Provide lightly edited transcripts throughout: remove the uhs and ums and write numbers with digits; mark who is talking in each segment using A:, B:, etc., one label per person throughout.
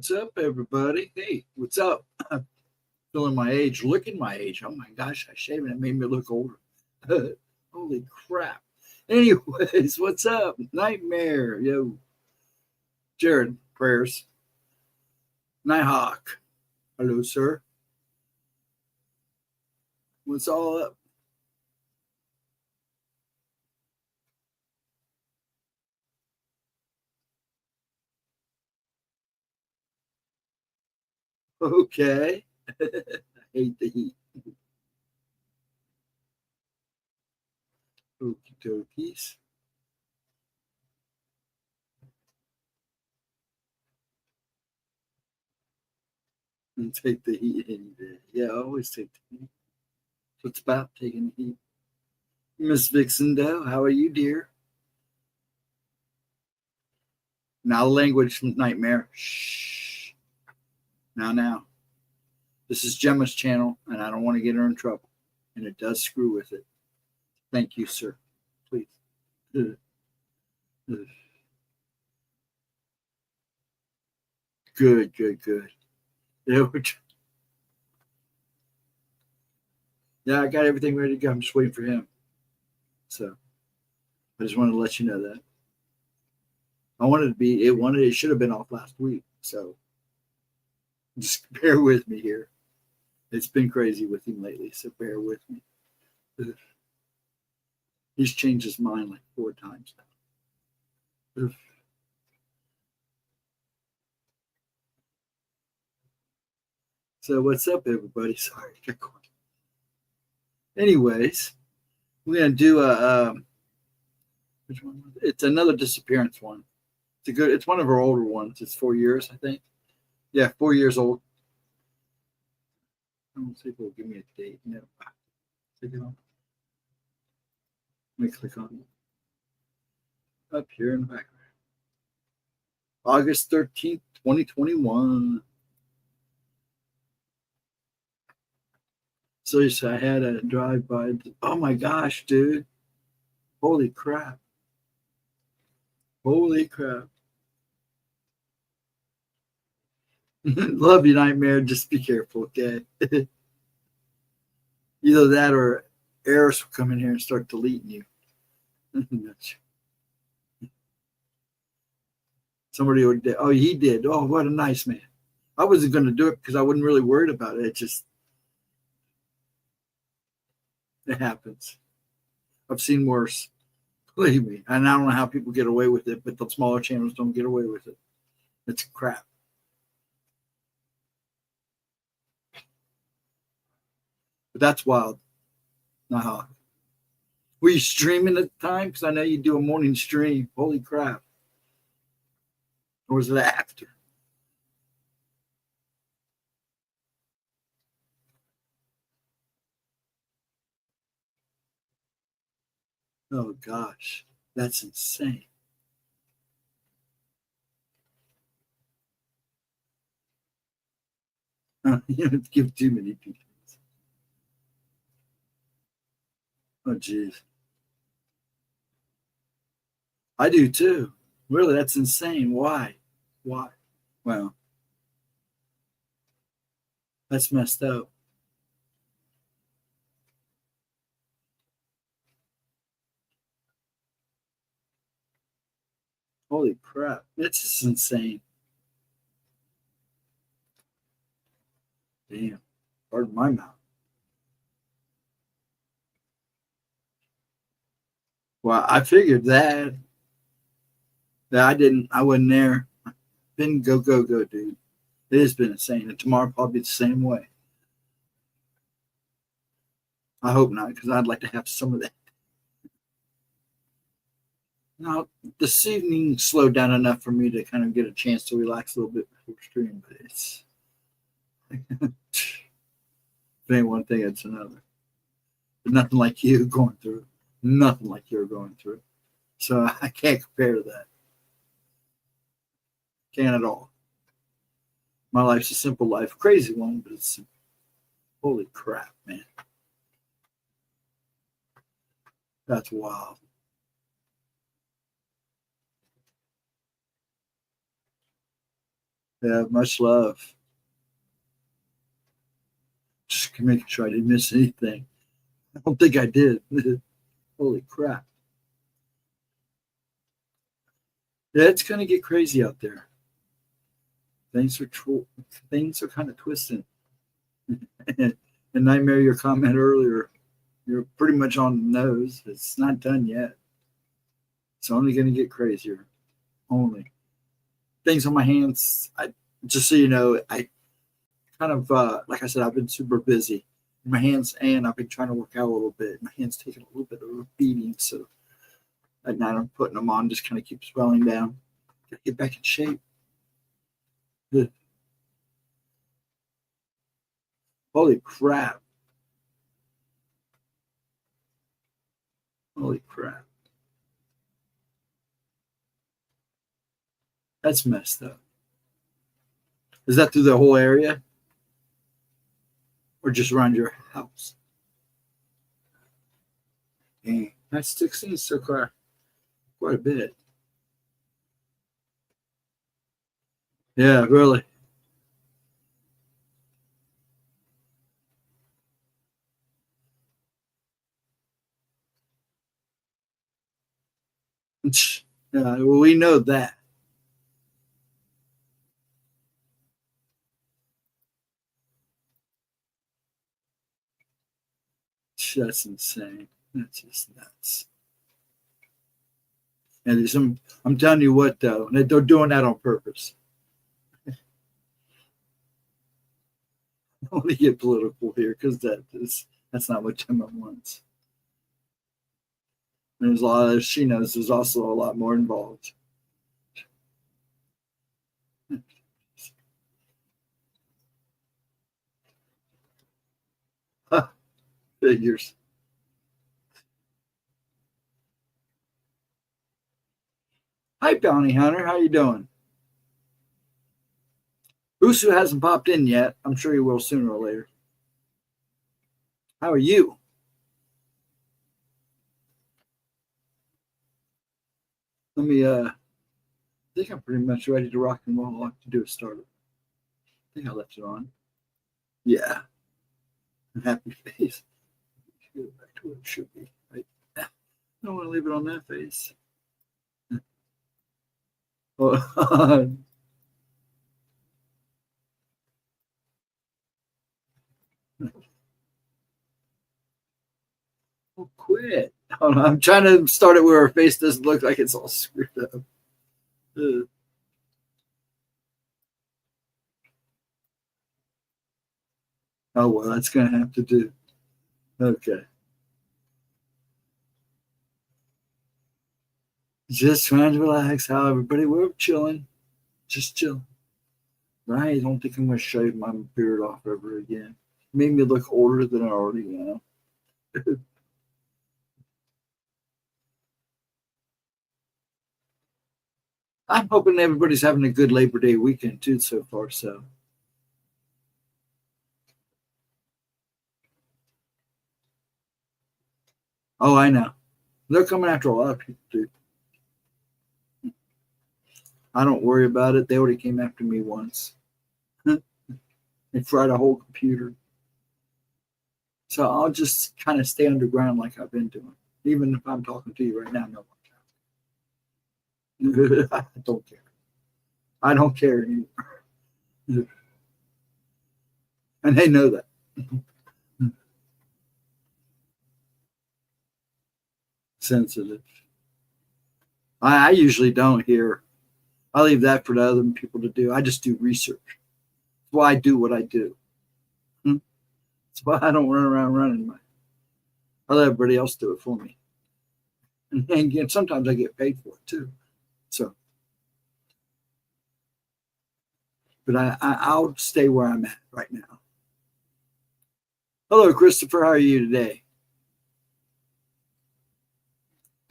A: What's up, everybody? Hey, what's up? I'm feeling my age, looking my age. Oh my gosh, I shaved and it made me look older. Holy crap. Anyways, what's up? Nightmare. Yo. Jared, prayers. Nighthawk. Hello, sir. What's all up? Okay. I hate the heat. Okie dokies. And take the heat any day. Yeah, I always take the heat. So it's about taking the heat. Miss Vixen Doe, how are you, dear? Now language nightmare. Shh. Now. This is Gemma's channel, and I don't want to get her in trouble. And it does screw with it. Thank you, sir. Please. Good. Yeah, I got everything ready to go. I'm just waiting for him. So I just wanted to let you know that. It should have been off last week. So just bear with me here. It's been crazy with him lately, so bear with me. He's changed his mind like 4 times now. So what's up, everybody? Sorry. Anyways, we're gonna do a which one? It's another disappearance one. It's one of our older ones. It's 4 years, I think. Yeah, 4 years old. I don't see if it'll give me a date. No. Take it on. Let me click on it. Up here in the background. August 13th, 2021. So I had a drive by. Oh my gosh, dude. Holy crap. Love you, Nightmare. Just be careful, okay? Either that or Eris will come in here and start deleting you. Somebody would. Oh, he did. Oh, what a nice man. I wasn't going to do it because I wasn't really worried about it. It happens. I've seen worse. Believe me. And I don't know how people get away with it, but the smaller channels don't get away with it. It's crap. But that's wild. Nah. Were you streaming at the time? Because I know you do a morning stream. Holy crap. Or was it after? Oh, gosh. That's insane. You don't give too many people. Oh, geez. I do too. Really, that's insane. Why? Well, that's messed up. Holy crap. It's just insane. Damn. Pardon my mouth. Well, I figured that. I wasn't there. Been go, dude. It has been insane. And tomorrow probably the same way. I hope not, because I'd like to have some of that. Now, this evening slowed down enough for me to kind of get a chance to relax a little bit before stream, but it's if it ain't one thing, it's another. But nothing like you going through. Nothing like you're going through. So I can't compare to that. Can't at all. My life's a simple life. Crazy one, but it's simple. Holy crap, man. That's wild. Yeah, much love. Just making sure I didn't miss anything. I don't think I did. Holy crap. Yeah, it's gonna get crazy out there. Things are kind of twisting. And Nightmare, your comment earlier, you're pretty much on the nose. It's not done yet. It's only going to get crazier. Only things on my hands. Just so you know, I kind of like I said, I've been super busy in my hands, and I've been trying to work out a little bit. My hands taking a little bit of a beating, so at night I'm putting them on, just kind of keep swelling down. Gotta get back in shape. Ugh. Holy crap! Holy crap! That's messed up. Is that through the whole area? Or just around your house? Dang, that's 16 so quite a bit. Yeah, really. Yeah, well, we know that. That's insane. That's just nuts. And I'm telling you what, though, they're doing that on purpose. I don't want to get political here because that's not what Gemma wants. There's a lot of, she knows there's also a lot more involved. Figures. Hi, Bounty Hunter. How you doing? Usu hasn't popped in yet. I'm sure he will sooner or later. How are you? Let me I think I'm pretty much ready to rock and roll. All I have to do is start it. I think I left it on. Yeah. Happy face. Go back to where it should be. Right. I don't want to leave it on that face. Oh, oh, quit. Hold on. I'm trying to start it where her face doesn't look like it's all screwed up. Oh, well, that's going to have to do. Okay. Just trying to relax. How everybody, we're chilling. Just chilling. Right? I don't think I'm going to shave my beard off ever again. Made me look older than I already am. I'm hoping everybody's having a good Labor Day weekend too so far. So, oh, I know they're coming after a lot of people too. I don't worry about it. They already came after me once. They fried a whole computer. So I'll just kind of stay underground like I've been doing. Even if I'm talking to you right now, no one. I don't care. I don't care anymore. And they know that. Sensitive. I usually don't hear. I leave that for the other people to do. I just do research. That's why I do what I do. That's why I don't run around running. I let everybody else do it for me. And again, sometimes I get paid for it too. So, but I'll stay where I'm at right now. Hello, Christopher. How are you today?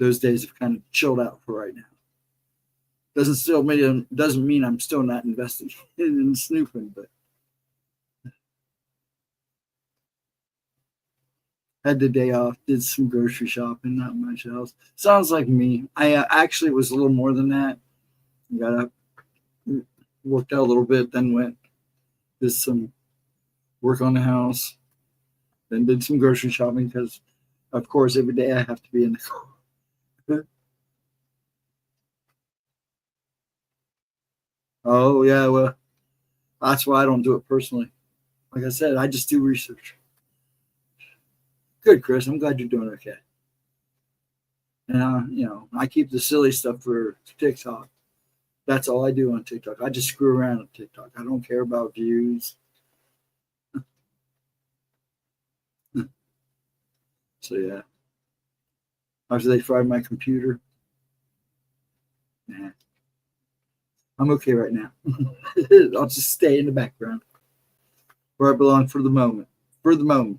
A: Those days have kind of chilled out for right now. Doesn't mean I'm still not investing in snooping, but had the day off, did some grocery shopping, not much else. Sounds like me. I actually was a little more than that. Got up. Worked out a little bit, then went did some work on the house, then did some grocery shopping because, of course, every day I have to be in the car. Oh yeah, well, that's why I don't do it personally. Like I said, I just do research. Good, Chris. I'm glad you're doing okay. And I keep the silly stuff for TikTok. That's all I do on TikTok. I just screw around on TikTok. I don't care about views. So yeah. After they fried my computer, nah, I'm okay right now. I'll just stay in the background where I belong for the moment. For the moment.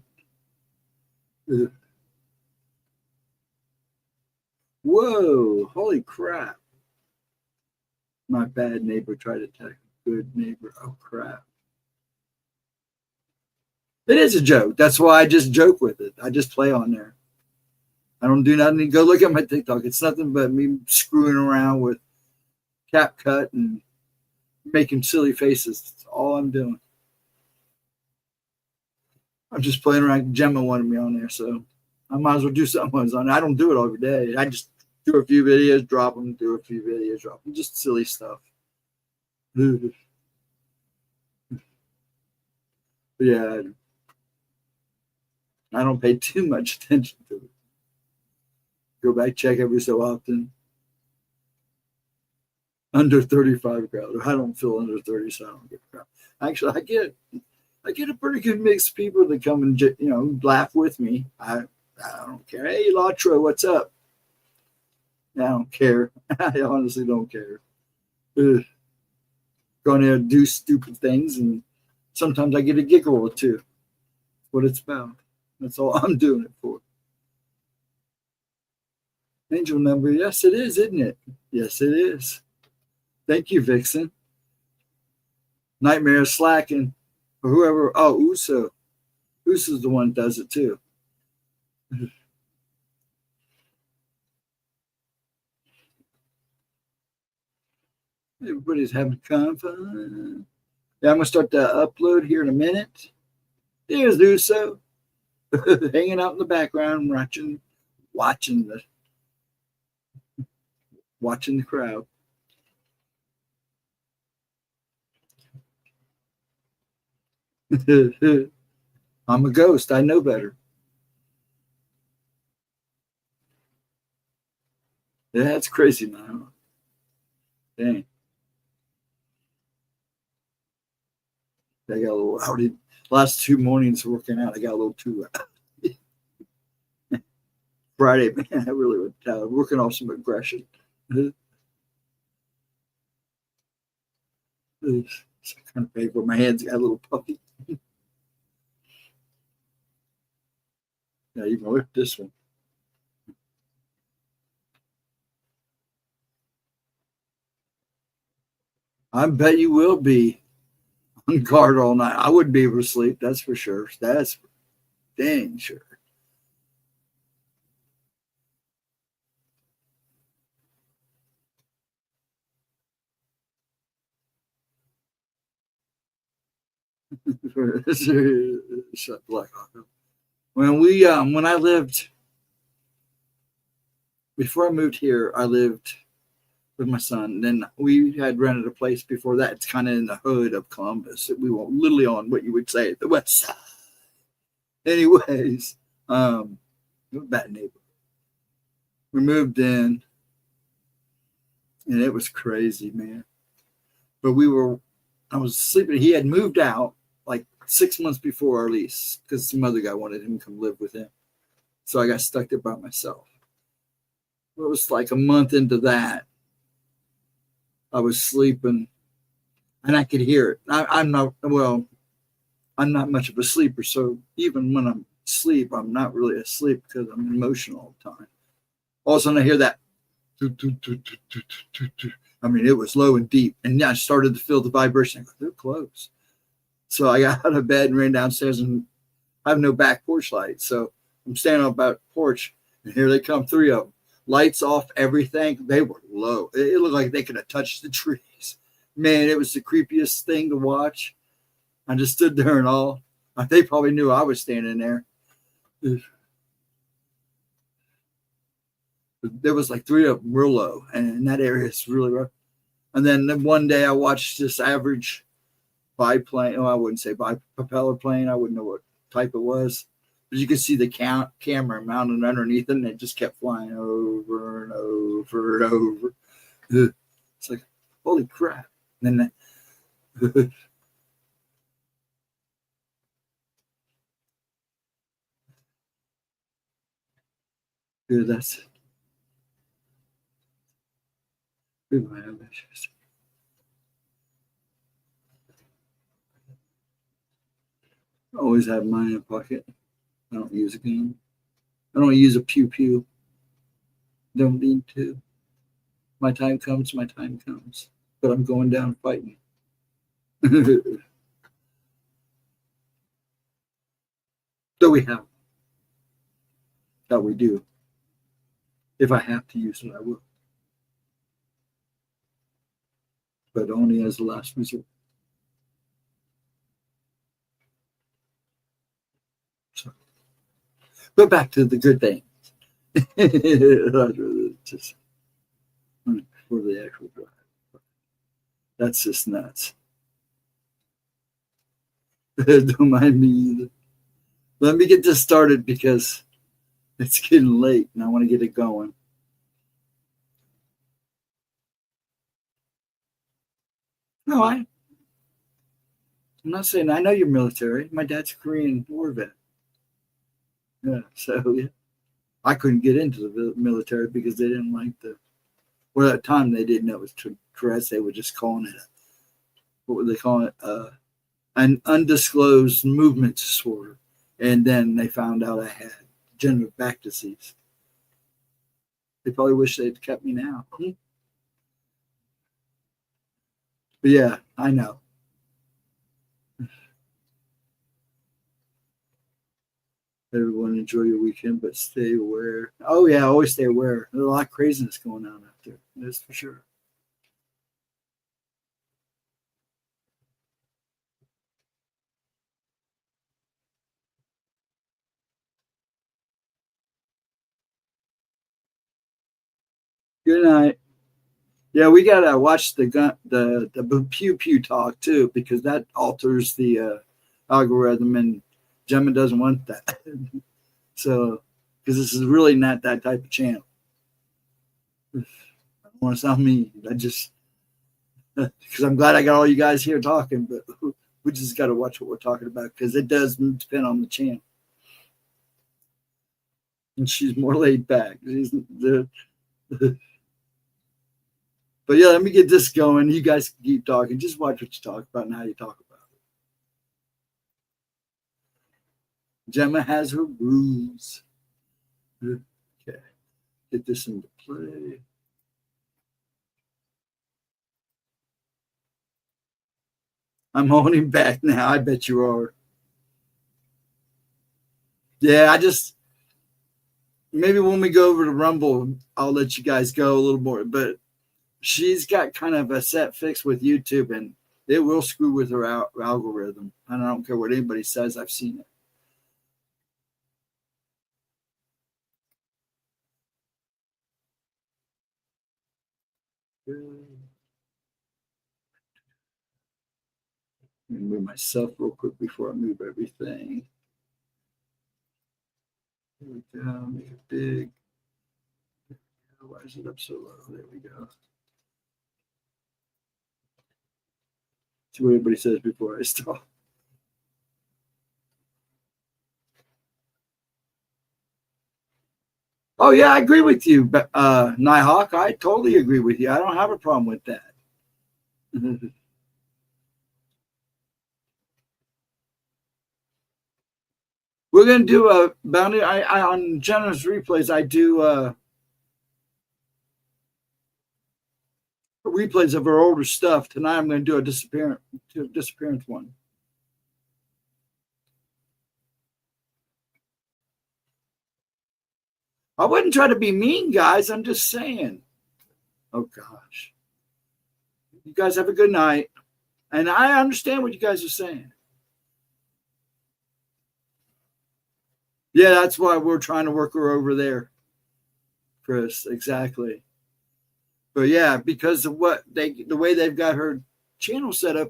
A: Whoa! Holy crap! My bad neighbor tried to attack a good neighbor. Oh crap! It is a joke. That's why I just joke with it. I just play on there. I don't do nothing. Go look at my TikTok. It's nothing but me screwing around with CapCut and making silly faces. That's all I'm doing. I'm just playing around. Gemma wanted me on there, so I might as well do something on it. I don't do it every day. I just do a few videos, drop them, do a few videos, drop them. Just silly stuff. Yeah, I don't pay too much attention to it. Go back, check every so often. Under 35 crowd. I don't feel under 30, so I don't get crowd. Actually, I get a pretty good mix of people that come and laugh with me. I don't care. Hey, Latra, what's up? I don't care. I honestly don't care. Ugh. Going there and do stupid things, and sometimes I get a giggle or two. That's what it's about. That's all I'm doing it for. Angel number. Yes, it is, isn't it? Yes, it is. Thank you, Vixen. Nightmare slacking. Or whoever. Oh, Uso. Uso's the one that does it too. Everybody's having fun. Yeah, I'm gonna start the upload here in a minute. There's Uso. Hanging out in the background, watching the crowd. I'm a ghost. I know better. Yeah, that's crazy, man. Dang. I got a little rowdy. Last 2 mornings working out, I got a little too Friday, man, I really went working off some aggression. Kind of painful. My hands got a little puffy. Yeah, you can lift this one. I bet you will be on guard all night. I wouldn't be able to sleep, that's for sure. That's dang sure. Shut black off. When I lived before I moved here, I lived with my son. Then we had rented a place before that. It's kind of in the hood of Columbus. We were literally on what you would say the west side. Anyways, bad neighbor. We moved in, and it was crazy, man. But I was sleeping. He had moved out like 6 months before our lease because some other guy wanted him to come live with him. So I got stuck there by myself. It was like a month into that. I was sleeping, and I could hear it. I'm not much of a sleeper, so even when I'm asleep, I'm not really asleep because I'm emotional all the time. All of a sudden, I hear that. I mean, it was low and deep, and I started to feel the vibration. I go, they're close. So I got out of bed and ran downstairs, and I have no back porch light, so I'm standing on the back porch, and here they come, 3 of them. Lights off, everything. They were low. It looked like they could have touched the trees. Man, it was the creepiest thing to watch. I just stood there and all. They probably knew I was standing there. There was like 3 of them real low, and that area is really rough. And then one day I watched this average biplane. Oh, I wouldn't say propeller plane. I wouldn't know what type it was. But you could see the camera mounted underneath it, and it just kept flying over and over and over. It's like, holy crap. And then that's my issues. I always have mine in a pocket. I don't use a gun. I don't use a pew. Don't need to. My time comes, my time comes. But I'm going down fighting. So we have. That we do. If I have to use it, I will. But only as a last resort. So, but back to the good things. Just for the actual drive. That's just nuts. Don't mind me either. Let me get this started because it's getting late and I want to get it going. No, I'm not saying I know you're military. My dad's a Korean War vet. Yeah, so yeah. I couldn't get into the military because they didn't like well, at the time they didn't know it was Tourette's. They were just calling it what were they calling it? An undisclosed movement disorder. And then they found out I had degenerative back disease. They probably wish they'd kept me now. But yeah, I know. Everyone enjoy your weekend, but stay aware. Oh yeah, always stay aware. There's a lot of craziness going on out there. That's for sure. Good night. Yeah, we gotta watch the pew talk too, because that alters the algorithm, and Gemma doesn't want that. So, because this is really not that type of channel. I don't want to sound mean. I just because I'm glad I got all you guys here talking, but we just got to watch what we're talking about because it does depend on the channel. And she's more laid back. But yeah, let me get this going. You guys can keep talking. Just watch what you talk about and how you talk about it. Gemma has her rules. Okay. Get this into play. I'm holding back now. I bet you are. Yeah, I just maybe when we go over to Rumble, I'll let you guys go a little more. But she's got kind of a set fix with YouTube, and it will screw with her algorithm. And I don't care what anybody says. I've seen it. Let me move myself real quick before I move everything. There we go. Make it big. Why is it up so low? There we go. See what everybody says before I stop. Oh yeah, I agree with you, Nighthawk. I totally agree with you. I don't have a problem with that. We're gonna do a bounty. I on Generous Replays. I do replays of our older stuff. Tonight I'm going to do a disappearance one. I wouldn't try to be mean, guys. I'm just saying. Oh gosh. You guys have a good night. And I understand what you guys are saying. Yeah, that's why we're trying to work her over there, Chris. Exactly. But yeah, because of the way they've got her channel set up,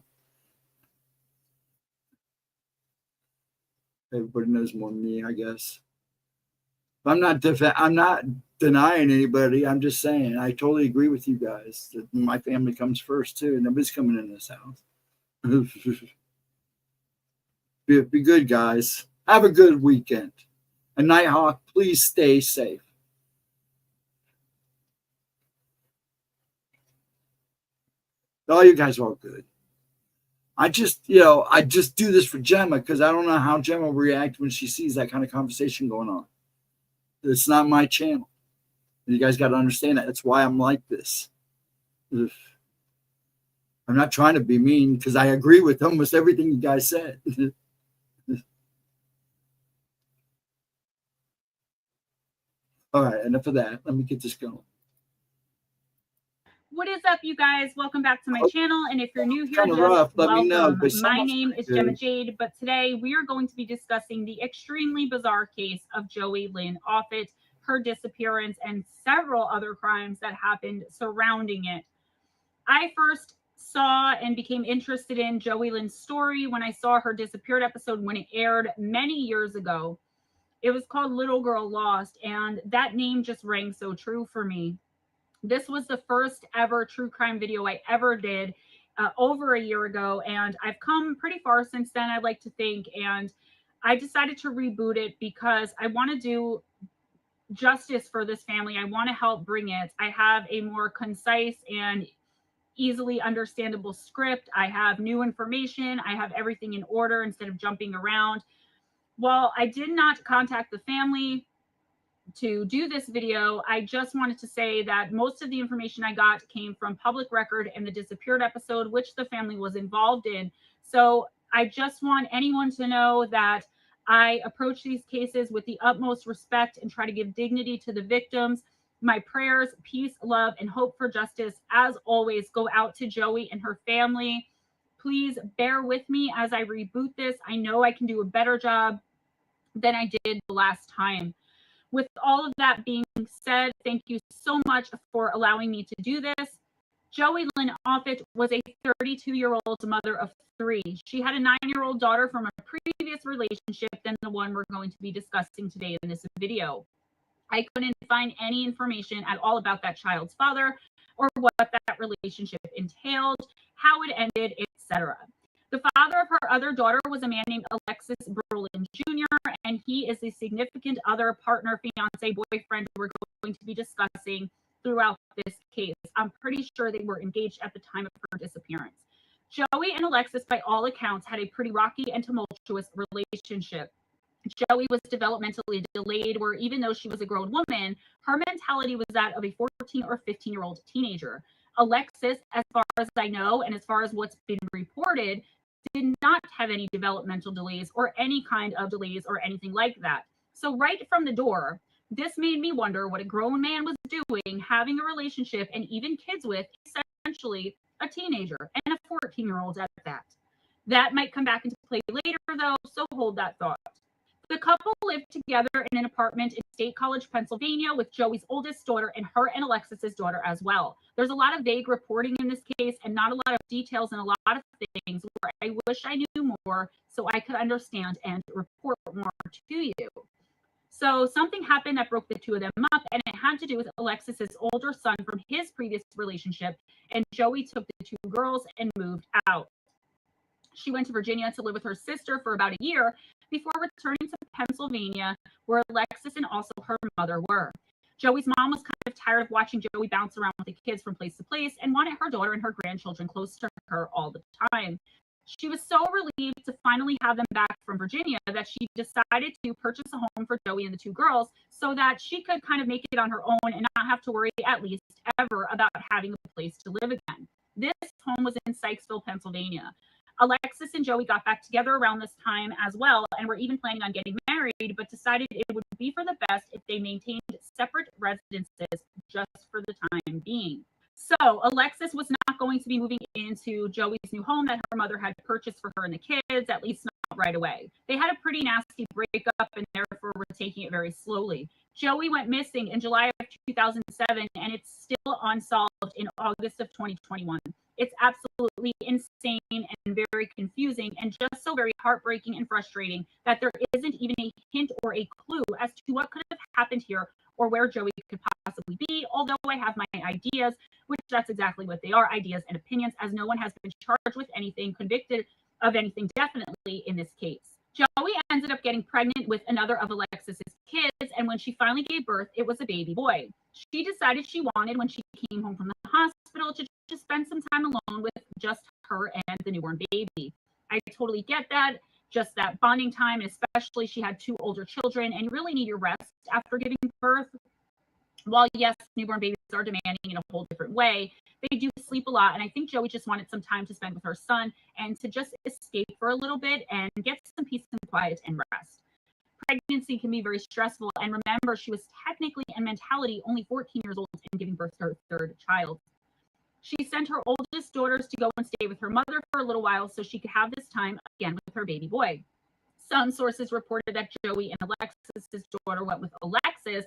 A: everybody knows more than me, I guess. I'm not denying anybody. I'm just saying I totally agree with you guys that my family comes first too. Nobody's coming in this house. Be good, guys. Have a good weekend. And Nighthawk, please stay safe. All you guys are all good. I just do this for Gemma because I don't know how Gemma will react when she sees that kind of conversation going on. It's not my channel. You guys got to understand that. That's why I'm like this. I'm not trying to be mean because I agree with almost everything you guys said. All right, enough of that. Let me get this going.
B: What is up, you guys? Welcome back to my channel. And if you're new here,
A: Kinda rough. Let me know.
B: My name is Gemma Jade, but today we are going to be discussing the extremely bizarre case of Joey Lynn Offit, her disappearance, and several other crimes that happened surrounding it. I first saw and became interested in Joey Lynn's story when I saw her disappeared episode when it aired many years ago. It was called Little Girl Lost, and that name just rang so true for me. This was the first ever true crime video I ever did over a year ago, and I've come pretty far since then, I'd like to think, and I decided to reboot it because I want to do justice for this family. I want to help bring it. I have a more concise and easily understandable script. I have new information. I have everything in order instead of jumping around. While I did not contact the family to do this video, I just wanted to say that most of the information I got came from public record in the disappeared episode, which the family was involved in. So I just want anyone to know that I approach these cases with the utmost respect and try to give dignity to the victims. My prayers, peace, love, and hope for justice, as always, go out to Joey and her family. Please bear with me as I reboot this. I know I can do a better job than I did the last time. With all of that being said, thank you so much for allowing me to do this. Joey Lynn Offit was a 32-year-old mother of 3. She had a 9-year-old daughter from a previous relationship than the one we're going to be discussing today in this video. I couldn't find any information at all about that child's father or what that relationship entailed, how it ended, etc. The father of her other daughter was a man named Alexis Berlin Jr., and he is the significant other, partner, fiance, boyfriend we're going to be discussing throughout this case. I'm pretty sure they were engaged at the time of her disappearance. Joey and Alexis, by all accounts, had a pretty rocky and tumultuous relationship. Joey was developmentally delayed, where even though she was a grown woman, her mentality was that of a 14 or 15-year-old teenager. Alexis, as far as I know, and as far as what's been reported, did not have any developmental delays or any kind of delays or anything like that. So right from the door, this made me wonder what a grown man was doing, having a relationship and even kids with essentially a teenager and a 14-year-old at that. That might come back into play later, though, so hold that thought. The couple lived together in an apartment in State College, Pennsylvania, with Joey's oldest daughter and her and Alexis's daughter as well. There's a lot of vague reporting in this case and not a lot of details and a lot of things where I wish I knew more so I could understand and report more to you. So something happened that broke the two of them up, and it had to do with Alexis's older son from his previous relationship, and Joey took the two girls and moved out. She went to Virginia to live with her sister for about a year before returning to Pennsylvania, where Alexis and also her mother were. Joey's mom was kind of tired of watching Joey bounce around with the kids from place to place and wanted her daughter and her grandchildren close to her all the time. She was so relieved to finally have them back from Virginia that she decided to purchase a home for Joey and the two girls so that she could kind of make it on her own and not have to worry, at least ever, about having a place to live again. This home was in Sykesville, Pennsylvania. Alexis and Joey got back together around this time as well and were even planning on getting married, but decided it would be for the best if they maintained separate residences just for the time being. So Alexis was not going to be moving into Joey's new home that her mother had purchased for her and the kids, at least not right away. They had a pretty nasty breakup and therefore were taking it very slowly. Joey went missing in July of 2007 and it's still unsolved in August of 2021. It's absolutely insane and very confusing and just so very heartbreaking and frustrating that there isn't even a hint or a clue as to what could have happened here or where Joey could possibly be, although I have my ideas, which that's exactly what they are, ideas and opinions, as no one has been charged with anything, convicted of anything definitely in this case. Joey ended up getting pregnant with another of Alexis's kids, and when she finally gave birth, it was a baby boy. She decided she wanted, when she came home from the hospital, to just spend some time alone with just her and the newborn baby. I totally get that, just that bonding time, and especially she had 2 older children, and you really need your rest after giving birth. While yes, newborn babies are demanding in a whole different way, they do sleep a lot. And I think Joey just wanted some time to spend with her son and to just escape for a little bit and get some peace and quiet and rest. Pregnancy can be very stressful. And remember, she was technically in mentality only 14 years old and giving birth to her 3rd child. She sent her oldest daughters to go and stay with her mother for a little while so she could have this time again with her baby boy. Some sources reported that Joey and Alexis's daughter went with Alexis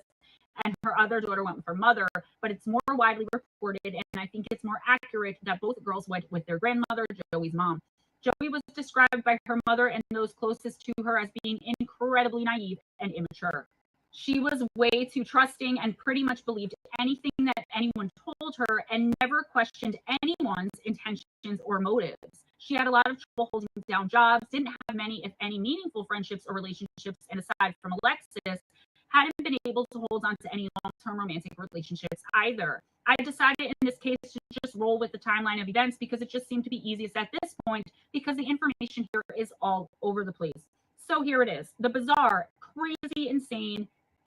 B: and her other daughter went with her mother, but it's more widely reported, and I think it's more accurate that both girls went with their grandmother, Joey's mom. Joey was described by her mother and those closest to her as being incredibly naive and immature. She was way too trusting and pretty much believed anything that anyone told her and never questioned anyone's intentions or motives. She had a lot of trouble holding down jobs, didn't have many, if any, meaningful friendships or relationships, and aside from Alexis, hadn't been able to hold on to any long-term romantic relationships either. I decided in this case to just roll with the timeline of events because it just seemed to be easiest at this point because the information here is all over the place. So here it is, the bizarre, crazy, insane,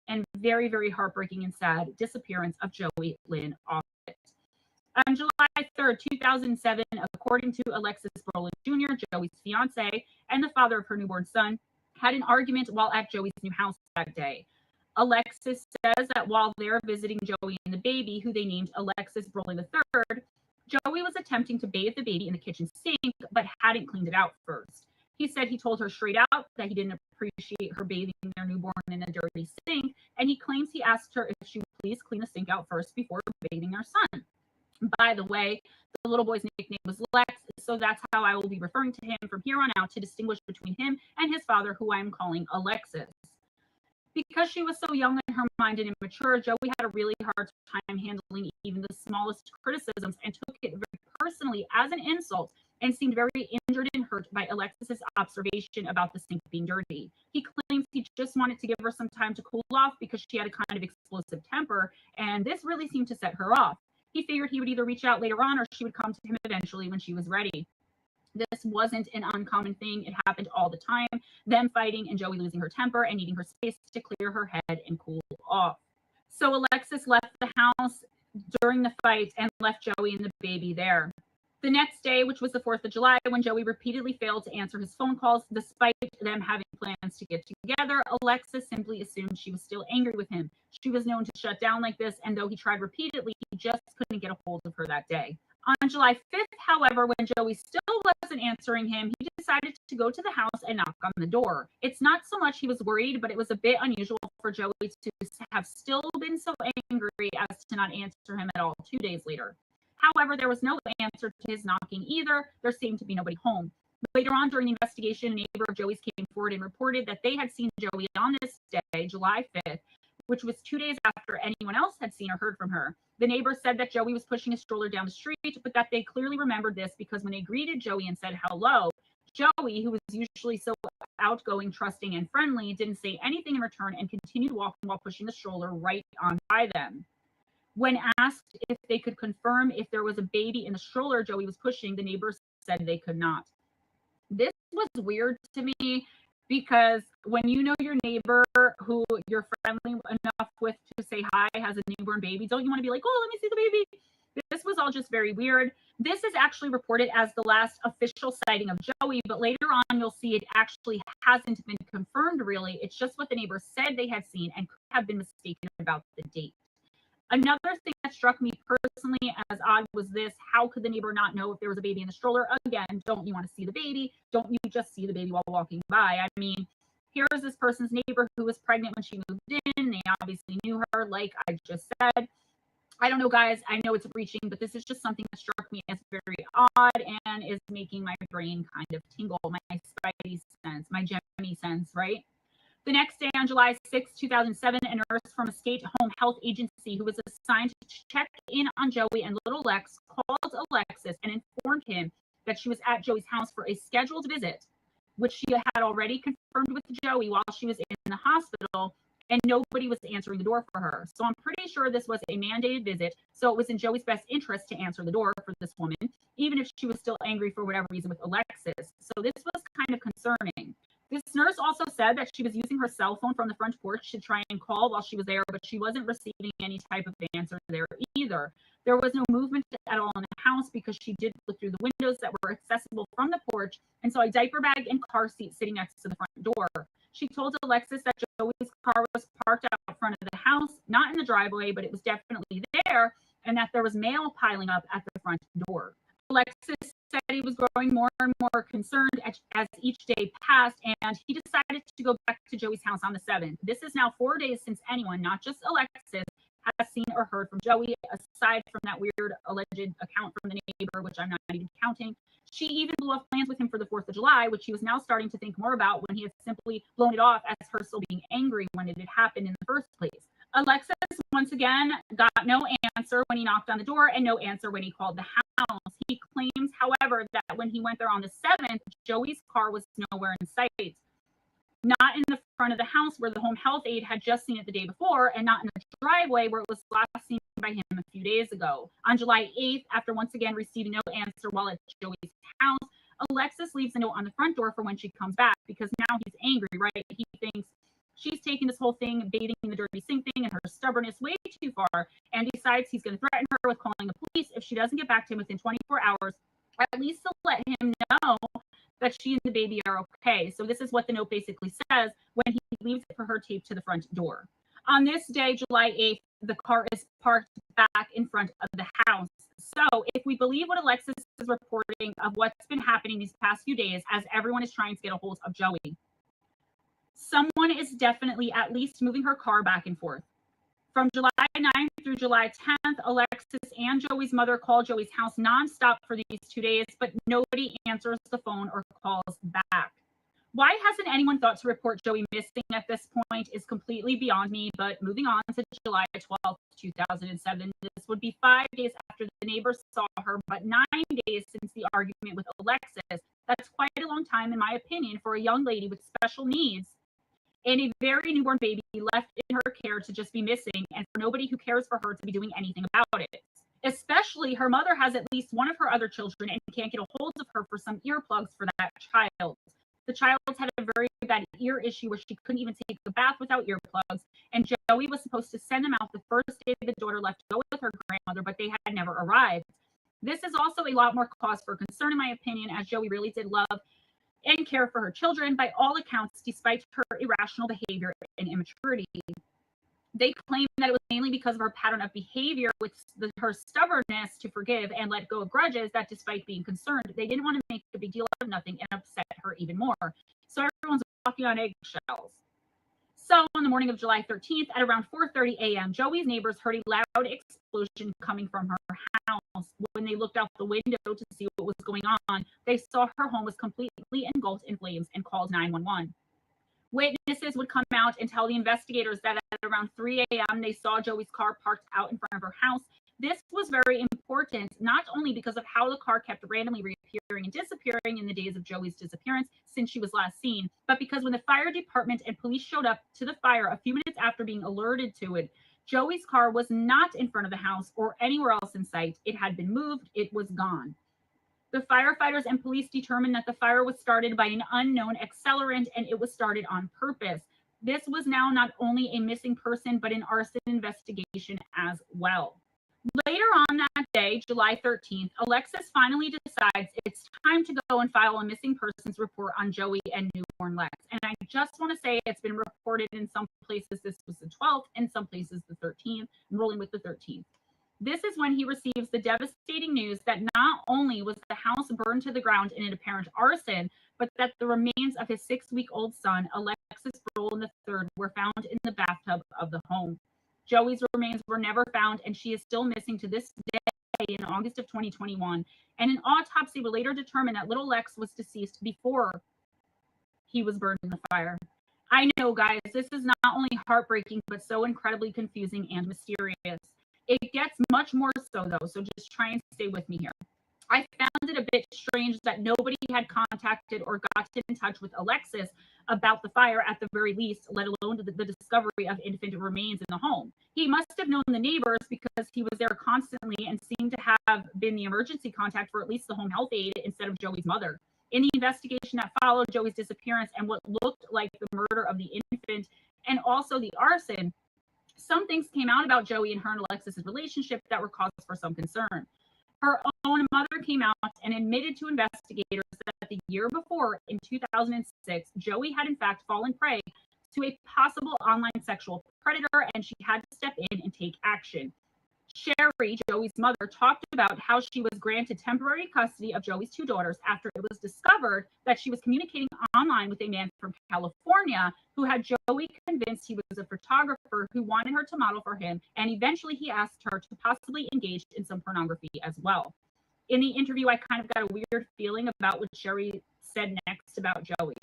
B: and very, very heartbreaking and sad disappearance of Joey Lynn Offit. On July 3rd, 2007, according to Alexis Brolin Jr., Joey's fiance and the father of her newborn son, had an argument while at Joey's new house that day. Alexis says that while they're visiting Joey and the baby, who they named Alexis Brolin III, Joey was attempting to bathe the baby in the kitchen sink, but hadn't cleaned it out first. He said he told her straight out that he didn't appreciate her bathing their newborn in a dirty sink, and he claims he asked her if she would please clean the sink out first before bathing their son. By the way, the little boy's nickname was Lex, so that's how I will be referring to him from here on out to distinguish between him and his father, who I am calling Alexis. Because she was so young in her mind and immature, Joey had a really hard time handling even the smallest criticisms and took it very personally as an insult and seemed very injured and hurt by Alexis's observation about the sink being dirty. He claims he just wanted to give her some time to cool off because she had a kind of explosive temper, and this really seemed to set her off. He figured he would either reach out later on or she would come to him eventually when she was ready. This wasn't an uncommon thing. It happened all the time. Them fighting and Joey losing her temper and needing her space to clear her head and cool off. So Alexis left the house during the fight and left Joey and the baby there. The next day, which was the 4th of July, when Joey repeatedly failed to answer his phone calls, despite them having plans to get together, Alexis simply assumed she was still angry with him. She was known to shut down like this, and though he tried repeatedly, he just couldn't get a hold of her that day. On July 5th, however, when Joey still wasn't answering him, he decided to go to the house and knock on the door. It's not so much he was worried, but it was a bit unusual for Joey to have still been so angry as to not answer him at all 2 days later. However, there was no answer to his knocking either. There seemed to be nobody home. Later on during the investigation, a neighbor of Joey's came forward and reported that they had seen Joey on this day, July 5th, which was 2 days after anyone else had seen or heard from her. The neighbor said that Joey was pushing a stroller down the street, but that they clearly remembered this because when they greeted Joey and said hello, Joey, who was usually so outgoing, trusting, and friendly, didn't say anything in return and continued walking while pushing the stroller right on by them. When asked if they could confirm if there was a baby in the stroller Joey was pushing, the neighbors said they could not. This was weird to me because when you know your neighbor who you're friendly enough with to say hi has a newborn baby, don't you want to be like, oh, let me see the baby? This was all just very weird. This is actually reported as the last official sighting of Joey, but later on you'll see it actually hasn't been confirmed really. It's just what the neighbors said they had seen and could have been mistaken about the date. Another thing that struck me personally as odd was this: how could the neighbor not know if there was a baby in the stroller? Again, don't you want to see the baby? Don't you just see the baby while walking by? I mean, here's this person's neighbor who was pregnant when she moved in. They obviously knew her, like I just said. I don't know, guys. I know it's reaching, but this is just something that struck me as very odd and is making my brain kind of tingle, my spidey sense, my Gemmy sense, right? The next day, on July 6, 2007, a nurse from a state home health agency who was assigned to check in on Joey and little Lex called Alexis and informed him that she was at Joey's house for a scheduled visit, which she had already confirmed with Joey while she was in the hospital, and nobody was answering the door for her. So I'm pretty sure this was a mandated visit, so it was in Joey's best interest to answer the door for this woman, even if she was still angry for whatever reason with Alexis. So this was kind of concerning. This nurse also said that she was using her cell phone from the front porch to try and call while she was there, but she wasn't receiving any type of answer there either. There was no movement at all in the house because she did look through the windows that were accessible from the porch and saw a diaper bag and car seat sitting next to the front door. She told Alexis that Joey's car was parked out front of the house, not in the driveway, but it was definitely there, and that there was mail piling up at the front door. Alexis said he was growing more and more concerned as each day passed, and he decided to go back to Joey's house on the 7th. This is now 4 days since anyone, not just Alexis, has seen or heard from Joey, aside from that weird alleged account from the neighbor, which I'm not even counting. She even blew off plans with him for the 4th of July, which he was now starting to think more about when he had simply blown it off as her still being angry when it had happened in the first place. Alexis, once again, got no answer when he knocked on the door and no answer when he called the house. He claims, however, that when he went there on the 7th, Joey's car was nowhere in sight. Not in the front of the house where the home health aide had just seen it the day before, and not in the driveway where it was last seen by him a few days ago. On July 8th, after once again receiving no answer while at Joey's house, Alexis leaves a note on the front door for when she comes back, because now he's angry, right? He thinks she's taking this whole thing, bathing in the dirty sink thing, and her stubbornness way too far, and decides he's going to threaten her with calling the police if she doesn't get back to him within 24 hours, at least to let him know that she and the baby are okay. So this is what the note basically says when he leaves it for her taped to the front door. On this day, July 8th, the car is parked back in front of the house. So if we believe what Alexis is reporting of what's been happening these past few days, as everyone is trying to get a hold of Joey, someone is definitely at least moving her car back and forth. From July 9th through July 10th, Alexis and Joey's mother called Joey's house nonstop for these 2 days, but nobody answers the phone or calls back. Why hasn't anyone thought to report Joey missing at this point is completely beyond me, but moving on to July 12th, 2007, this would be 5 days after the neighbors saw her, but 9 days since the argument with Alexis. That's quite a long time, in my opinion, for a young lady with special needs and a very newborn baby left in her care to just be missing, and for nobody who cares for her to be doing anything about it. Especially her mother has at least one of her other children and can't get a hold of her for some earplugs for that child. The child had a very bad ear issue where she couldn't even take a bath without earplugs, and Joey was supposed to send them out the first day the daughter left to go with her grandmother, but they had never arrived. This is also a lot more cause for concern, in my opinion, as Joey really did love and care for her children by all accounts, despite her irrational behavior and immaturity. They claim that it was mainly because of her pattern of behavior with her stubbornness to forgive and let go of grudges, that despite being concerned, they didn't want to make a big deal out of nothing and upset her even more. So everyone's walking on eggshells. So on the morning of July 13th at around 4:30 a.m., Joey's neighbors heard a loud explosion coming from her house. When they looked out the window to see what was going on, they saw her home was completely engulfed in flames and called 911. Witnesses would come out and tell the investigators that at around 3 a.m. they saw Joey's car parked out in front of her house. This was very important, not only because of how the car kept randomly reappearing and disappearing in the days of Joey's disappearance since she was last seen, but because when the fire department and police showed up to the fire a few minutes after being alerted to it, Joey's car was not in front of the house or anywhere else in sight. It had been moved. It was gone. The firefighters and police determined that the fire was started by an unknown accelerant, and it was started on purpose. This was now not only a missing person, but an arson investigation as well. Later on that day, July 13th, Alexis finally decides it's time to go and file a missing persons report on Joey and newborn Lex. And I just want to say it's been reported in some places this was the 12th, in some places the 13th. I'm rolling with the 13th. This is when he receives the devastating news that not only was the house burned to the ground in an apparent arson, but that the remains of his 6-week-old son, Alexis Brolin III, were found in the bathtub of the home. Joey's remains were never found, and she is still missing to this day in August of 2021. And an autopsy will later determine that little Lex was deceased before he was burned in the fire. I know, guys, this is not only heartbreaking, but so incredibly confusing and mysterious. It gets much more so, though, so just try and stay with me here. I found it a bit strange that nobody had contacted or got in touch with Alexis about the fire at the very least, let alone the discovery of infant remains in the home. He must have known the neighbors because he was there constantly and seemed to have been the emergency contact for at least the home health aide instead of Joey's mother. In the investigation that followed Joey's disappearance and what looked like the murder of the infant and also the arson, some things came out about Joey and her and Alexis's relationship that were cause for some concern. Her own mother came out and admitted to investigators that the year before, in 2006, Joey had in fact fallen prey to a possible online sexual predator, and she had to step in and take action. Sherry, Joey's mother, talked about how she was granted temporary custody of Joey's 2 daughters after it was discovered that she was communicating online with a man from California who had Joey convinced he was a photographer who wanted her to model for him, and eventually he asked her to possibly engage in some pornography as well. In the interview, I kind of got a weird feeling about what Sherry said next about Joey.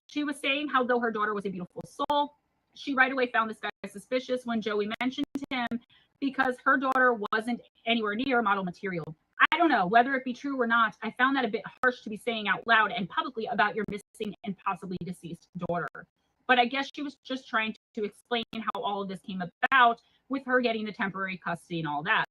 B: She was saying how though her daughter was a beautiful soul, she right away found this guy suspicious when Joey mentioned to him because her daughter wasn't anywhere near model material. I don't know whether it be true or not. I found that a bit harsh to be saying out loud and publicly about your missing and possibly deceased daughter. But I guess she was just trying to explain how all of this came about with her getting the temporary custody and all that.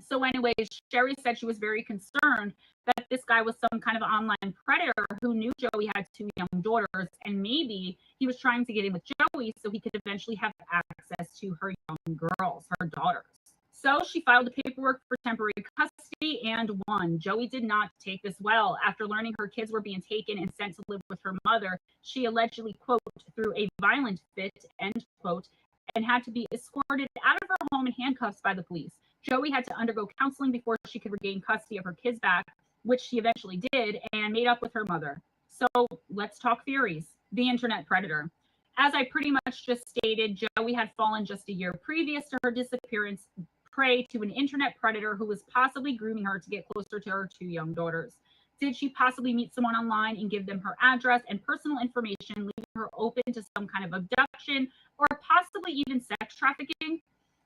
B: So anyways, Sherry said she was very concerned that this guy was some kind of online predator who knew Joey had 2 young daughters, and maybe he was trying to get in with Joey so he could eventually have access to her young girls, her daughters. So she filed the paperwork for temporary custody and won. Joey did not take this well. After learning her kids were being taken and sent to live with her mother, she allegedly, quote, threw a violent fit, end quote, and had to be escorted out of her home in handcuffs by the police. Joey had to undergo counseling before she could regain custody of her kids back, which she eventually did and made up with her mother. So let's talk theories. The internet predator. As I pretty much just stated, Joey had fallen just a year previous to her disappearance prey to an internet predator who was possibly grooming her to get closer to her 2 young daughters. Did she possibly meet someone online and give them her address and personal information, leaving her open to some kind of abduction or possibly even sex trafficking?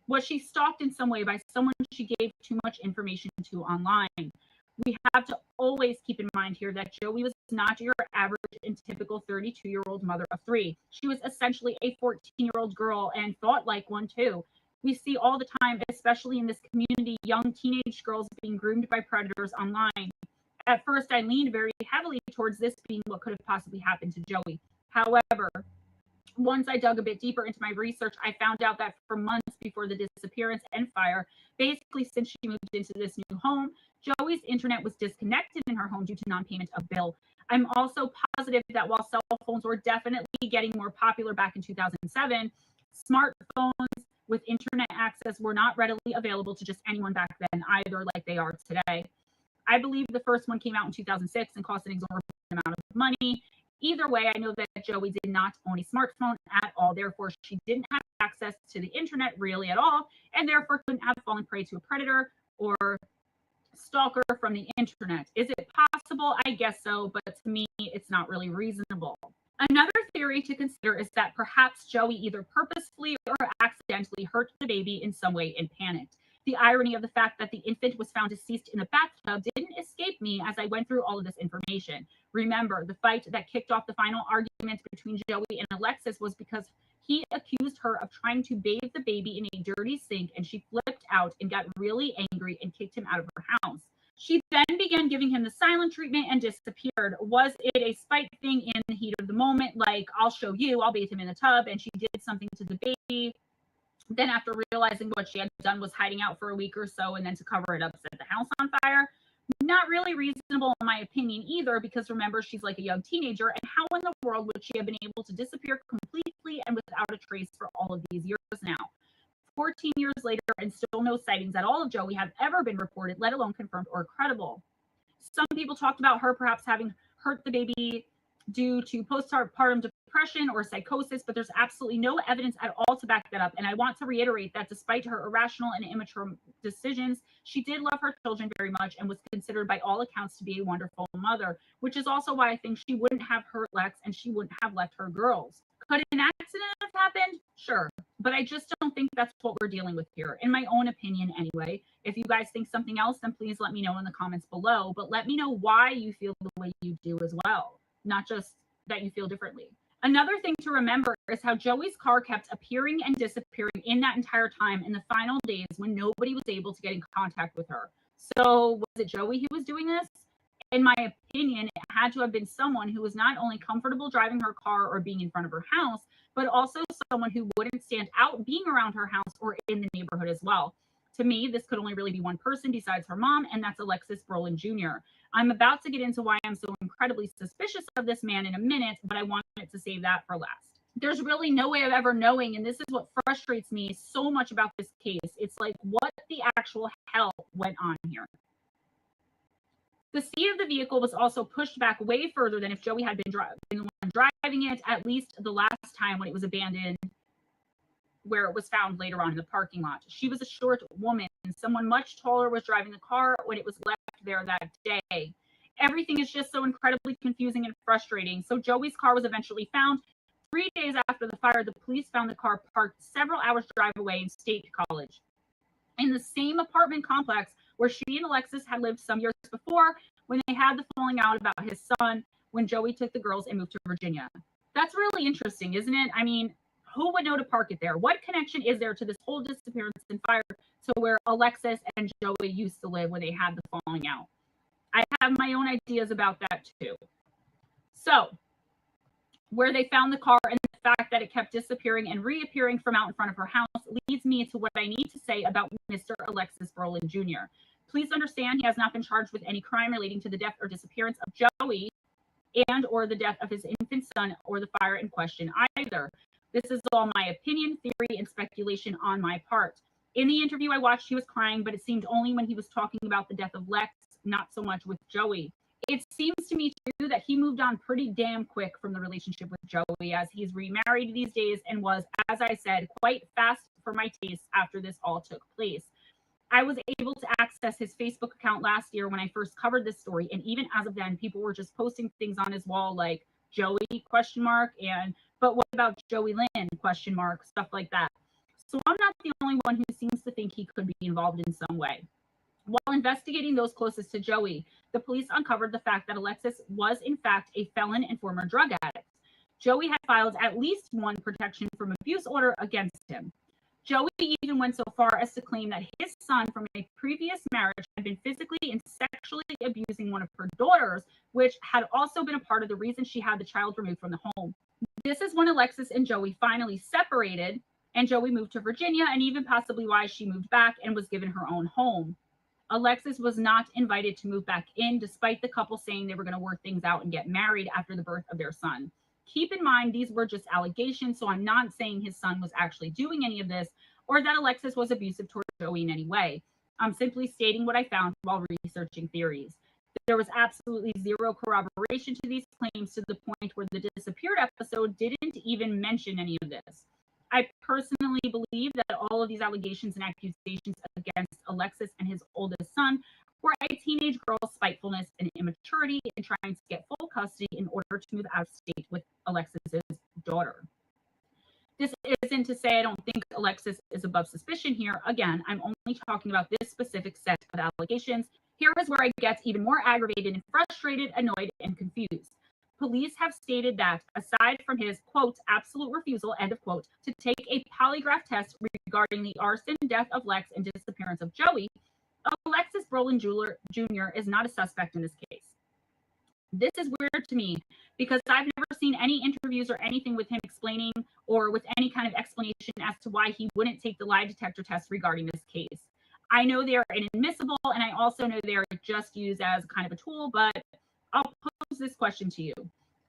B: Was she stalked in some way by someone she gave too much information to online? We have to always keep in mind here that Joey was not your average and typical 32-year-old mother of 3. She was essentially a 14-year-old girl and thought like one too. We see all the time, especially in this community, young teenage girls being groomed by predators online. At first, I leaned very heavily towards this being what could have possibly happened to Joey. However, once I dug a bit deeper into my research, I found out that for months before the disappearance and fire, basically since she moved into this new home, Joey's internet was disconnected in her home due to non-payment of bill. I'm also positive that while cell phones were definitely getting more popular back in 2007, smartphones with internet access were not readily available to just anyone back then either, like they are today. I believe the first one came out in 2006 and cost an exorbitant amount of money. Either way, I know that Joey did not own a smartphone at all. Therefore, she didn't have access to the internet really at all, and therefore couldn't have fallen prey to a predator or stalker from the internet. Is it possible? I guess so, but to me, it's not really reasonable. Another theory to consider is that perhaps Joey either purposefully or accidentally hurt the baby in some way and panicked. The irony of the fact that the infant was found deceased in the bathtub didn't escape me as I went through all of this information. Remember, the fight that kicked off the final argument between Joey and Alexis was because he accused her of trying to bathe the baby in a dirty sink, and she flipped out and got really angry and kicked him out of her house. She then began giving him the silent treatment and disappeared. Was it a spite thing in the heat of the moment, like, I'll show you, I'll bathe him in the tub, and she did something to the baby? Then after realizing what she had done was hiding out for a week or so and then to cover it up set the house on fire. Not really reasonable in my opinion either, because remember, she's like a young teenager, and how in the world would she have been able to disappear completely and without a trace for all of these years now? 14 years later, and still no sightings at all of Joey have ever been reported, let alone confirmed or credible. Some people talked about her perhaps having hurt the baby due to postpartum depression or psychosis, but there's absolutely no evidence at all to back that up. And I want to reiterate that despite her irrational and immature decisions, she did love her children very much and was considered by all accounts to be a wonderful mother, which is also why I think she wouldn't have hurt Lex and she wouldn't have left her girls. Could an accident have happened? Sure. But I just don't think that's what we're dealing with here, in my own opinion anyway. If you guys think something else, then please let me know in the comments below. But let me know why you feel the way you do as well, not just that you feel differently. Another thing to remember is how Joey's car kept appearing and disappearing in that entire time in the final days when nobody was able to get in contact with her. So was it Joey who was doing this? In my opinion, it had to have been someone who was not only comfortable driving her car or being in front of her house, but also someone who wouldn't stand out being around her house or in the neighborhood as well. To me, this could only really be one person besides her mom, and that's Alexis Brolin Jr. I'm about to get into why I'm so incredibly suspicious of this man in a minute, but I wanted to save that for last. There's really no way of ever knowing, and this is what frustrates me so much about this case. It's like, what the actual hell went on here? The seat of the vehicle was also pushed back way further than if Joey had been the one driving it, at least the last time when it was abandoned, where it was found later on in the parking lot. She was a short woman, and someone much taller was driving the car when it was left there that day. Everything is just so incredibly confusing and frustrating. So Joey's car was eventually found. 3 days after the fire, the police found the car parked several hours drive away in State College, in the same apartment complex where she and Alexis had lived some years before, when they had the falling out about his son when Joey took the girls and moved to Virginia. That's really interesting, isn't it? I mean, who would know to park it there? What connection is there to this whole disappearance and fire to where Alexis and Joey used to live when they had the falling out? I have my own ideas about that too. So, where they found the car and the fact that it kept disappearing and reappearing from out in front of her house leads me to what I need to say about Mr. Alexis Brolin Jr. Please understand, he has not been charged with any crime relating to the death or disappearance of Joey and or the death of his infant son or the fire in question either. This is all my opinion, theory, and speculation on my part. In the interview I watched, he was crying, but it seemed only when he was talking about the death of Lex, not so much with Joey. It seems to me, too, that he moved on pretty damn quick from the relationship with Joey, as he's remarried these days and was, as I said, quite fast for my taste after this all took place. I was able to access his Facebook account last year when I first covered this story, and even as of then, people were just posting things on his wall like Joey ? And but what about Joey Lynn ? Stuff like that. So I'm not the only one who seems to think he could be involved in some way. While investigating those closest to Joey, the police uncovered the fact that Alexis was in fact a felon and former drug addict. Joey had filed at least one protection from abuse order against him. Joey even went so far as to claim that his son from a previous marriage had been physically and sexually abusing one of her daughters, which had also been a part of the reason she had the child removed from the home. This is when Alexis and Joey finally separated, and Joey moved to Virginia, and even possibly why she moved back and was given her own home. Alexis was not invited to move back in, despite the couple saying they were going to work things out and get married after the birth of their son. Keep in mind, these were just allegations, so I'm not saying his son was actually doing any of this or that Alexis was abusive toward Joey in any way. I'm simply stating what I found while researching theories. There was absolutely zero corroboration to these claims, to the point where the disappeared episode didn't even mention any of this. I personally believe that all of these allegations and accusations against Alexis and his oldest son were a teenage girl's spitefulness and immaturity in trying to get full custody in order to move out of state with Alexis's daughter. This isn't to say I don't think Alexis is above suspicion here. Again, I'm only talking about this specific set of allegations. Here is where I get even more aggravated and frustrated, annoyed, and confused. Police have stated that, aside from his, quote, absolute refusal, end of quote, to take a polygraph test regarding the arson, death of Lex, and disappearance of Joey, Alexis Brolin Jr. is not a suspect in this case. This is weird to me because I've never seen any interviews or anything with him explaining or with any kind of explanation as to why he wouldn't take the lie detector test regarding this case. I know they are inadmissible, and I also know they are just used as kind of a tool, but I'll pose this question to you.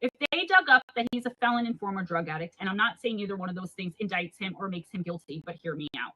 B: If they dug up that he's a felon and former drug addict, and I'm not saying either one of those things indicts him or makes him guilty, but hear me out.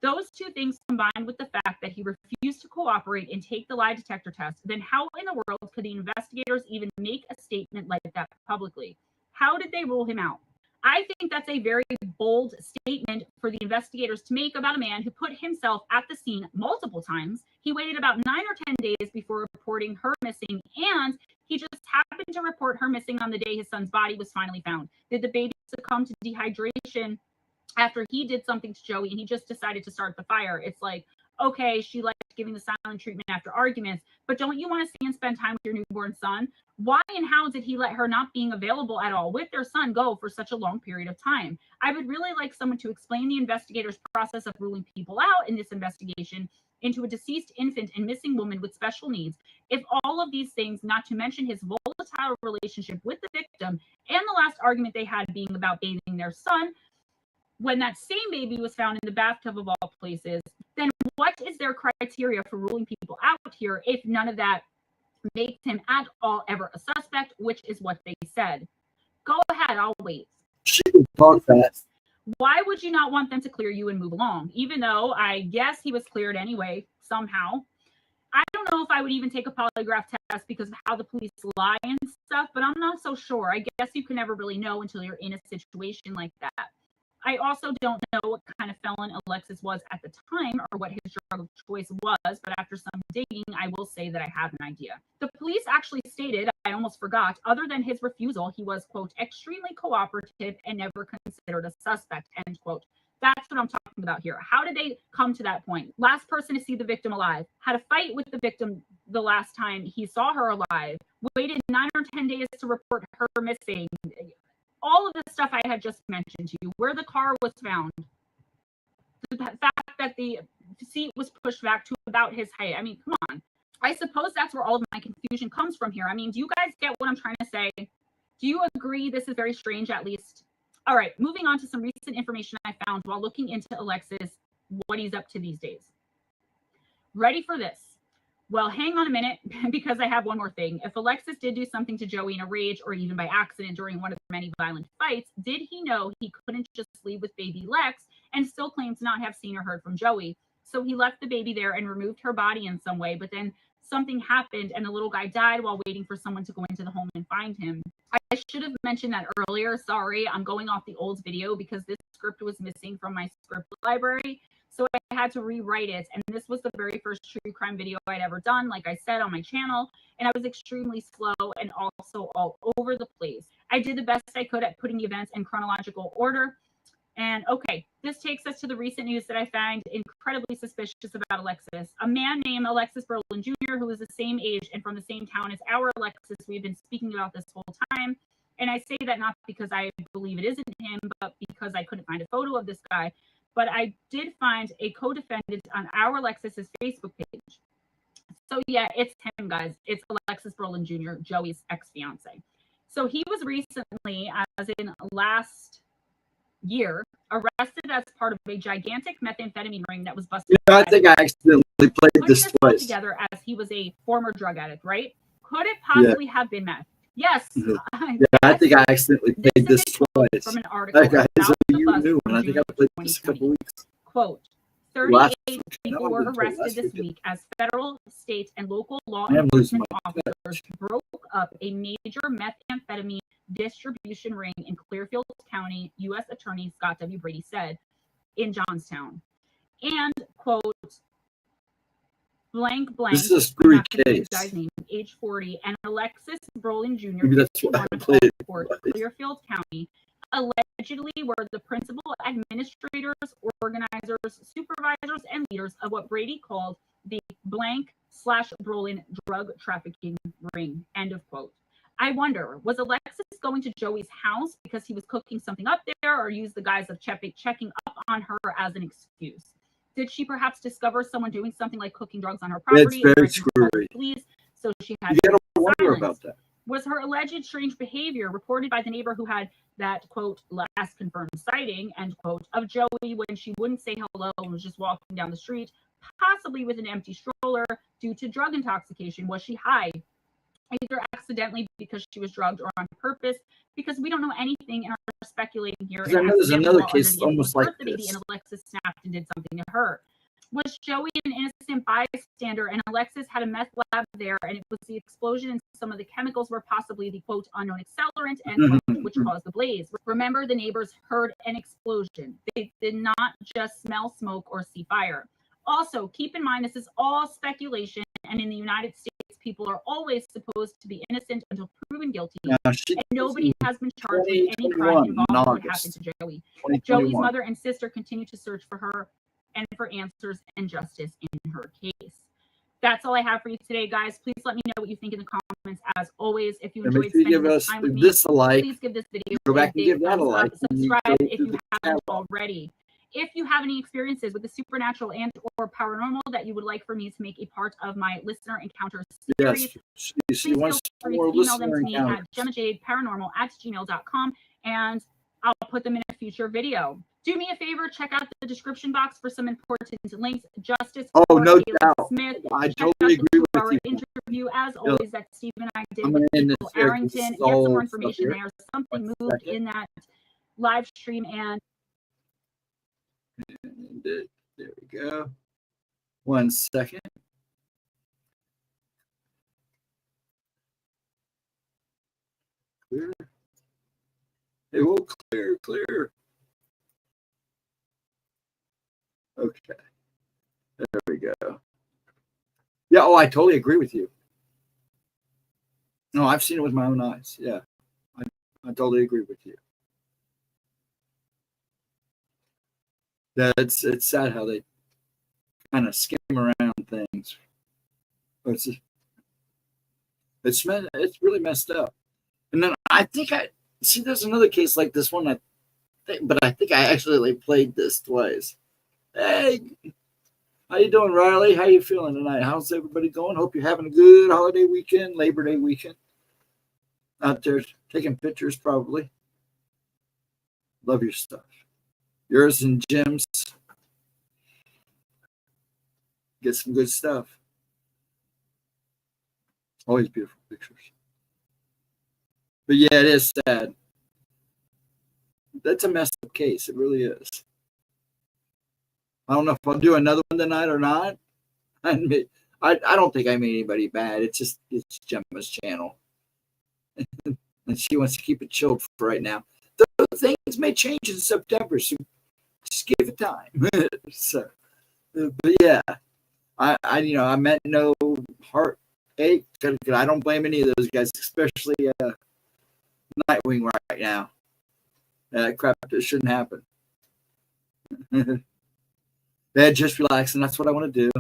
B: Those two things combined with the fact that he refused to cooperate and take the lie detector test, then how in the world could the investigators even make a statement like that publicly? How did they rule him out? I think that's a very bold statement for the investigators to make about a man who put himself at the scene multiple times. He waited about 9 or 10 days before reporting her missing, and he just happened to report her missing on the day his son's body was finally found. Did the baby succumb to dehydration after he did something to Joey and he just decided to start the fire? It's like, okay, she liked giving the silent treatment after arguments, but don't you want to stay and spend time with your newborn son? Why and how did he let her not being available at all with their son go for such a long period of time? I would really like someone to explain the investigators' process of ruling people out in this investigation into a deceased infant and missing woman with special needs. If all of these things, not to mention his volatile relationship with the victim and the last argument they had being about bathing their son, when that same baby was found in the bathtub of all places, then what is their criteria for ruling people out here if none of that makes him at all ever a suspect, which is what they said? Go ahead, I'll wait.
A: She can talk fast.
B: Why would you not want them to clear you and move along? Even though I guess he was cleared anyway, somehow. I don't know if I would even take a polygraph test because of how the police lie and stuff, but I'm not so sure. I guess you can never really know until you're in a situation like that. I also don't know what kind of felon Alexis was at the time or what his drug of choice was, but after some digging, I will say that I have an idea. The police actually stated, I almost forgot, other than his refusal, he was, quote, extremely cooperative and never considered a suspect, end quote. That's what I'm talking about here. How did they come to that point? Last person to see the victim alive, had a fight with the victim the last time he saw her alive, waited 9 or 10 days to report her missing. All of the stuff I had just mentioned to you, where the car was found, the fact that the seat was pushed back to about his height. I mean, come on. I suppose that's where all of my confusion comes from here. I mean, do you guys get what I'm trying to say? Do you agree this is very strange, at least? All right, moving on to some recent information I found while looking into Alexis, what he's up to these days. Ready for this? Well, hang on a minute, because I have one more thing. If Alexis did do something to Joey in a rage or even by accident during one of the many violent fights, did he know he couldn't just leave with baby Lex and still claim to not have seen or heard from Joey? So he left the baby there and removed her body in some way, but then something happened and the little guy died while waiting for someone to go into the home and find him. I should have mentioned that earlier. Sorry, I'm going off the old video because this script was missing from my script library. So I had to rewrite it. And this was the very first true crime video I'd ever done, like I said, on my channel. And I was extremely slow and also all over the place. I did the best I could at putting the events in chronological order. And okay, this takes us to the recent news that I find incredibly suspicious about Alexis. A man named Alexis Berlin Jr., who is the same age and from the same town as our Alexis we've been speaking about this whole time. And I say that not because I believe it isn't him, but because I couldn't find a photo of this guy. But I did find a co-defendant on our Alexis's Facebook page. So yeah, it's him, guys. It's Alexis Berlin Jr., Joey's ex-fiance. So he was recently, as in last year, arrested as part of a gigantic methamphetamine ring that was busted.
A: Yeah, I think I accidentally played this twice.
B: Together as he was a former drug addict, right? Could it possibly have been meth? Yes.
A: Yeah, I think I accidentally played this twice.
B: From an article
A: Okay, so
B: about
A: you knew, and I think I played this a couple weeks.
B: Quote, 38 people were arrested this week as federal, state, and local law enforcement officers broke up a major methamphetamine distribution ring in Clearfield County, U.S. Attorney Scott W. Brady said, in Johnstown. And, quote, blank, blank.
A: This is a screwy case.
B: Guy's name, age 40, and Alexis Brolin Jr.
A: Maybe that's what I played.
B: Clearfield County allegedly were the principal administrators, organizers, supervisors, and leaders of what Brady called the blank/Brolin drug trafficking ring. End of quote. I wonder, was Alexis going to Joey's house because he was cooking something up there, or used the guise of checking up on her as an excuse? Did she perhaps discover someone doing something like cooking drugs on her property?
A: It's very screwy.
B: So she had
A: you gotta wonder about that.
B: Was her alleged strange behavior reported by the neighbor who had that, quote, last confirmed sighting, end quote, of Joey when she wouldn't say hello and was just walking down the street, possibly with an empty stroller due to drug intoxication. Was she high? Either accidentally because she was drugged or on purpose, because we don't know anything and are speculating here.
A: I know there's another case almost like
B: the baby, and Alexis snapped and did something to her. Was Joey an innocent bystander and Alexis had a meth lab there, and it was the explosion and some of the chemicals were possibly the, quote, unknown accelerant, and which caused the blaze? Remember, the neighbors heard an explosion. They did not just smell smoke or see fire. Also, keep in mind, this is all speculation, and in the United States, people are always supposed to be innocent until proven guilty, and nobody has been charged with any crime involving what happened to Joey. Joey's mother and sister continue to search for her and for answers and justice in her case. That's all I have for you today, guys. Please let me know what you think in the comments. As always, if you enjoyed spending this time with me, please give this video
A: go back and give that a like.
B: Subscribe if you haven't already. If you have any experiences with the supernatural and or paranormal that you would like for me to make a part of my listener encounter series, please feel free to email them to me at GemmaJadeParanormal@gmail.com, and I'll put them in a future video. Do me a favor, check out the description box for some important links. Justice.
A: Oh, no doubt.
B: Smith.
A: I totally agree with
B: our
A: you.
B: interview, as always, that Steve and I did
A: I'm
B: with
A: in this
B: Arrington. Get some more information there. Something moved in that live stream, and
A: there we go. 1 second. Clear. It will clear. Okay. There we go. Yeah, oh, I totally agree with you. No, I've seen it with my own eyes. Yeah. I totally agree with you. It's sad how they kind of skim around things. It's really messed up. And then I think there's another case like this one. But I think I actually played this twice. Hey, how you doing, Riley? How you feeling tonight? How's everybody going? Hope you're having a good holiday weekend, Labor Day weekend. Out there taking pictures, probably. Love your stuff. Yours and Jim's. Get some good stuff. Always beautiful pictures. But yeah, it is sad. That's a messed up case. It really is. I don't know if I'll do another one tonight or not. I don't think I made anybody bad. It's Gemma's channel. And she wants to keep it chilled for right now. Those things may change in September, so just give it time. So, but yeah, I meant no heartache. I don't blame any of those guys, especially Nightwing right now. Crap that shouldn't happen. Yeah, just relax, and that's what I want to do.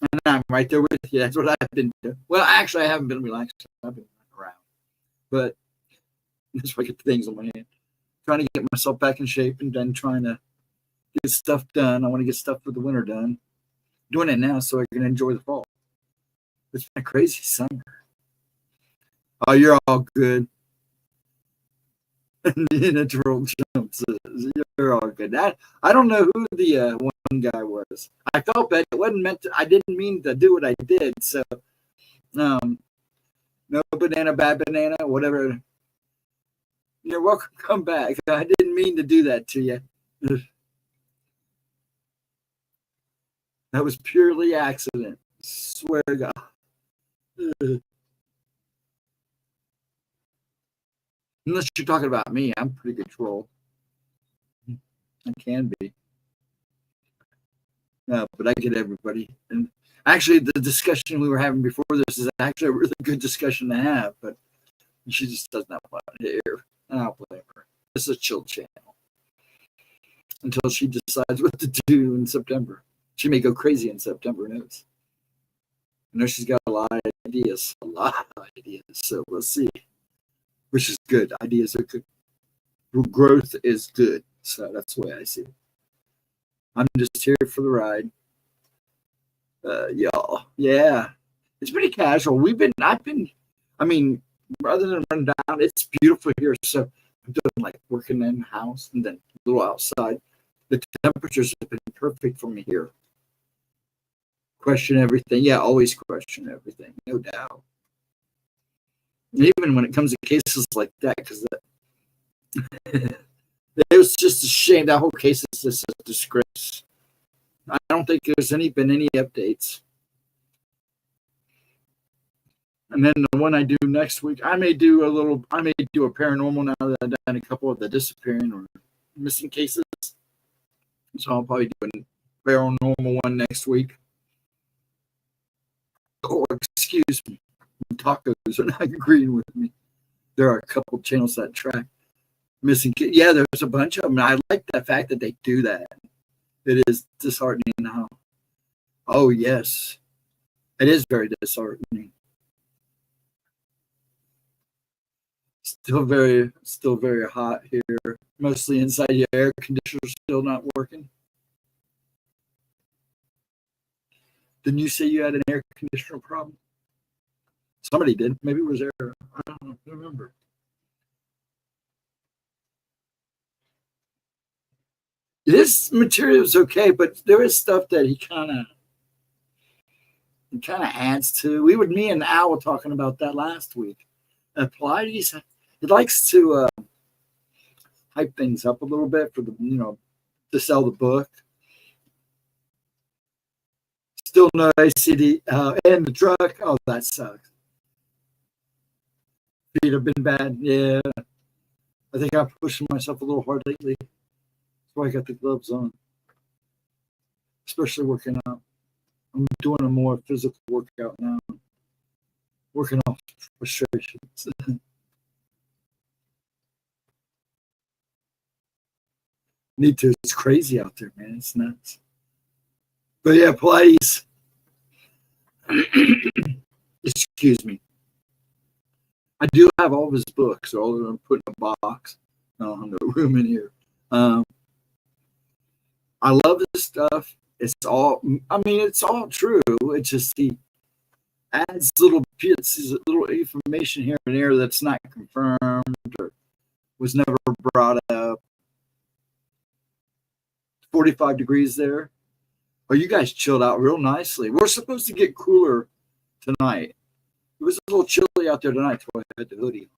A: And I'm right there with you. That's what I've been doing. Well, actually, I haven't been relaxed. I've been around, but that's why I get things on my hand. Trying to get myself back in shape and then trying to get stuff done. I want to get stuff for the winter done. Doing it now so I can enjoy the fall. It's been a crazy summer. Oh, you're all good. Natural jumps. You're all good. I don't know who the one guy was. I felt bad. It wasn't meant to. I didn't mean to do what I did. So, no banana, bad banana, whatever. You're welcome. Come back. I didn't mean to do that to you. That was purely accident. Swear to God. Unless you're talking about me, I'm pretty good troll. I can be. No, but I get everybody. And actually, the discussion we were having before this is actually a really good discussion to have, but she just does not want to hear. And I'll blame her. This is a chill channel. Until she decides what to do in September. She may go crazy in September, who knows? I know she's got a lot of ideas. So we'll see. Which is good. Ideas are good. Growth is good. So that's the way I see it. I'm just here for the ride. Y'all. Yeah. It's pretty casual. I mean, rather than run down, it's beautiful here. So I'm doing like working in the house and then a little outside. The temperatures have been perfect for me here. Question everything. Yeah, always question everything, no doubt. Even when it comes to cases like that, because it was just a shame. That whole case is just a disgrace. I don't think there's been any updates. And then the one I do next week, I may do a paranormal now that I've done a couple of the disappearing or missing cases. So I'll probably do a paranormal one next week. Oh, excuse me. Tacos are not agreeing with me. There are a couple channels that track missing kids. Yeah, there's a bunch of them. I like the fact that they do that. It is disheartening now. Oh, yes. It is very disheartening. Still very hot here. Mostly inside. The air conditioner's still not working. Didn't you say you had an air conditioner problem? Somebody did. Maybe it was there. I don't remember. This material is okay, but there is stuff that he kind of adds to. Me and Al were talking about that last week. Pilates, he likes to hype things up a little bit for the to sell the book. Still no ACD and the truck. Oh, that sucks. Feet have been bad. Yeah, I think I'm pushing myself a little hard lately. That's why I got the gloves on, especially working out. I'm doing a more physical workout now. Working off frustrations. Need to. It's crazy out there, man. It's nuts. But yeah, Pilates. Excuse me. I do have all of his books, all of them put in a box. I don't have no room in here. I love this stuff. It's all true. It's just he adds little pieces, little information here and there that's not confirmed or was never brought up. 45 degrees there. Oh, you guys chilled out real nicely. We're supposed to get cooler tonight. It was a little chilly out there tonight, so I had the hoodie.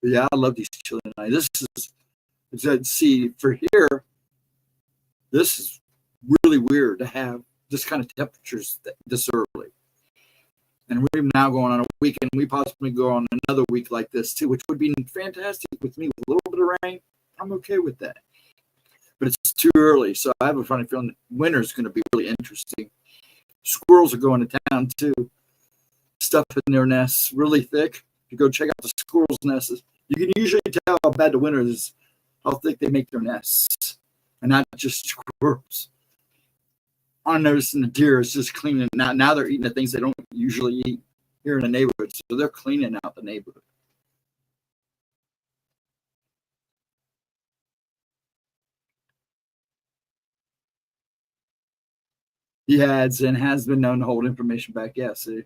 A: But yeah, I love these chilly nights. See, for here, this is really weird to have this kind of temperatures this early. And we're now going on a weekend. We possibly go on another week like this too, which would be fantastic with me with a little bit of rain. I'm okay with that. But it's too early, so I have a funny feeling winter is going to be really interesting. Squirrels are going to town too. Stuff in their nests really thick. If you go check out the squirrels' nests, you can usually tell how bad the winter is, how thick they make their nests. And not just squirrels. I'm noticing the deer is just cleaning. Now they're eating the things they don't usually eat here in the neighborhood. So they're cleaning out the neighborhood. He has been known to hold information back. Yeah, see.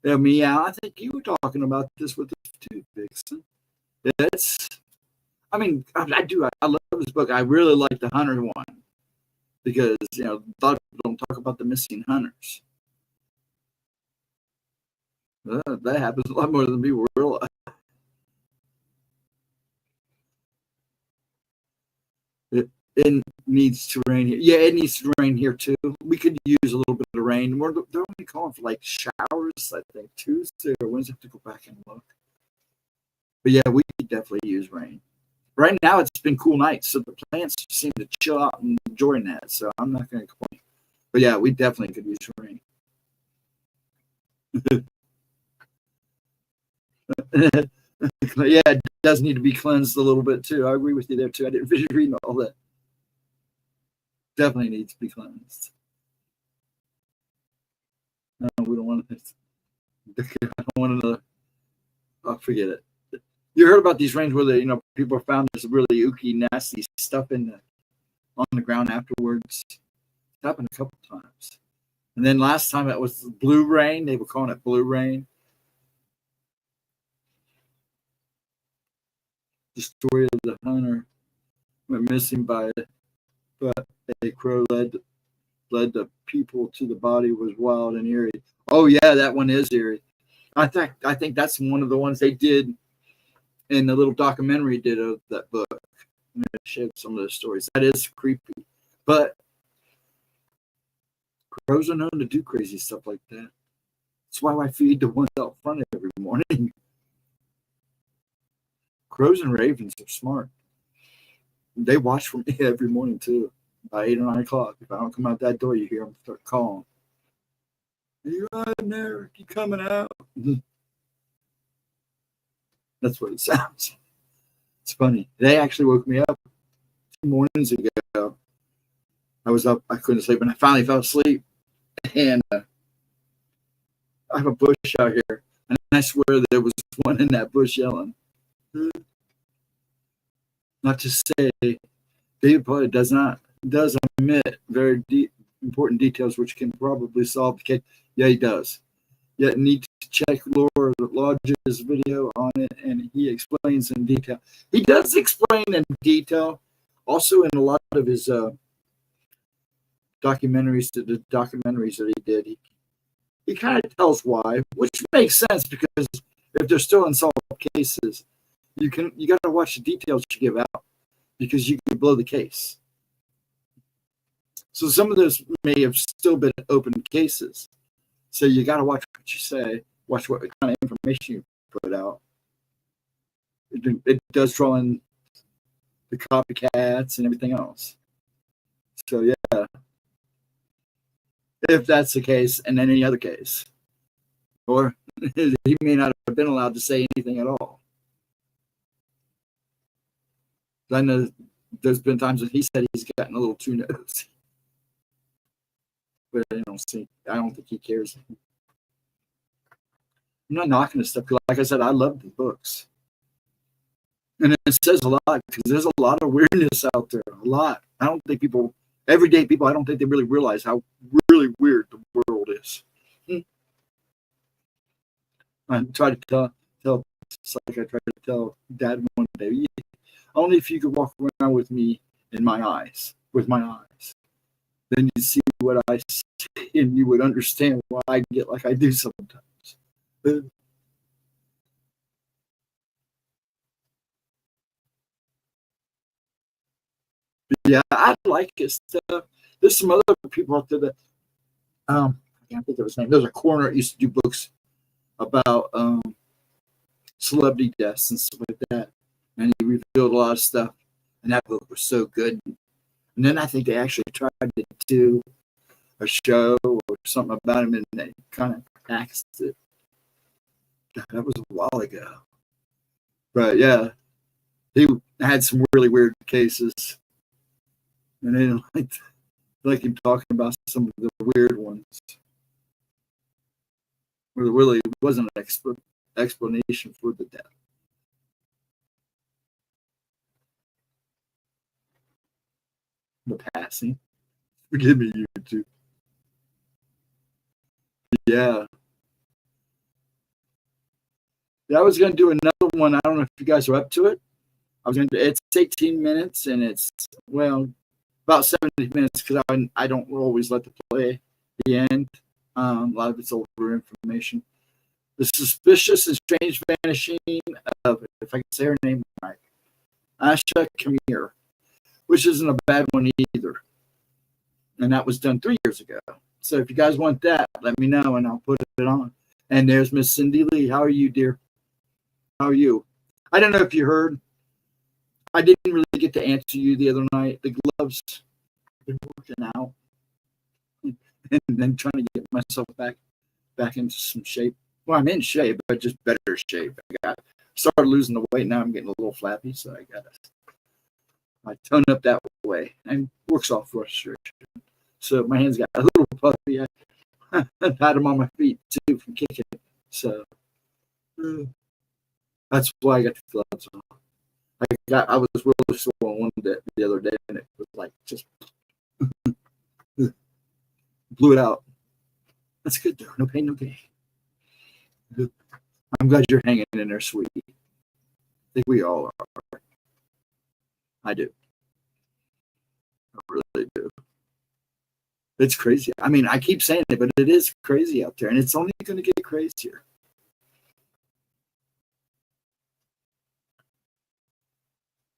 A: Yeah, Meow, I think you were talking about this with us too, Vixen. I love this book. I really like the Hunter one because, a lot of people don't talk about the missing hunters. That happens a lot more than people realize. It needs to rain here. Yeah, it needs to rain here too. We could use a little bit of rain. They're only calling for like showers, I think, Tuesday or Wednesday. I have to go back and look. But yeah, we could definitely use rain. Right now, it's been cool nights, so the plants seem to chill out and enjoy that. So I'm not going to complain. But yeah, we definitely could use rain. Yeah, it does need to be cleansed a little bit too. I agree with you there too. I didn't finish reading all that. Definitely needs to be cleansed. No, we don't want to. I don't want to. Oh, forget it. You heard about these rains where people found this really ooky, nasty stuff in on the ground afterwards. It happened a couple times. And then last time it was blue rain. They were calling it blue rain. The story of the hunter went missing but a crow led the people to the body was wild and eerie. Oh yeah, that one is eerie. I think that's one of the ones they did in the little documentary did of that book. And it showed some of those stories. That is creepy. But crows are known to do crazy stuff like that. That's why I feed the ones out front every morning. Crows and ravens are smart. They watch for me every morning too. By 8 or 9 o'clock. If I don't come out that door, you hear them start calling. Are you out in there? You coming out? That's what it sounds. It's funny. They actually woke me up 2 mornings ago. I was up. I couldn't sleep, and I finally fell asleep. And I have a bush out here, and I swear there was one in that bush yelling. Not to say, David Potter does omit very important details which can probably solve the case. Yeah, he does. Yet need to check Laura Lodge's video on it, and he explains in detail. He does explain in detail, also in a lot of his documentaries that he did. He kind of tells why, which makes sense because if they're still unsolved cases, you got to watch the details you give out because you can blow the case. So some of those may have still been open cases. So you got to watch what you say, watch what kind of information you put out. It does draw in the copycats and everything else. So yeah, if that's the case, and then any other case, or he may not have been allowed to say anything at all. I know there's been times that he said he's gotten a little too nosy. But I don't think he cares. I'm not knocking this stuff. Like I said, I love the books. And it says a lot because there's a lot of weirdness out there. A lot. I don't think everyday people, I don't think they really realize how really weird the world is. I try to tell, it's like I tried to tell Dad one day, only if you could walk around with me with my eyes, then you'd see what I see and you would understand why I get like I do sometimes. But yeah, I like his stuff. There's some other people out there that I can't think of his name. There's a corner that used to do books about celebrity deaths and stuff like that. And he revealed a lot of stuff. And that book was so good. And then I think they actually tried to do a show or something about him, and they kind of axed it. God, that was a while ago. But yeah, he had some really weird cases. And they didn't like him talking about some of the weird ones. Where there really wasn't an explanation for the death. The passing. Forgive me, YouTube. Yeah. I was going to do another one. I don't know if you guys are up to it. It's 18 minutes and it's, well, about 70 minutes because I don't always let the play the end. A lot of it's older information. The suspicious and strange vanishing of, if I can say her name right, Asha Kamir, which isn't a bad one either. And that was done 3 years ago. So if you guys want that, let me know and I'll put it on. And there's Miss Cindy Lee. How are you, dear? How are you? I don't know if you heard. I didn't really get to answer you the other night. The gloves have been working out. And then trying to get myself back into some shape. Well, I'm in shape, but just better shape. I started losing the weight. Now I'm getting a little flappy, so I tone up that way and works off frustration. So my hands got a little puffy. I had them on my feet too from kicking. So that's why I got the gloves on. I was really sore one the other day, and it was like just blew it out. That's good though. No pain, no gain. I'm glad you're hanging in there, sweetie. I think we all are. I do. I really do. It's crazy. I mean, I keep saying it, but it is crazy out there, and it's only going to get crazier.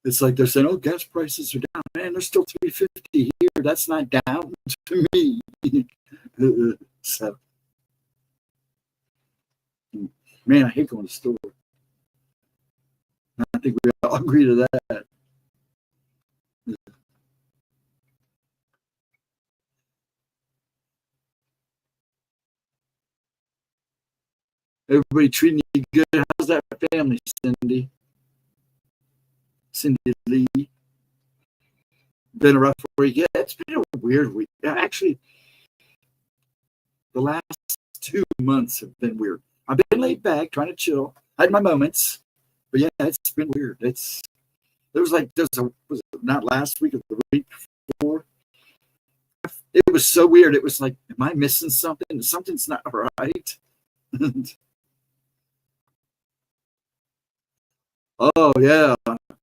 A: It's like they're saying, "Oh, gas prices are down." Man, they're still $3.50 here. That's not down to me. So, man, I hate going to the store. I think we all agree to that. Everybody treating you good. How's that family, Cindy? Cindy Lee. Been a rough week. Yeah, it's been a weird week. Actually, the last 2 months have been weird. I've been laid back, trying to chill. I had my moments, but yeah, it's been weird. Was it not last week or the week before? It was so weird. It was like, am I missing something? Something's not right. Oh yeah,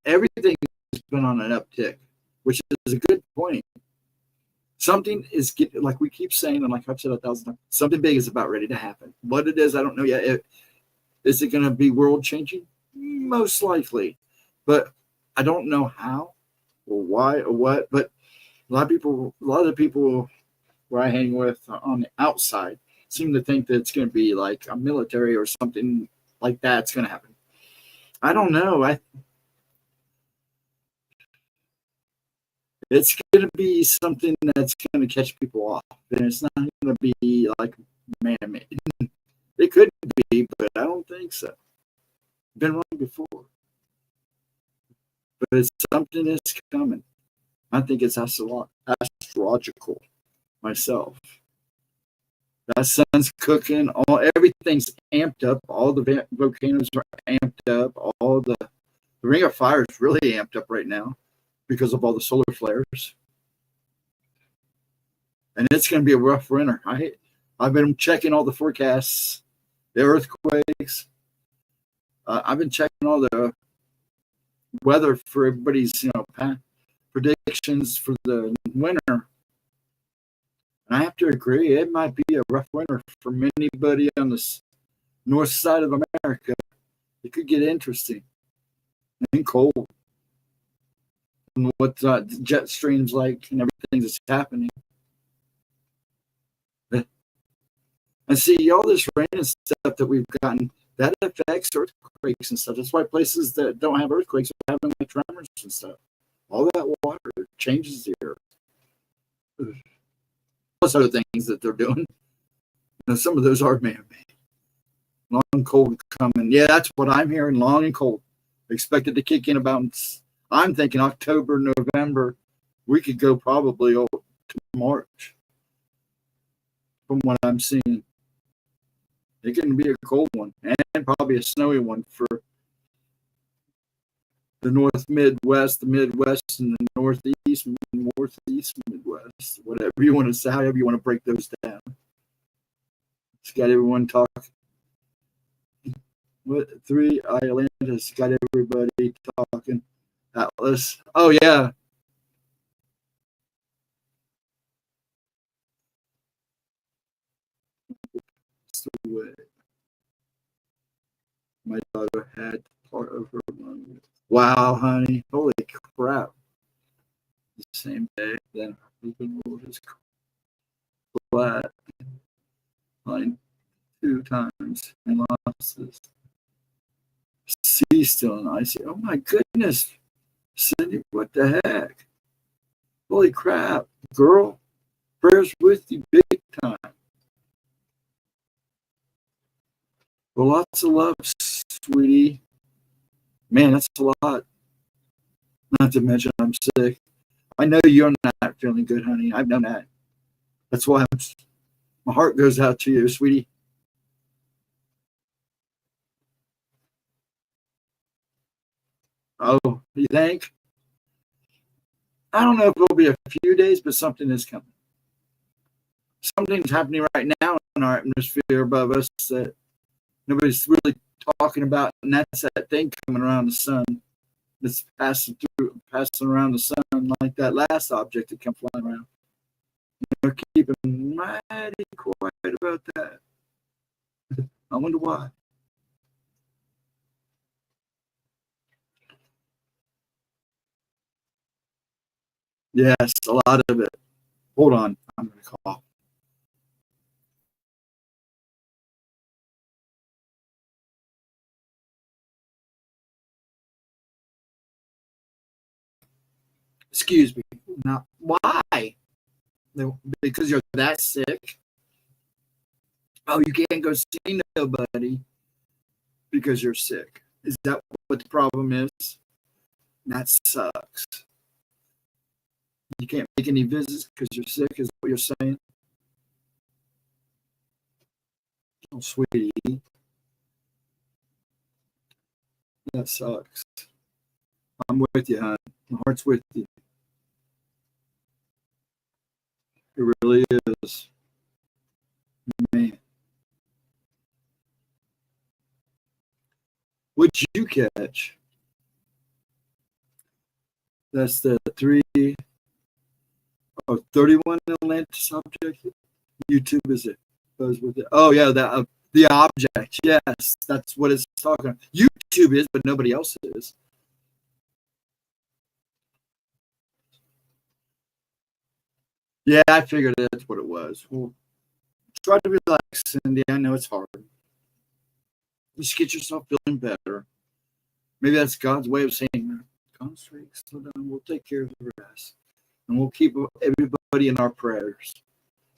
A: everything has been on an uptick, which is a good point. Something is getting, like we keep saying, and like I've said 1,000 times, something big is about ready to happen. What it is, I don't know yet. Is it going to be world changing? Most likely, but I don't know how or why or what. But a lot of the people where I hang with on the outside seem to think that it's going to be like a military or something like that's going to happen. I don't know. It's going to be something that's going to catch people off, and it's not going to be like man-made. It could be, but I don't think so. Been wrong before, but it's something that's coming. I think it's astrological myself. That sun's cooking. Everything's amped up. All the volcanoes are amped up. All the Ring of Fire is really amped up right now because of all the solar flares. And it's going to be a rough winter. I've been checking all the forecasts, the earthquakes. I've been checking all the weather for everybody's, predictions for the winter. And I have to agree, it might be a rough winter for anybody on the north side of America. It could get interesting and cold. And what jet streams like and everything that's happening. And see, all this rain and stuff that we've gotten, that affects earthquakes and stuff. That's why places that don't have earthquakes are having like tremors and stuff. All that water changes the earth. Plus other things that they're doing. Some of those are man-made. Long and cold coming. Yeah, that's what I'm hearing. Long and cold. Expected to kick in about, I'm thinking October, November. We could go probably to March. From what I'm seeing. It can be a cold one and probably a snowy one for the Midwest, and the Northeast, Midwest, whatever you want to say, however you want to break those down. It's got everyone talking. What 3 Island has got everybody talking. Atlas. Oh yeah. It's the way. My daughter had part of her lung. Wow, honey. Holy crap. The same day, then her husband rolled his flat line 2 times and lost his C still in IC. Oh my goodness. Cindy, what the heck? Holy crap. Girl, prayers with you big time. Well, lots of love, sweetie. Man, that's a lot. Not to mention I'm sick. I know you're not feeling good, honey. I've known that. That's why my heart goes out to you, sweetie. Oh, you think? I don't know if it'll be a few days, but something is coming. Something's happening right now in our atmosphere above us that nobody's really talking about, and that's that thing coming around the sun. That's passing around the sun like that last object that came flying around. They're keeping mighty quiet about that. I wonder why. Yes, a lot of it. Hold on, I'm going to call. Excuse me. Now, why? Because you're that sick. Oh, you can't go see nobody because you're sick. Is that what the problem is? That sucks. You can't make any visits because you're sick, is what you're saying? Oh, sweetie. That sucks. I'm with you, hon. My heart's with you. It really is. Man. What'd you catch? That's the 31 Atlantis object. YouTube, is it? Goes with it. Oh, yeah, that the object. Yes, that's what it's talking about. YouTube is, but nobody else is. Yeah, I figured that's what it was. Well, try to relax, Cindy. I know it's hard. Just get yourself feeling better. Maybe that's God's way of saying, concentrate, slow down. We'll take care of the rest. And we'll keep everybody in our prayers.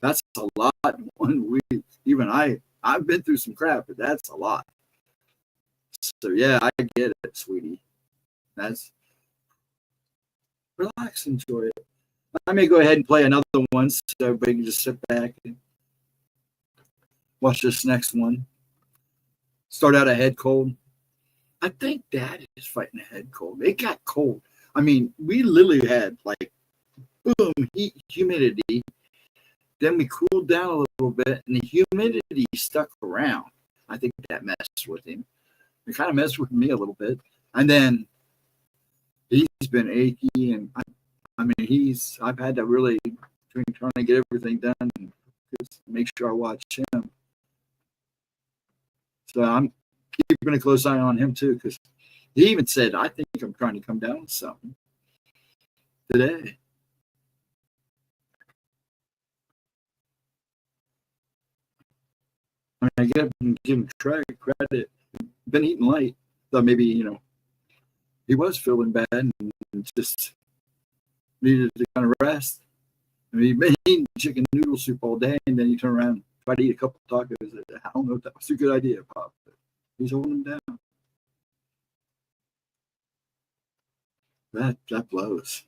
A: That's a lot in 1 week. Even I've been through some crap, but that's a lot. So, yeah, I get it, sweetie. That's relax, enjoy it. I may go ahead and play another one so everybody can just sit back and watch this next one. Start out a head cold. I think Dad is fighting a head cold. It got cold. I mean, we literally had like boom, heat, humidity. Then we cooled down a little bit, and the humidity stuck around. I think that messed with him. It kind of messed with me a little bit. And then he's been achy, and I mean, I've had to really trying to get everything done and just make sure I watch him. So I'm keeping a close eye on him too, because he even said, I think I'm trying to come down with something today. I mean, I give him credit. Been eating light. Thought maybe, he was feeling bad and just needed to kind of rest. I mean, he'd been eating chicken noodle soup all day, and then he turned around and tried to eat a couple of tacos. I don't know if that was a good idea, Pop, but he's holding him down. That blows.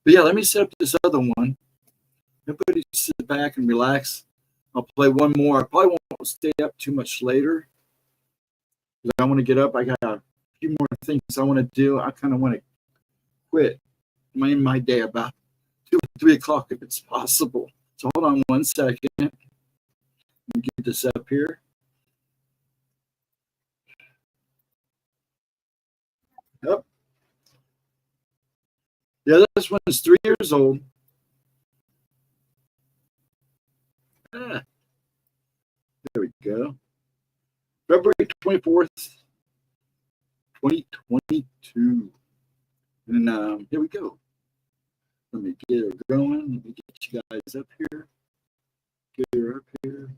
A: But yeah, let me set up this other one. Everybody sit back and relax. I'll play one more. I probably won't stay up too much later. I want to get up. I got a few more things I want to do. I kind of want to quit my day about 2 or 3 o'clock if it's possible. So hold on 1 second. Let me get this up here. Yep. Yeah, this one's 3 years old. Ah, there we go. February 24th, 2022. And here we go. Let me get her going. Let me get you guys up here. Get her up here.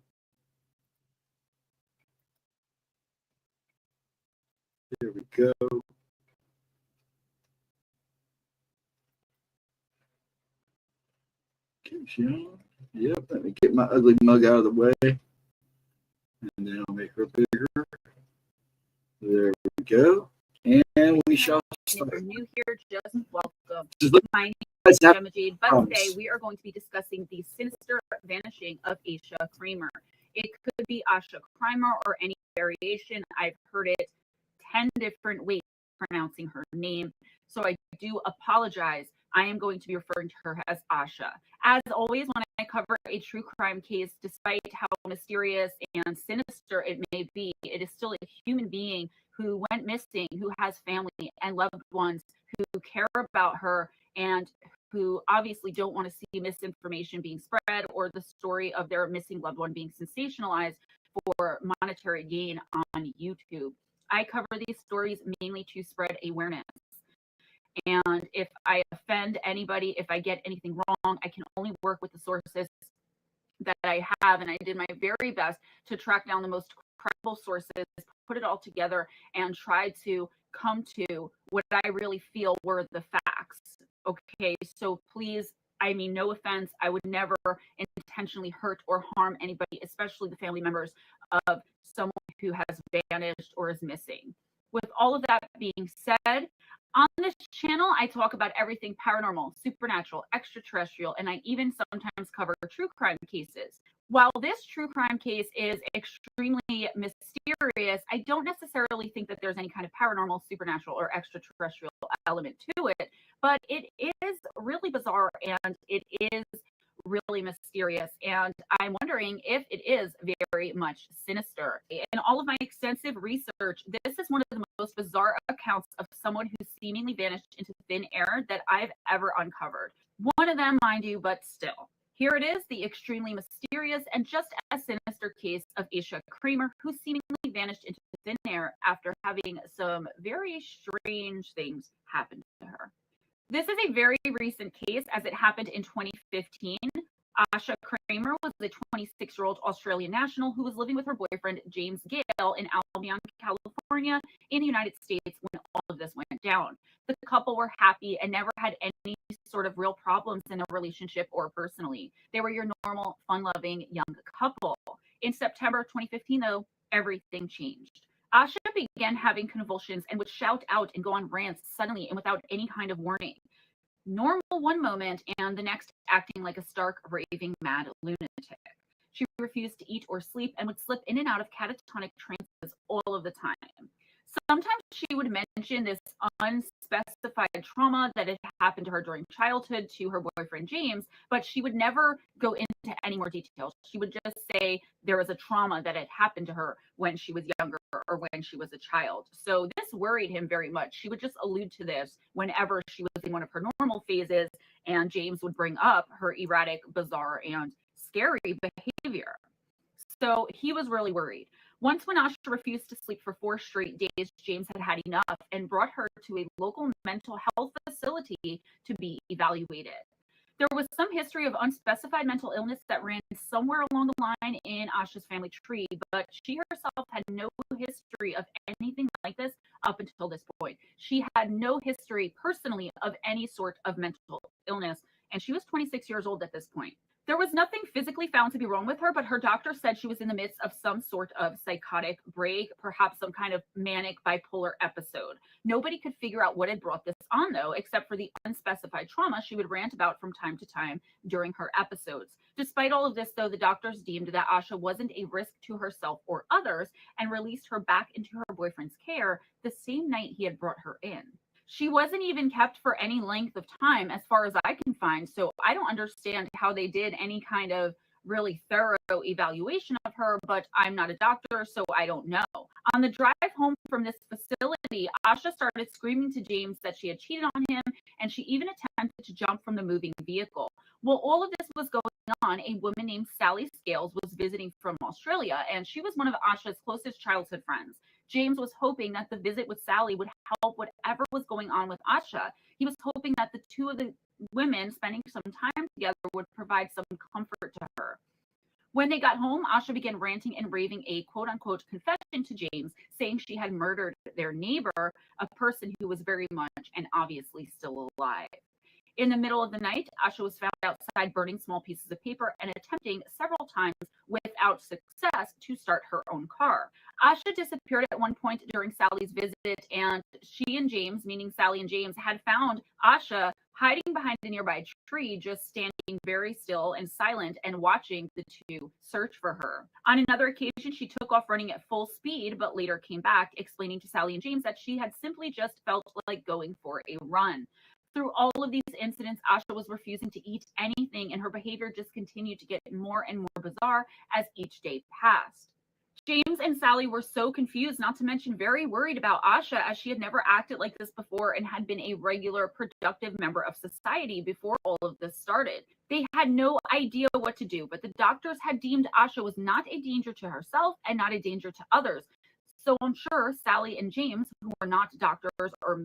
A: There we go. Yep, let me get my ugly mug out of the way. And then I'll make her bigger. There we go. And we shall start.
B: If you're new here, just welcome.
A: Just look,
B: My name is Gemma Jade, but today we are going to be discussing the sinister vanishing of Asha Kramer. It could be Asha Kramer or any variation. I've heard it 10 different ways of pronouncing her name, so I do apologize
C: I am going to be referring to her as Asha. As always, when I cover a true crime case, despite how mysterious and sinister it may be, it is still a human being who went missing, who has family and loved ones who care about her and who obviously don't want to see misinformation being spread or the story of their missing loved one being sensationalized for monetary gain on YouTube. I cover these stories mainly to spread awareness. And if I offend anybody, if I get anything wrong, I can only work with the sources that I have. And I did my very best to track down the most credible sources, put it all together, and try to come to what I really feel were the facts. Okay, so please, I mean, no offense, I would never intentionally hurt or harm anybody, especially the family members of someone who has vanished or is missing. With all of that being said, on this channel, I talk about everything paranormal, supernatural, extraterrestrial, and I even sometimes cover true crime cases. While this true crime case is extremely mysterious, I don't necessarily think that there's any kind of paranormal, supernatural, or extraterrestrial element to it, but it is really bizarre and it is really mysterious, and I'm wondering if it is very much sinister. In all of my extensive research, this is one of the most bizarre accounts of someone who seemingly vanished into thin air that I've ever uncovered. One of them, mind you, but still. Here it is, the extremely mysterious and just as sinister case of Asha Kramer, who seemingly vanished into thin air after having some very strange things happen to her. This is a very recent case as it happened in 2015. Asha Kramer was a 26-year-old Australian national who was living with her boyfriend, James Gale, in Albion, California, in the United States when all of this went down. The couple were happy and never had any sort of real problems in their relationship or personally. They were your normal, fun-loving young couple. In September of 2015, though, everything changed. Asha began having convulsions and would shout out and go on rants suddenly and without any kind of warning. Normal one moment and the next acting like a stark, raving, mad lunatic. She refused to eat or sleep and would slip in and out of catatonic trances all of the time. Sometimes she would mention this unspecified trauma that had happened to her during childhood to her boyfriend James, but she would never go into any more details. She would just say there was a trauma that had happened to her when she was younger or when she was a child. So this worried him very much. She would just allude to this whenever she was in one of her normal phases, and James would bring up her erratic, bizarre, and scary behavior. So he was really worried. Once, when Asha refused to sleep for 4 straight days, James had had enough and brought her to a local mental health facility to be evaluated. There was some history of unspecified mental illness that ran somewhere along the line in Asha's family tree, but she herself had no history of anything like this up until this point. She had no history personally of any sort of mental illness, and she was 26 years old at this point. There was nothing physically found to be wrong with her, but her doctor said she was in the midst of some sort of psychotic break, perhaps some kind of manic bipolar episode. Nobody could figure out what had brought this on, though, except for the unspecified trauma she would rant about from time to time during her episodes. Despite all of this, though, the doctors deemed that Asha wasn't a risk to herself or others and released her back into her boyfriend's care the same night he had brought her in. She wasn't even kept for any length of time as far as I can find, so I don't understand how they did any kind of really thorough evaluation of her, but I'm not a doctor, so I don't know. On the drive home from this facility, Asha started screaming to James that she had cheated on him, and she even attempted to jump from the moving vehicle. While all of this was going on, a woman named Sally Scales was visiting from Australia, and she was one of Asha's closest childhood friends. James was hoping that the visit with Sally would help whatever was going on with Asha. He was hoping that the two of the women spending some time together would provide some comfort to her. When they got home, Asha began ranting and raving a quote-unquote confession to James, saying she had murdered their neighbor, a person who was very much and obviously still alive. In the middle of the night, Asha was found outside burning small pieces of paper and attempting several times without success to start her own car. Asha disappeared at one point during Sally's visit, and she and James, meaning Sally and James, had found Asha hiding behind a nearby tree, just standing very still and silent and watching the two search for her. On another occasion, she took off running at full speed, but later came back, explaining to Sally and James that she had simply just felt like going for a run. Through all of these incidents, Asha was refusing to eat anything, and her behavior just continued to get more and more bizarre as each day passed. James and Sally were so confused, not to mention very worried about Asha, as she had never acted like this before and had been a regular, productive member of society before all of this started. They had no idea what to do, but the doctors had deemed Asha was not a danger to herself and not a danger to others. So I'm sure Sally and James, who were not doctors or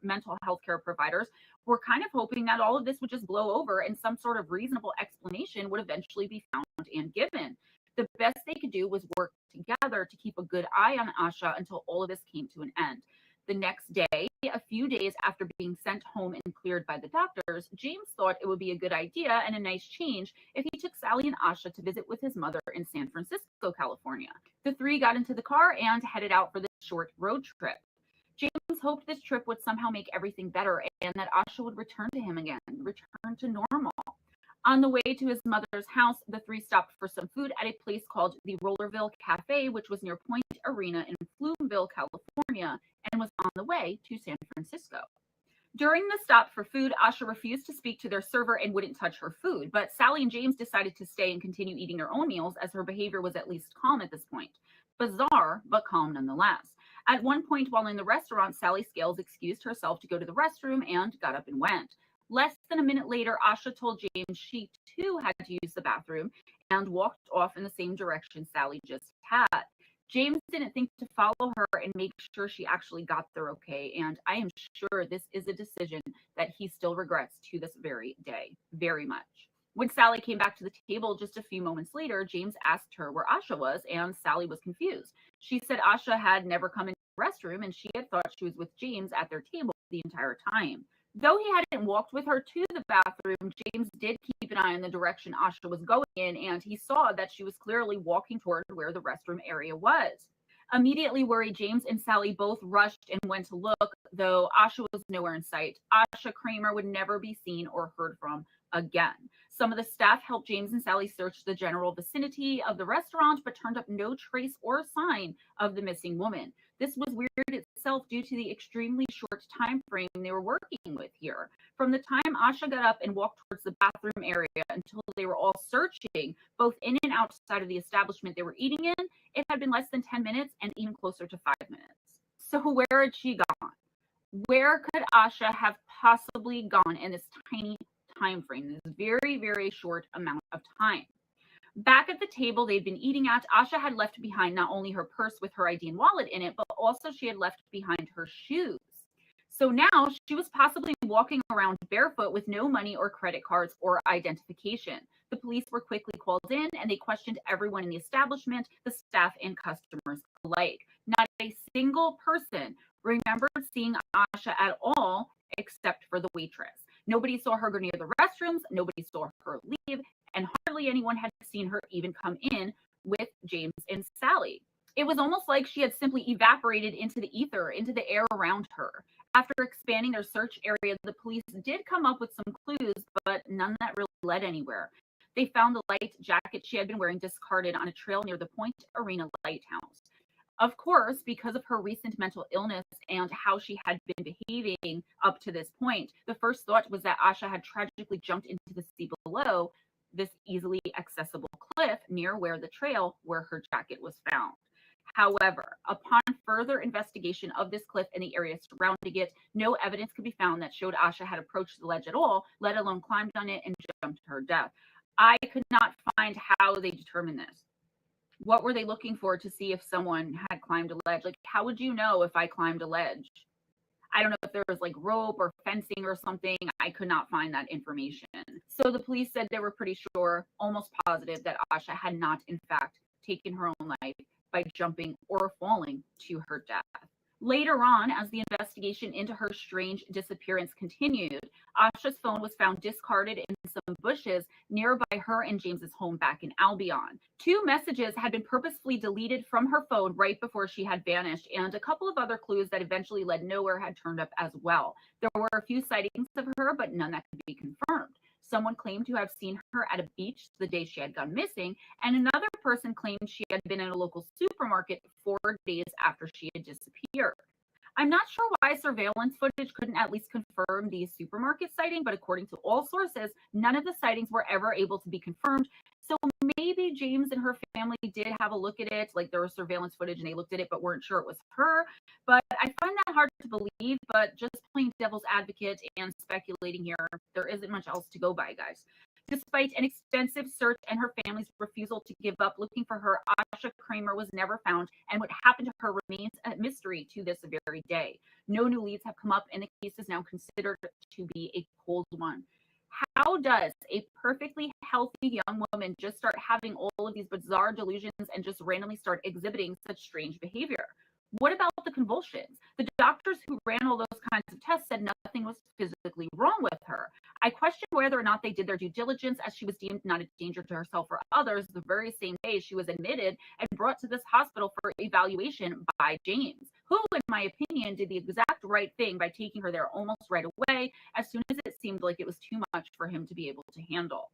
C: mental health care providers, were kind of hoping that all of this would just blow over and some sort of reasonable explanation would eventually be found and given. The best they could do was work together to keep a good eye on Asha until all of this came to an end. The next day, a few days after being sent home and cleared by the doctors, James thought it would be a good idea and a nice change if he took Sally and Asha to visit with his mother in San Francisco, California. The three got into the car and headed out for this short road trip. James hoped this trip would somehow make everything better and that Asha would return to him again, return to normal. On the way to his mother's house, the three stopped for some food at a place called the Rollerville Cafe, which was near Point Arena in Flumeville, California, and was on the way to San Francisco. During the stop for food, Asha refused to speak to their server and wouldn't touch her food, but Sally and James decided to stay and continue eating their own meals, as her behavior was at least calm at this point. Bizarre, but calm nonetheless. At one point while in the restaurant, Sally Scales excused herself to go to the restroom and got up and went. Less than a minute later, Asha told James she too had to use the bathroom and walked off in the same direction Sally just had. James didn't think to follow her and make sure she actually got there okay, and I am sure this is a decision that he still regrets to this very day, very much. When Sally came back to the table just a few moments later, James asked her where Asha was, and Sally was confused. She said Asha had never come into the restroom, and she had thought she was with James at their table the entire time. Though he hadn't walked with her to the bathroom, James did keep an eye on the direction Asha was going in, and he saw that she was clearly walking toward where the restroom area was. Immediately worried, James and Sally both rushed and went to look, though Asha was nowhere in sight. Asha Kramer would never be seen or heard from again. Some of the staff helped James and Sally search the general vicinity of the restaurant, but turned up no trace or sign of the missing woman. This was weird itself due to the extremely short time frame they were working with here. From the time Asha got up and walked towards the bathroom area until they were all searching, both in and outside of the establishment they were eating in, it had been less than 10 minutes and even closer to 5 minutes. So where had she gone? Where could Asha have possibly gone in this tiny time frame, this very, very short amount of time? Back at the table they'd been eating at, Asha had left behind not only her purse with her ID and wallet in it, but also she had left behind her shoes. So now she was possibly walking around barefoot with no money or credit cards or identification. The police were quickly called in and they questioned everyone in the establishment, the staff and customers alike. Not a single person remembered seeing Asha at all except for the waitress. Nobody saw her go near the restrooms, nobody saw her leave, and hardly anyone had seen her even come in with James and Sally. It was almost like she had simply evaporated into the ether, into the air around her. After expanding their search area, the police did come up with some clues, but none that really led anywhere. They found the light jacket she had been wearing discarded on a trail near the Point Arena Lighthouse. Of course, because of her recent mental illness and how she had been behaving up to this point, the first thought was that Asha had tragically jumped into the sea below this easily accessible cliff near where her jacket was found. However, upon further investigation of this cliff and the area surrounding it, no evidence could be found that showed Asha had approached the ledge at all, let alone climbed on it and jumped to her death. I could not find how they determined this. What were they looking for to see if someone had climbed a ledge? Like, how would you know if I climbed a ledge? I don't know if there was like rope or fencing or something. I could not find that information. So the police said they were pretty sure, almost positive, that Asha had not, in fact, taken her own life by jumping or falling to her death. Later on, as the investigation into her strange disappearance continued, Asha's phone was found discarded in some bushes nearby her and James's home back in Albion. 2 messages had been purposefully deleted from her phone right before she had vanished, and a couple of other clues that eventually led nowhere had turned up as well. There were a few sightings of her, but none that could be confirmed. Someone claimed to have seen her at a beach the day she had gone missing, and another person claimed she had been in a local supermarket 4 days after she had disappeared. I'm not sure why surveillance footage couldn't at least confirm the supermarket sighting, but according to all sources, none of the sightings were ever able to be confirmed. So maybe James and her family did have a look at it, like there was surveillance footage and they looked at it but weren't sure it was her. But I find that hard to believe, but just playing devil's advocate and speculating here, there isn't much else to go by, guys. Despite an extensive search and her family's refusal to give up looking for her, Asha Kramer was never found, and what happened to her remains a mystery to this very day. No new leads have come up, and the case is now considered to be a cold one. How does a perfectly healthy young woman just start having all of these bizarre delusions and just randomly start exhibiting such strange behavior? What about the convulsions? The doctors who ran all those kinds of tests said nothing was physically wrong with her. I question whether or not they did their due diligence, as she was deemed not a danger to herself or others the very same day she was admitted and brought to this hospital for evaluation by James, who, in my opinion, did the exact right thing by taking her there almost right away as soon as it seemed like it was too much for him to be able to handle.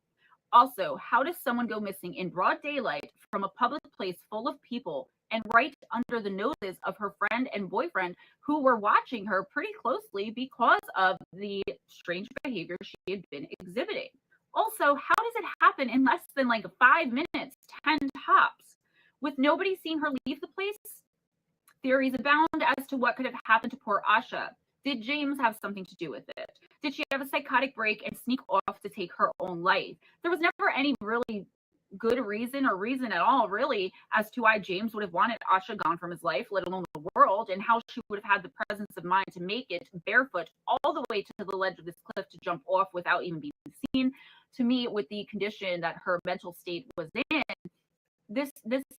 C: Also, how does someone go missing in broad daylight from a public place full of people and right under the noses of her friend and boyfriend who were watching her pretty closely because of the strange behavior she had been exhibiting? Also, how does it happen in less than like 5 minutes, 10 tops, with nobody seeing her leave the place? Theories abound as to what could have happened to poor Asha. Did James have something to do with it? Did she have a psychotic break and sneak off to take her own life? There was never any really good reason or reason at all, really, as to why James would have wanted Asha gone from his life, let alone the world, and how she would have had the presence of mind to make it barefoot all the way to the ledge of this cliff to jump off without even being seen. To me, with the condition that her mental state was in, this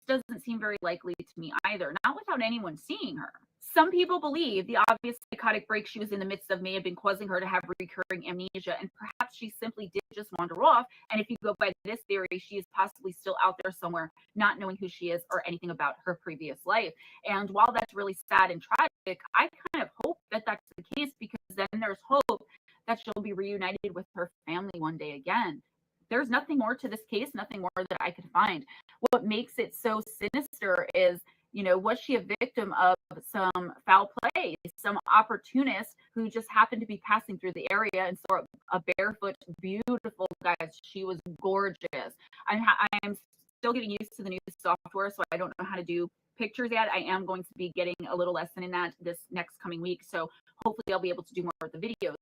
C: doesn't seem very likely to me either, not without anyone seeing her. Some people believe the obvious psychotic break she was in the midst of may have been causing her to have recurring amnesia, and perhaps she simply did just wander off. And if you go by this theory, she is possibly still out there somewhere, not knowing who she is or anything about her previous life. And while that's really sad and tragic, I kind of hope that that's the case, because then there's hope that she'll be reunited with her family one day again. There's nothing more to this case, nothing more that I could find. What makes it so sinister is, was she a victim of some foul play, some opportunist who just happened to be passing through the area and saw a barefoot, beautiful, guys, she was gorgeous. I'm still getting used to the new software, so I don't know how to do pictures yet. I am going to be getting a little lesson in that this next coming week, so hopefully I'll be able to do more of the videos.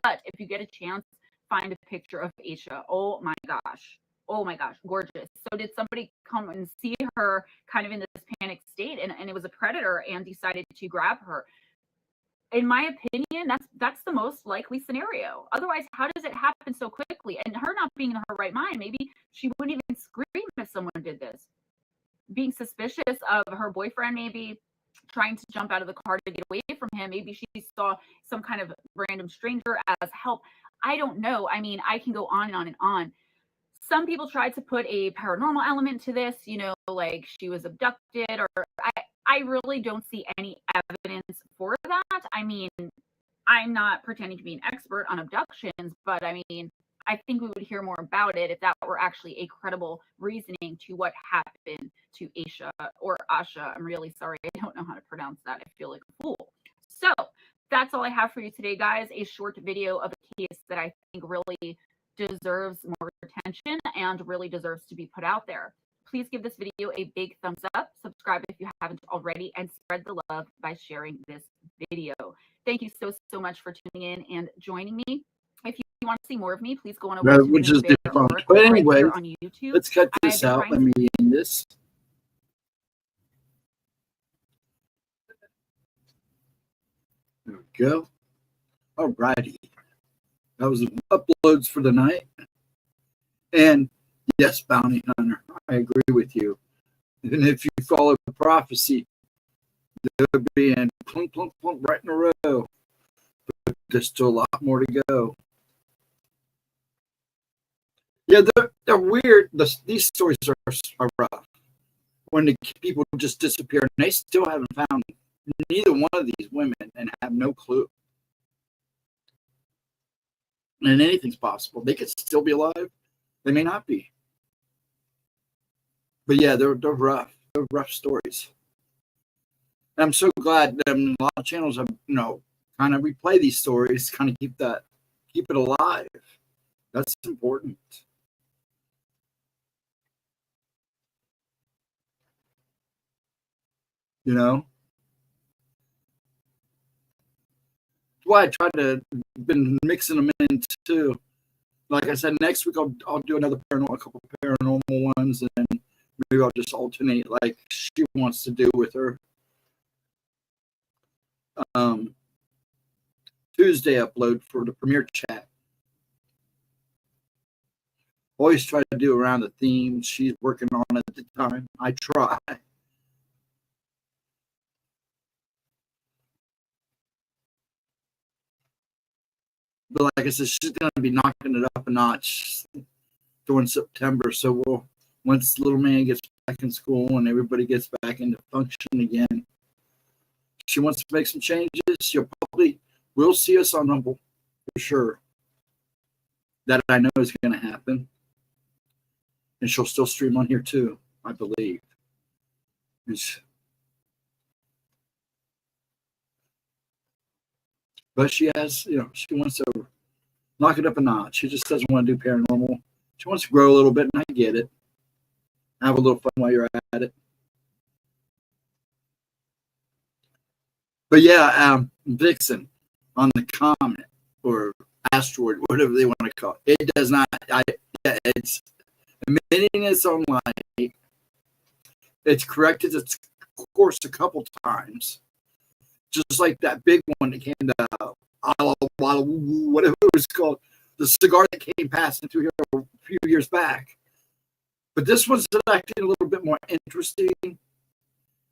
C: But if you get a chance, find a picture of Asha. Oh my gosh, gorgeous. So did somebody come and see her kind of in this panic state, and it was a predator and decided to grab her? In my opinion, that's the most likely scenario. Otherwise, how does it happen so quickly? And her not being in her right mind, maybe she wouldn't even scream if someone did this. Being suspicious of her boyfriend, maybe trying to jump out of the car to get away from him. Maybe she saw some kind of random stranger as help. I don't know. I mean, I can go on and on and on. Some people tried to put a paranormal element to this, like she was abducted, or I really don't see any evidence for that. I mean, I'm not pretending to be an expert on abductions, but I mean, I think we would hear more about it if that were actually a credible reasoning to what happened to Asha or Asha. I'm really sorry. I don't know how to pronounce that. I feel like a fool. So that's all I have for you today, guys. A short video of a case that I think really deserves more attention and really deserves to be put out there. Please give this video a big thumbs up, subscribe if you haven't already, and spread the love by sharing this video. Thank you so much for tuning in and joining me. If you want to see more of me, please go on over to
A: which is different. But anyway,
C: right on YouTube.
A: Let's cut this out. Let me end this. There we go. All righty. That was the uploads for the night. And yes, Bounty Hunter, I agree with you. And if you follow the prophecy, they'll be in plunk, plunk, plunk, right in a row. But there's still a lot more to go. Yeah, they're weird. These stories are rough. When the people just disappear, and they still haven't found neither one of these women and have no clue. And anything's possible. They could still be alive. They may not be. But yeah, they're rough. They're rough stories. I'm so glad that a lot of channels have, kind of replay these stories, kind of keep it alive. That's important. That's why I try to been mixing them in too. Like I said, next week I'll do a couple paranormal ones, and maybe I'll just alternate like she wants to do with her Tuesday upload for the premiere chat. Always try to do around the theme she's working on at the time. I try. But like I said, she's going to be knocking it up a notch during September. So once little man gets back in school and everybody gets back into function again, she wants to make some changes. She'll probably will see us on Rumble for sure. That I know is going to happen. And she'll still stream on here too, I believe. But she has, she wants to knock it up a notch. She just doesn't want to do paranormal. She wants to grow a little bit, and I get it. Have a little fun while you're at it. But yeah, Vixen on the comet or asteroid, whatever they want to call it. It does not. It's emitting its own light. It's corrected its course a couple times, just like that big one that came to whatever it was called, the cigar that came passing through here a few years back. But this one's actually a little bit more interesting.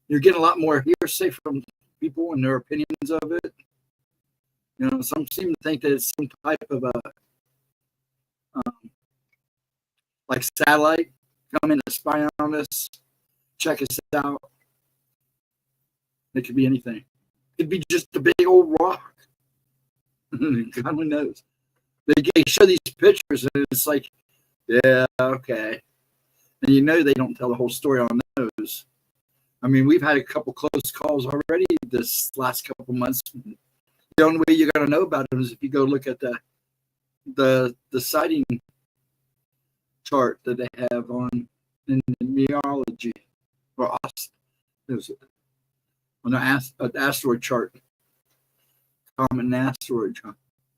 A: You're getting a lot more hearsay from people and their opinions of it. Some seem to think that it's some type of like satellite coming to spy on us, check us out. It could be anything. It could be just a big old rock. God only knows. They show these pictures and it's like, yeah, okay. And they don't tell the whole story on those. I mean, we've had a couple close calls already this last couple months. The only way you're going to know about them is if you go look at the sighting chart that they have in the meteorology or on the asteroid chart. Common asteroid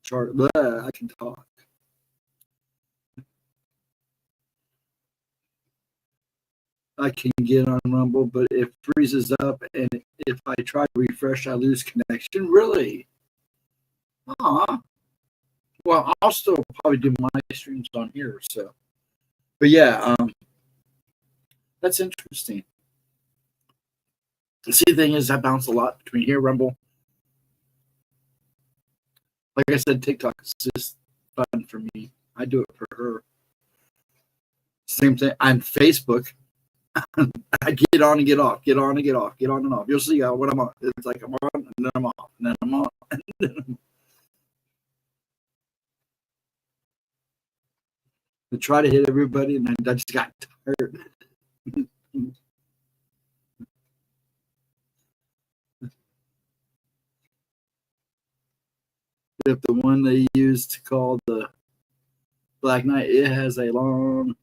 A: chart. Blah, I can talk. I can get on Rumble, but it freezes up, and if I try to refresh, I lose connection. Really? Well, I'll still probably do my streams on here. So, but yeah, that's interesting. See, the thing is, I bounce a lot between here, Rumble. Like I said, TikTok is just fun for me. I do it for her. Same thing on Facebook. I get on and get off, get on and get off, get on and off. You'll see what I'm on. It's like I'm on, and then I'm off, and then I'm on. And then I'm... I try to hit everybody, and I just got tired. If the one they used to call the Black Knight, it has a long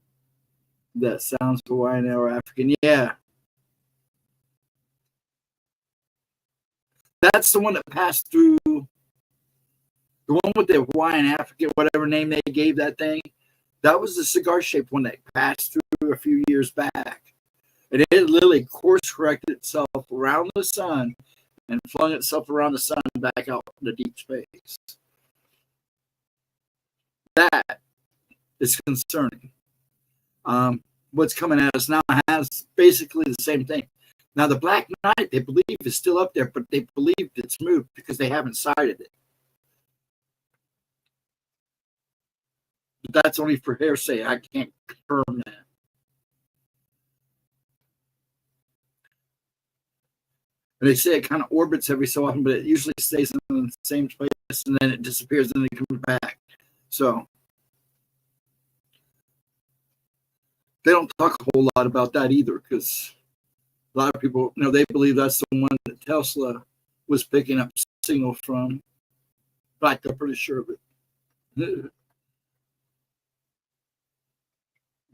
A: that sounds Hawaiian or African. Yeah. That's the one that passed through. The one with the Hawaiian African, whatever name they gave that thing. That was the cigar-shaped one that passed through a few years back. And it literally course-corrected itself around the sun and flung itself around the sun back out into deep space. That is concerning. What's coming at us now has basically the same thing. Now, the Black Knight, they believe, is still up there, but they believe it's moved because they haven't sighted it. But that's only for hearsay. I can't confirm that. And they say it kind of orbits every so often, but it usually stays in the same place and then it disappears and then it comes back. So they don't talk a whole lot about that either because A lot of people, they believe that's the one that Tesla was picking up signals from. In fact, they're pretty sure of it.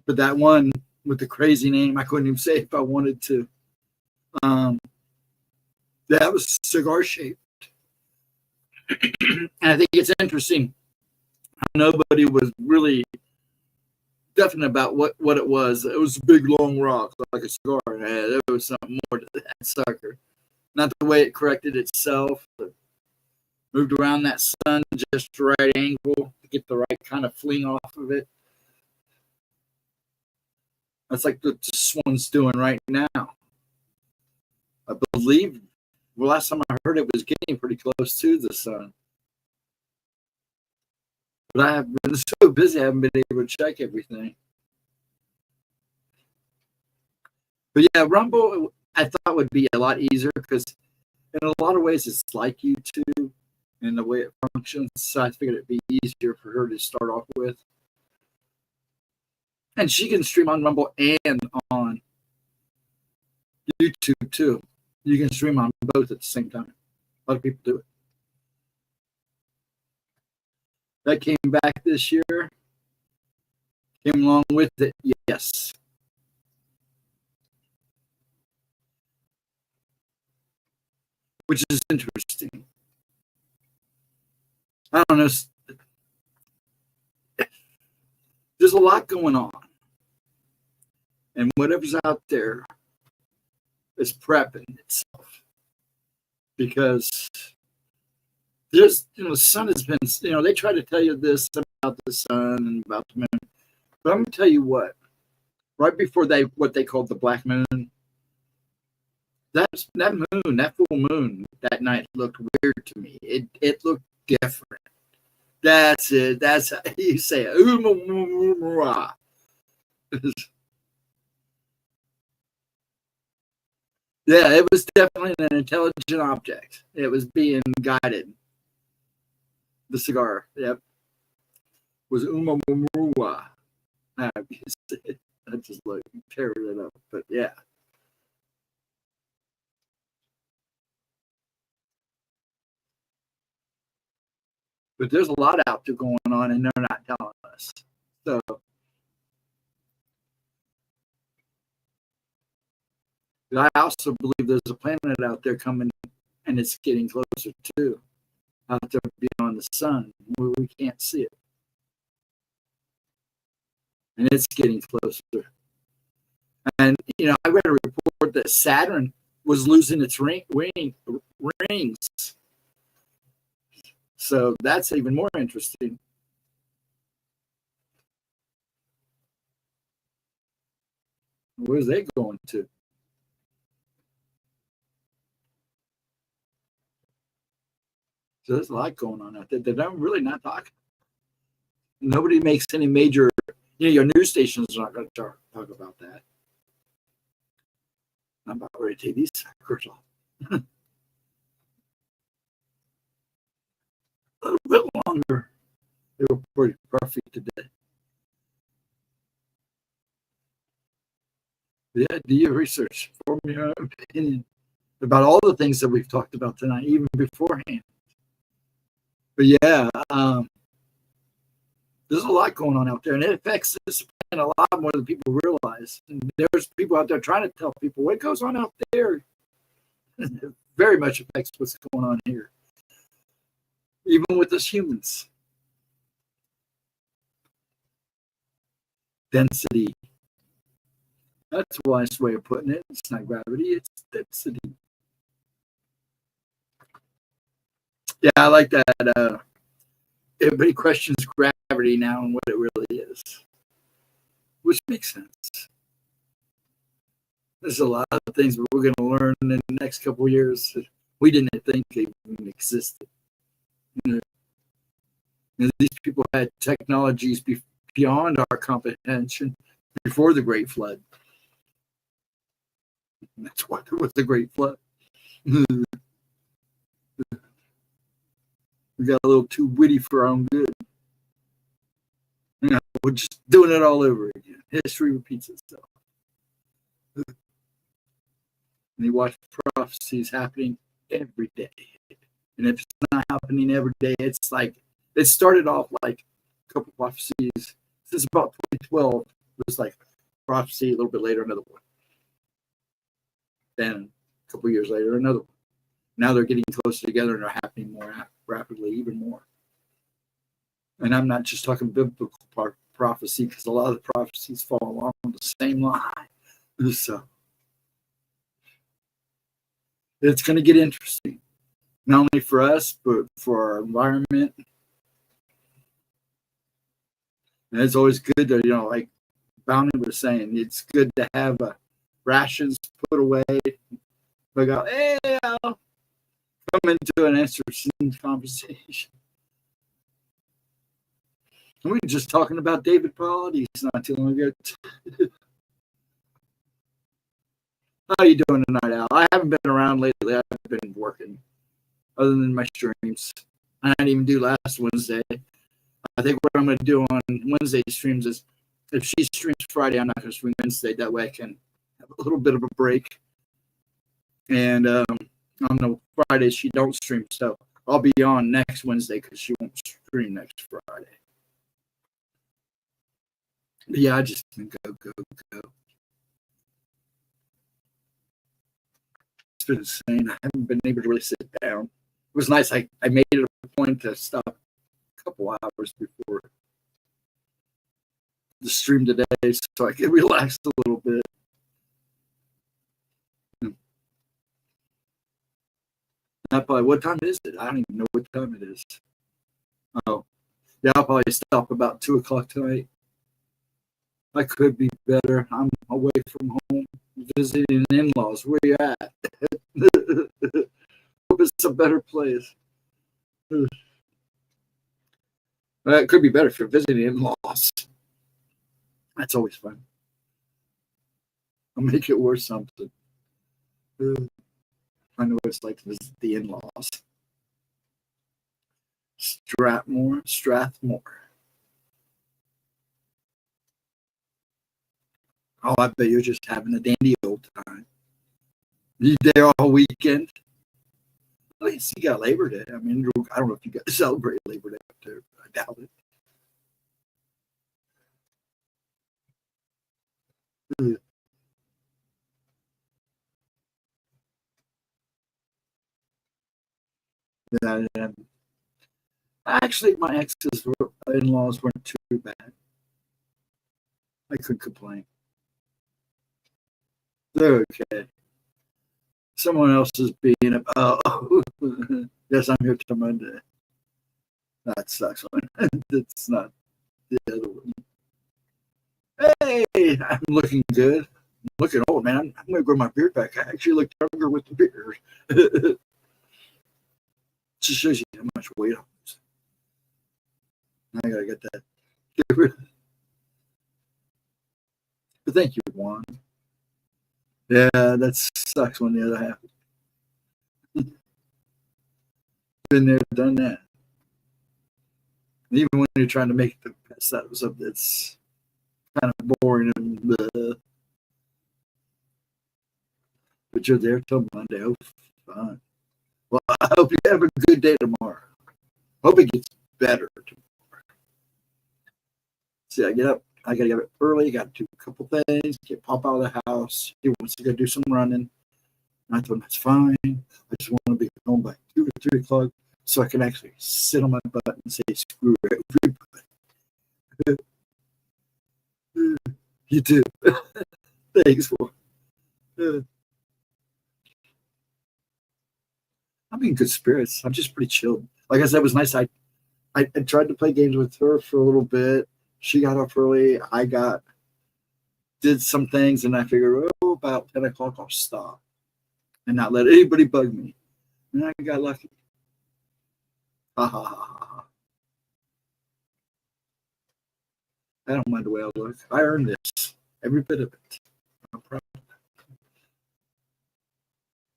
A: But that one with the crazy name, I couldn't even say if I wanted to. That was cigar shaped. And I think it's interesting how nobody was really definite about what it was. It was a big long rock, like a cigar. There was something more to that sucker. Not the way it corrected itself, but moved around that sun just the right angle to get the right kind of fling off of it. That's like what this one's doing right now. I believe, well, last time I heard it was getting pretty close to the sun. But I have been so busy, I haven't been able to check everything. But yeah, Rumble, I thought would be a lot easier because in a lot of ways it's like YouTube in the way it functions. So I figured it'd be easier for her to start off with. And she can stream on Rumble and on YouTube too. You can stream on both at the same time. A lot of people do it. That came back this year. Came along with it, yes. Which is interesting. I don't know. There's a lot going on. And whatever's out there is prepping itself. Because there's, the sun has been, they try to tell you this about the sun and about the moon. But I'm going to tell you what, right before what they called the black moon, that moon, that full moon that night looked weird to me. It looked different. That's it. That's how you say it. Yeah, it was definitely an intelligent object. It was being guided. The cigar, yep, was Umamurua. I just like tearing it up, but yeah. But there's a lot out there going on, and they're not telling us. So, I also believe there's a planet out there coming, and it's getting closer too, out there beyond the sun, where we can't see it. And it's getting closer. And, I read a report that Saturn was losing its rings. So that's even more interesting. Where's they going to? So there's a lot going on out there. They're really not talking. Nobody makes any major, your news stations are not going to talk about that. I'm about ready to take these suckers off. A little bit longer. They were pretty perfect today. Yeah, do your research. Form your opinion about all the things that we've talked about tonight, even beforehand. But yeah, there's a lot going on out there, and it affects this planet a lot more than people realize. And there's people out there trying to tell people what goes on out there. It very much affects what's going on here, even with us humans. Density. That's a nice way of putting it. It's not gravity, it's density. Yeah, I like that. Everybody questions gravity now and what it really is, which makes sense. There's a lot of things we're going to learn in the next couple of years that we didn't think even existed. And these people had technologies beyond our comprehension before the Great Flood. And that's why there was the Great Flood. We got a little too witty for our own good. We're just doing it all over again. History repeats itself. And you watch prophecies happening every day. And if it's not happening every day, it's like it started off like a couple prophecies since about 2012. It was like prophecy, a little bit later, another one. Then a couple years later, another one. Now they're getting closer together and they're happening more rapidly, even more. And I'm not just talking biblical prophecy, because a lot of the prophecies fall along the same line. So it's going to get interesting, not only for us, but for our environment. And it's always good to, like Bounty was saying, it's good to have rations put away. But go, hey, I'll come into an interesting conversation. We were just talking about David Paralysis not too long ago. How you doing tonight, Al? I haven't been around lately. I've been working, other than my streams. I didn't even do last Wednesday. I think what I'm going to do on Wednesday streams is, if she streams Friday, I'm not going to stream Wednesday. That way I can have a little bit of a break. And on the Friday, she don't stream. So I'll be on next Wednesday because she won't stream next Friday. But yeah, I just been go. It's been insane. I haven't been able to really sit down. It was nice. I made it a point to stop a couple hours before the stream today so I could relax a little bit. Not probably, what time is it? I don't even know what time it is. Oh, yeah, I'll probably stop about 2 o'clock tonight. I could be better. I'm away from home visiting in-laws. Where you at? Hope it's a better place. Well, it could be better if you're visiting in-laws. That's always fun. I'll make it worth something. I know what it's like to visit the in-laws. Strathmore. Oh, I bet you're just having a dandy old time. You there all weekend? At least you got Labor Day. I mean, I don't know if you got to celebrate Labor Day up there. I doubt it. Yeah. Actually, my ex's in-laws weren't too bad. I couldn't complain. They're okay. Someone else is being oh yes, I'm here till Monday. That sucks. It's not the other one. Hey, I'm looking good. I'm looking old, man. I'm gonna grow my beard back. I actually look younger with the beard. Just shows you how much weight I'm losing. I gotta get that. Get rid of it. But thank you, Juan. Yeah, that sucks when the other happens. Been there, done that. Even when you're trying to make the best out of something, it's kind of boring and but you're there till Monday. Oh, fun. Well, I hope you have a good day tomorrow. Hope it gets better tomorrow. See, I get up. I gotta get up early. Got to do a couple things. Pop out of the house. He wants to go do some running. And I told him that's fine. I just want to be home by 2 or 3 o'clock so I can actually sit on my butt and say screw everybody. You too. Thanks for. I'm in good spirits. I'm just pretty chilled. Like I said, it was nice. I tried to play games with her for a little bit. She got up early. Did some things, and I figured, about 10 o'clock I'll stop and not let anybody bug me. And I got lucky. Ha ha ha ha. I don't mind the way I look. I earned this. Every bit of it. I'm proud of that.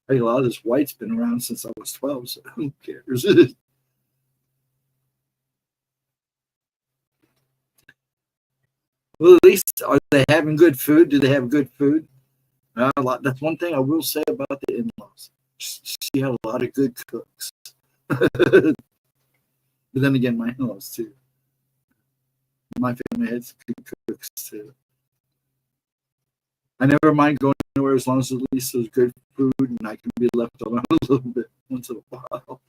A: I think a lot of this white's been around since I was 12, so who cares? Well, at least, are they having good food? Do they have good food? That's one thing I will say about the in-laws. She had a lot of good cooks. But then again, my in-laws too. My family had good cooks too. I never mind going anywhere as long as at least there's good food and I can be left alone a little bit once in a while.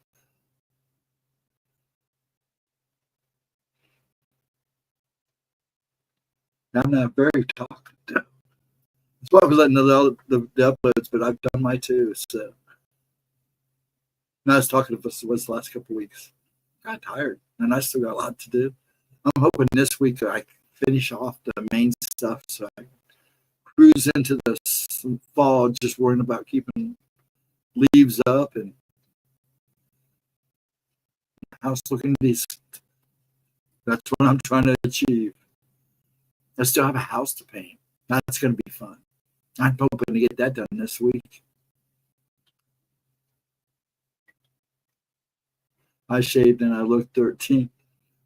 A: I'm not very talkative. That's why I was letting the uploads, but I've done my too. So not as talkative as it was the last couple of weeks. I got tired, and I still got a lot to do. I'm hoping this week I finish off the main stuff so I cruise into the fall just worrying about keeping leaves up and house looking decent. That's what I'm trying to achieve. I still have a house to paint. That's going to be fun. I'm hoping to get that done this week. I shaved and I looked 13.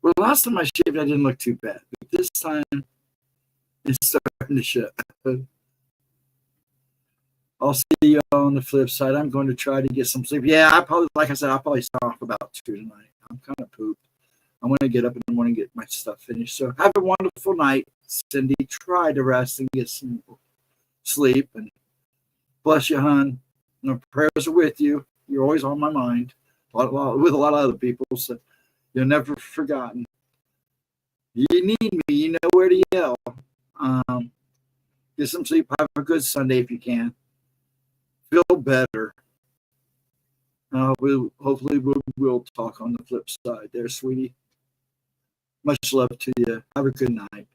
A: Well, last time I shaved, I didn't look too bad. But this time, it's starting to show. I'll see you on the flip side. I'm going to try to get some sleep. Yeah, like I said, I'll probably start off about 2 tonight. I'm kind of pooped. I want to get up in the morning and get my stuff finished. So have a wonderful night, Cindy. Try to rest and get some sleep. And bless you, hon. My prayers are with you. You're always on my mind, with a lot of other people. So you're never forgotten. You need me. You know where to yell. Get some sleep. Have a good Sunday if you can. Feel better. Hopefully we'll talk on the flip side there, sweetie. Much love to you. Have a good night.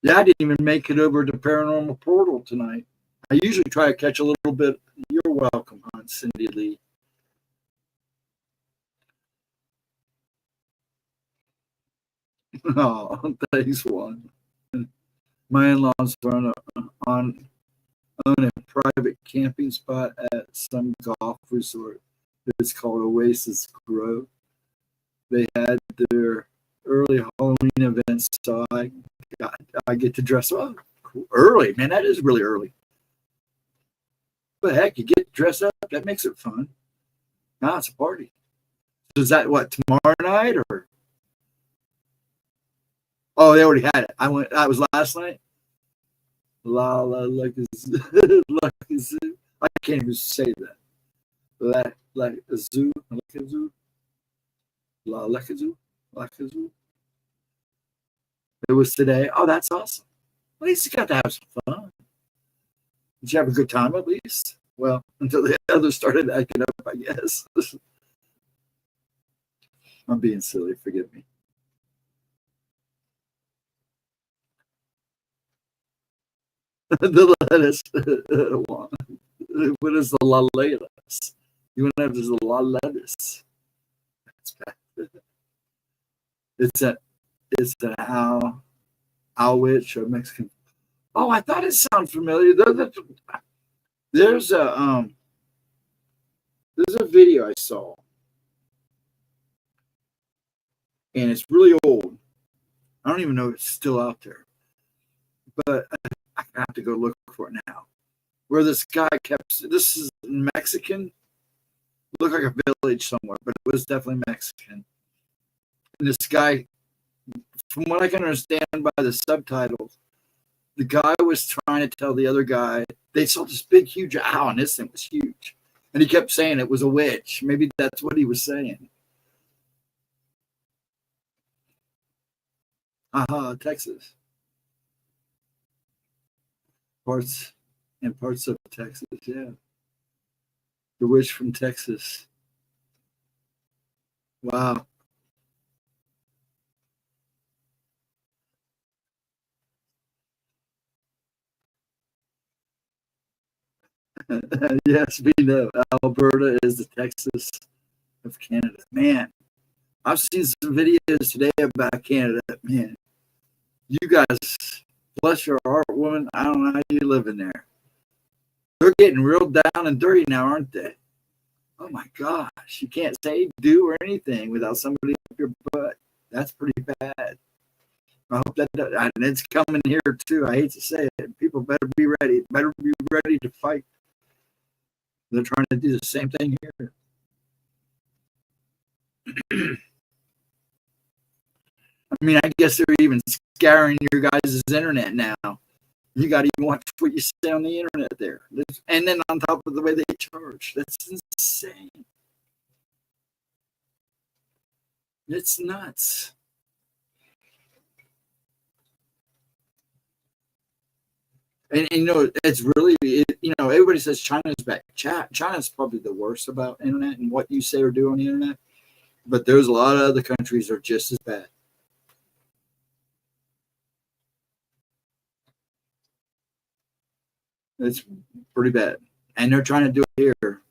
A: Yeah, I didn't even make it over to Paranormal Portal tonight. I usually try to catch a little bit. You're welcome, hon, Cindy Lee. Oh, thanks, Juan. My in-laws are on a private camping spot at some golf resort. It's called Oasis Grove. They had their early Halloween events, so I get to dress up early. Man, that is really early. But heck, you get dressed up. That makes it fun. Now it's a party. So is that what, tomorrow night or? Oh, they already had it. That was last night. La la lucky zoo. I can't even say that. La zoo. La lucky zoo. It was today. Oh, that's awesome. At least you got to have some fun. Did you have a good time at least? Well, until the others started acting up, I guess. I'm being silly. Forgive me. The lettuce. What is the la lettuce? You want to have this la lettuce? That's bad. It's an Owitch or Mexican. Oh, I thought it sounded familiar. There's a video I saw, and it's really old. I don't even know if it's still out there, but I have to go look for it now. Where this guy this is Mexican, looked like a village somewhere, but it was definitely Mexican. And this guy, from what I can understand by the subtitles, the guy was trying to tell the other guy they saw this big, huge owl, and this thing was huge. And he kept saying it was a witch. Maybe that's what he was saying. Texas. Parts of Texas, yeah. The witch from Texas. Wow. Yes, we know. Alberta is the Texas of Canada. Man, I've seen some videos today about Canada. Man, you guys, bless your heart, woman. I don't know how you live in there. They're getting real down and dirty now, aren't they? Oh my gosh, you can't say, do, or anything without somebody up your butt. That's pretty bad. I hope that, and it's coming here too. I hate to say it. People better be ready. Better be ready to fight. They're trying to do the same thing here. I mean, I guess they're even scaring your guys' internet now. You got to even watch what you say on the internet there. And then on top of the way they charge. That's insane. It's nuts. And you know, it's really, you know, everybody says China's bad. China's probably the worst about internet and what you say or do on the internet. But there's a lot of other countries that are just as bad. It's pretty bad. And they're trying to do it here.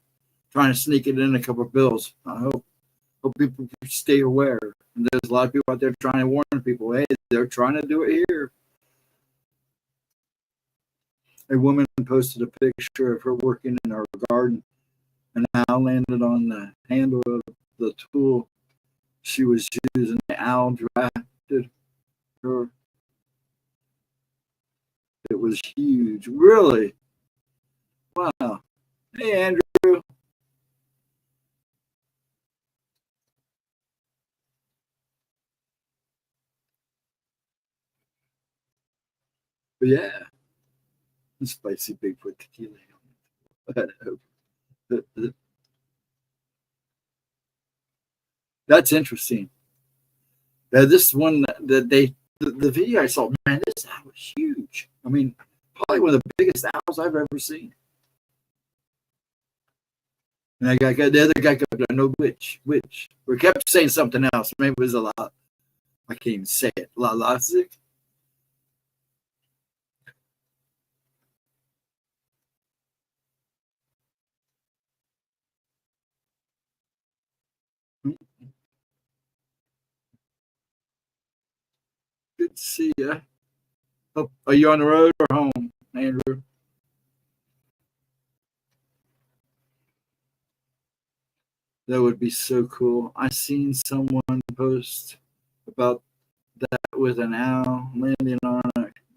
A: Trying to sneak it in a couple of bills. I hope people stay aware. And there's a lot of people out there trying to warn people, hey, they're trying to do it here. A woman posted a picture of her working in her garden, and an owl landed on the handle of the tool she was using. The owl drafted her. It was huge. Really? Wow. Hey, Andrew. But yeah. Spicy Bigfoot tequila. That's interesting. This one that the video I saw, man, this owl was huge. I mean, probably one of the biggest owls I've ever seen. And the other guy kept no which. We kept saying something else. Maybe it was a lot. I can't even say it. Lalazik. Good to see you. Oh, are you on the road or home, Andrew? That would be so cool. I seen someone post about that with an owl landing on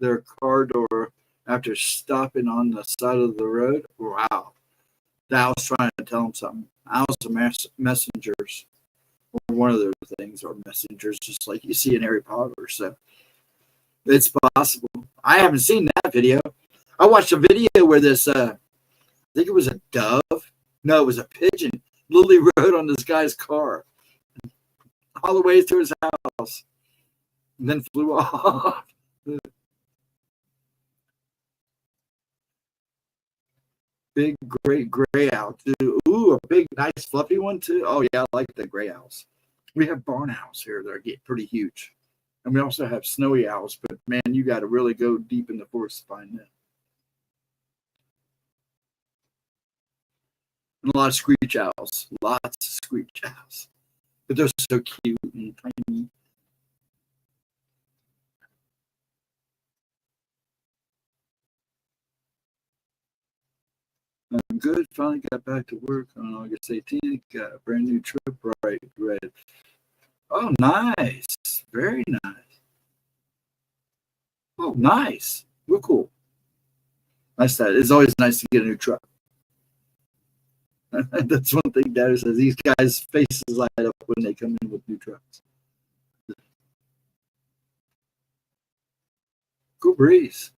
A: their car door after stopping on the side of the road. Wow. The owl's trying to tell them something. Owls are messengers. Or one of those things are messengers, just like you see in Harry Potter. So it's possible. I haven't seen that video. I watched a video where this, I think it was a dove. No, it was a pigeon. Literally rode on this guy's car all the way to his house and then flew off. Big, great gray owl, too. Ooh, a big, nice, fluffy one, too. Oh, yeah, I like the gray owls. We have barn owls here that are getting pretty huge. And we also have snowy owls, but, man, you got to really go deep in the forest to find them. And a lot of screech owls. Lots of screech owls. But they're so cute and tiny. I'm good. Finally got back to work on August 18th. Got a brand new trip right. Oh, nice. Very nice. Oh, nice. Real cool. Nice that. It's always nice to get a new truck. That's one thing Dad says. These guys' faces light up when they come in with new trucks. Cool breeze.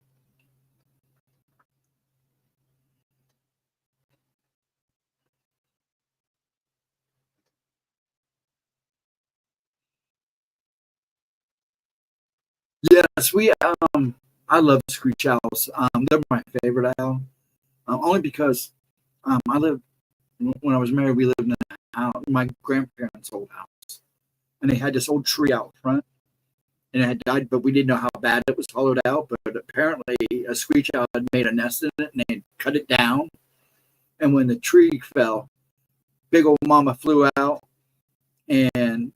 A: Yes, I love screech owls. They're my favorite owl. Only because when I was married, we lived in a house, my grandparents' old house, and they had this old tree out front, and it had died, but we didn't know how bad it was hollowed out. But apparently, a screech owl had made a nest in it, and they cut it down. And when the tree fell, big old mama flew out, and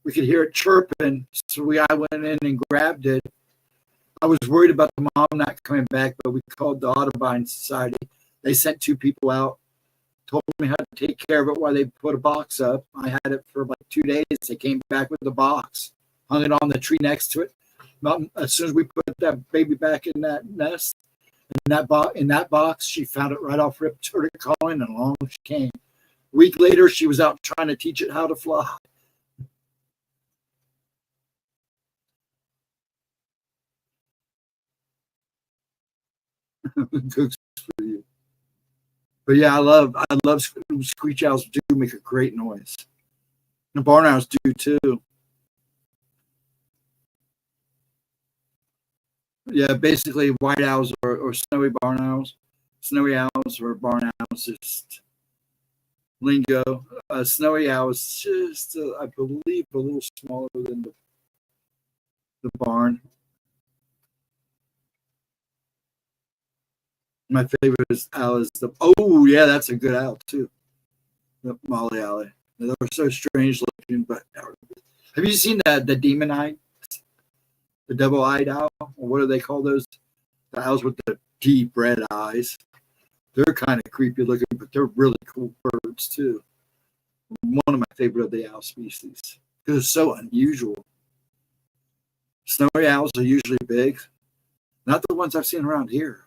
A: we could hear it chirping. So I went in and grabbed it. I was worried about the mom not coming back, but we called the Audubon Society. They sent 2 people out, told me how to take care of it while they put a box up. I had it for like 2 days. They came back with the box, hung it on the tree next to it. As soon as we put that baby back in that nest, in that box, she found it right off rip, started calling, and along she came. A week later, she was out trying to teach it how to fly. Cooks for you. But yeah, I love screech owls. Do make a great noise. The barn owls do too. Yeah, basically white owls or snowy barn owls. Snowy owls or barn owls, just lingo. Snowy owl is just, I believe, a little smaller than the barn. My favorite owl is oh yeah, that's a good owl too. The Molly owl. They're so strange looking, but have you seen the demon-eyed, the double-eyed owl? Or what do they call those? The owls with the deep red eyes. They're kind of creepy looking, but they're really cool birds too. One of my favorite of the owl species because it's so unusual. Snowy owls are usually big, not the ones I've seen around here.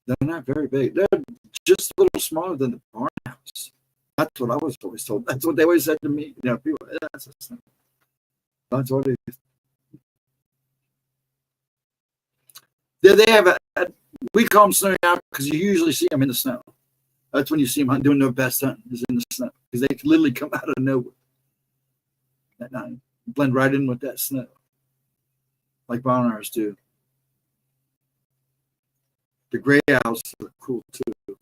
A: They're not very big. They're just a little smaller than the barn owls. That's what I was always told. That's what they always said to me. You know, people. That's what it is. Yeah, they have we call them snowy owls because you usually see them in the snow. That's when you see them doing their best hunting is in the snow because they can literally come out of nowhere at night, blend right in with that snow, like barn owls do. The gray owls are cool too.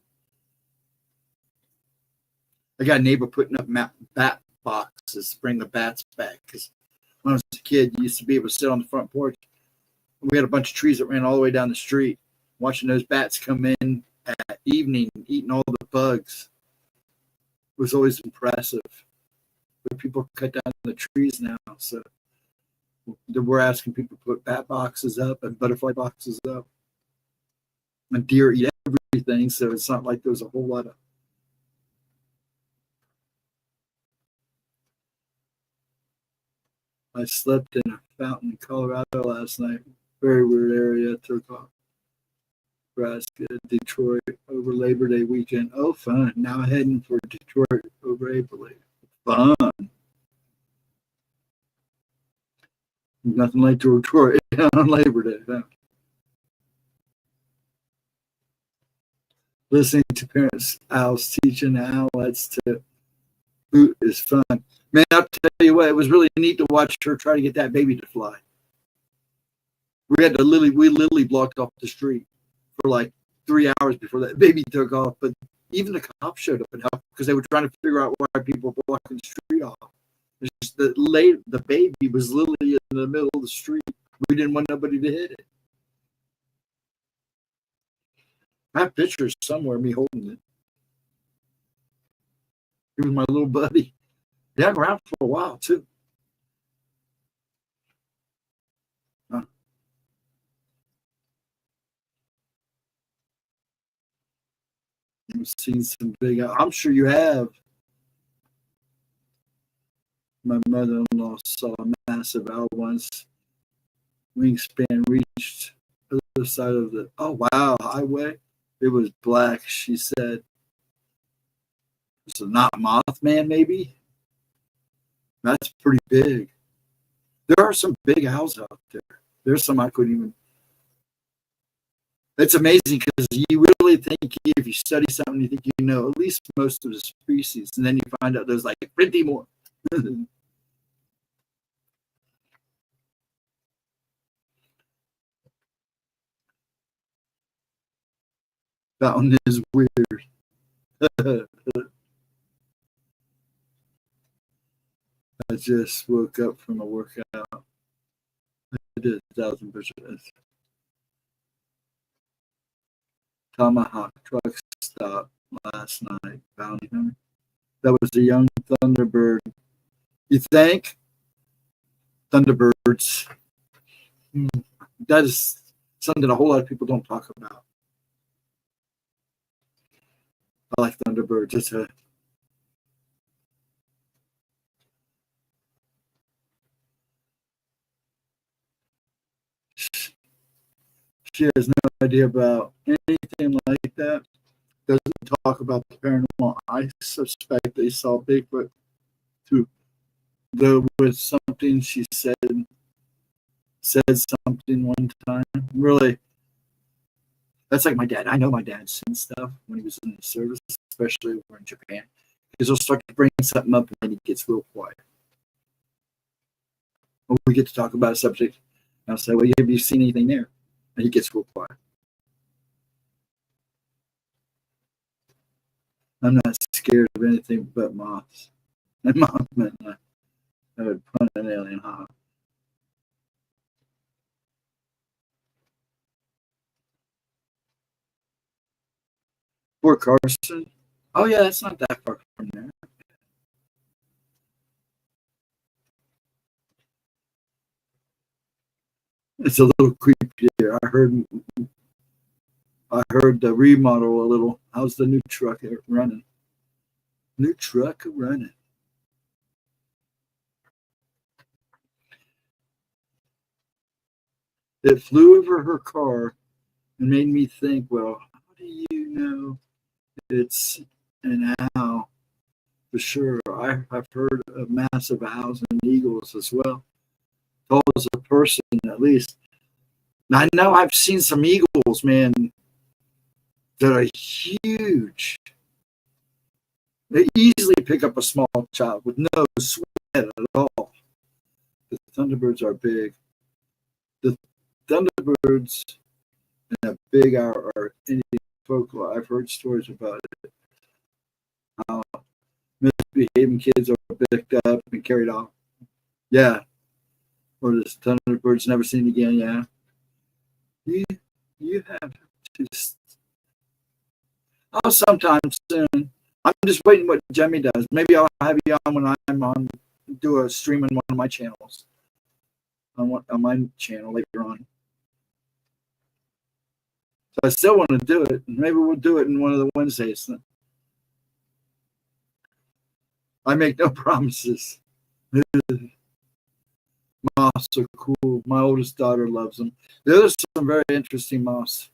A: I got a neighbor putting up bat boxes to bring the bats back because when I was a kid, you used to be able to sit on the front porch. We had a bunch of trees that ran all the way down the street. Watching those bats come in at evening, eating all the bugs was always impressive. But people cut down the trees now, so we're asking people to put bat boxes up and butterfly boxes up. And deer eat everything, so it's not like there's a whole lot of. I slept in a fountain in Colorado last night. Very weird area. Took off Nebraska, Detroit over Labor Day weekend. Oh, fun. Now heading for Detroit over April. Fun. Nothing like Detroit on Labor Day. Huh? Listening to parents' owls teaching the owlets to boot is fun. Man, I'll tell you what, it was really neat to watch her try to get that baby to fly. We literally blocked off the street for like 3 hours before that baby took off. But even the cops showed up and helped because they were trying to figure out why people were blocking the street off. The baby was literally in the middle of the street. We didn't want nobody to hit it. I have pictures somewhere of me holding it. He was my little buddy. He hung around for a while too. You've seen some big. I'm sure you have. My mother-in-law saw a massive owl once. Wingspan reached the other side of the highway. It was black. She said, "So not Mothman, maybe." That's pretty big. There are some big owls out there. There's some I couldn't even. It's amazing because you really think if you study something, you think you know at least most of the species, and then you find out there's like 50 more. That one is weird. I just woke up from a workout. I did 1,000%. Tomahawk truck stop last night. Bounty hunter. That was a young Thunderbird. You think? Thunderbirds. That is Something a whole lot of people don't talk about. I like Thunderbirds. It's a she has no idea about anything like that. Doesn't talk about the paranormal. I suspect they saw Bigfoot too. Though with something she said something one time. Really, that's like my dad. I know my dad's seen stuff when he was in the service, especially over in Japan. Because he'll start to bring something up and then he gets real quiet. When we get to talk about a subject, I'll say, well, have you seen anything there? And he gets real quiet. I'm not scared of anything but moths. And Mothman, I would punt an alien hawk. Fort Carson. Oh yeah, that's not that far from there. It's a little creepy there. I heard the remodel a little. How's the new truck running? New truck running. It flew over her car and made me think, well, how do you know it's an owl? For sure. I've heard of massive owls and eagles as well. Tall as a person, at least. Now, I know I've seen some eagles, man, that are huge. They easily pick up a small child with no sweat at all. The Thunderbirds are big. The Thunderbirds and a big owl are Indian folklore. I've heard stories about it. How misbehaving kids are picked up and carried off. Yeah. Or the Thunderbirds never seen again. Yeah. You have to. Oh, sometime soon. I'm just waiting what Jemmy does. Maybe I'll have you on when I'm on, do a stream on one of my channels. On my channel later on. So I still want to do it. Maybe we'll do it in one of the Wednesdays. I make no promises. Moths are cool. My oldest daughter loves them. There's some very interesting moths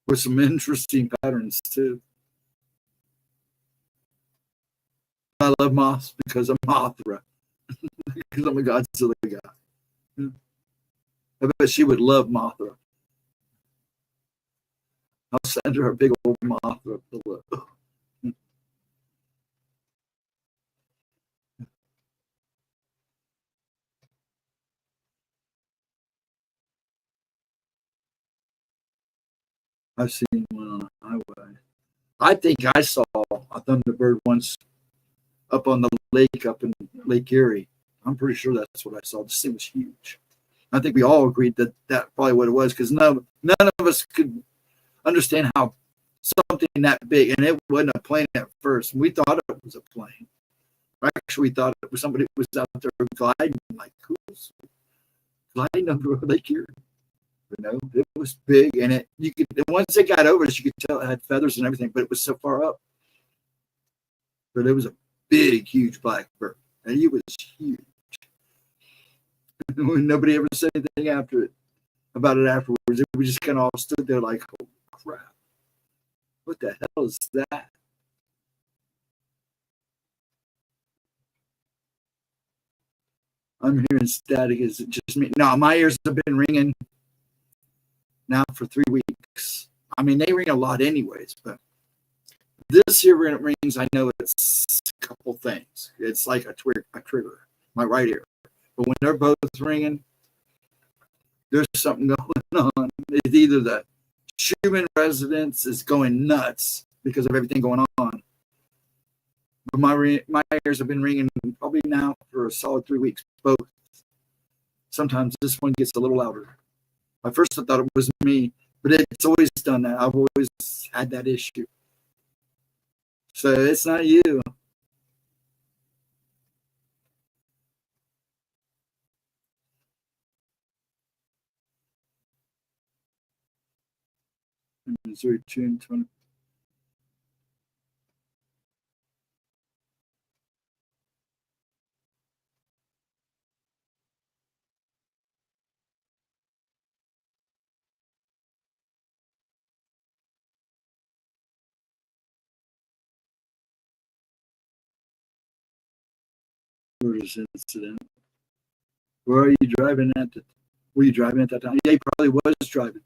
A: with some interesting patterns too. I love moths because I'm Mothra. Because I'm a Godzilla guy. I bet she would love Mothra. I'll send her a big old Mothra pillow. I've seen one on the highway. I think I saw a Thunderbird once up on the lake up in Lake Erie. I'm pretty sure that's what I saw. This thing was huge. I think we all agreed that that's probably what it was because none of us could understand how something that big, and it wasn't a plane at first. We thought it was a plane. Actually, we thought it was somebody who was out there gliding, like who's gliding over Lake Erie. You know, it was big, and once it got over us, you could tell it had feathers and everything, but it was so far up. But it was a big, huge black bird, and he was huge. Nobody ever said anything about it afterwards. We just kind of all stood there like, "Holy crap! What the hell is that?" I'm hearing static. Is it just me? No, my ears have been ringing now for 3 weeks. I mean, they ring a lot anyways, but this here when it rings, I know it's a couple things. It's like a trigger, my right ear. But when they're both ringing, there's something going on. It's either the human residence is going nuts because of everything going on. But my ears have been ringing probably now for a solid 3 weeks, both. Sometimes this one gets a little louder. At first I thought it was me, but it's always done that. I've always had that issue. So it's not you. Missouri 2 and 20. Murders incident. Where are you driving at? Were you driving at that time? Yeah, he probably was driving.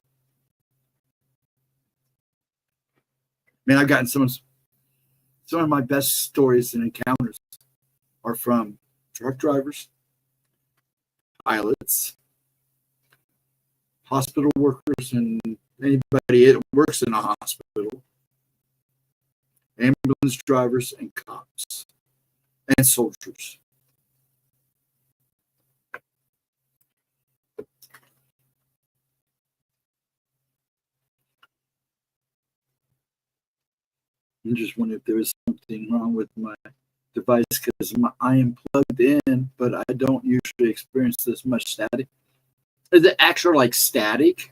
A: Man, I've gotten some of my best stories and encounters are from truck drivers, pilots, hospital workers, and anybody that works in a hospital, ambulance drivers, and cops, and soldiers. I'm just wondering if there is something wrong with my device because I am plugged in, but I don't usually experience this much static. Is it actual like static,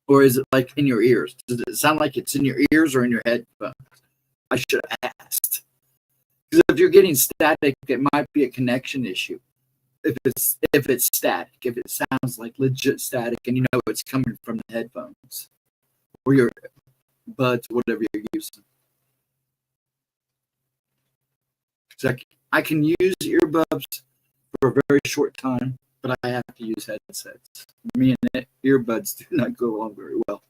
A: or is it like in your ears? Does it sound like it's in your ears or in your headphones? I should have asked. Because if you're getting static, it might be a connection issue. If it's static, if it sounds like legit static, and you know it's coming from the headphones or your buds, whatever you're using. So I can use earbuds for a very short time, but I have to use headsets. Me and earbuds do not go along very well.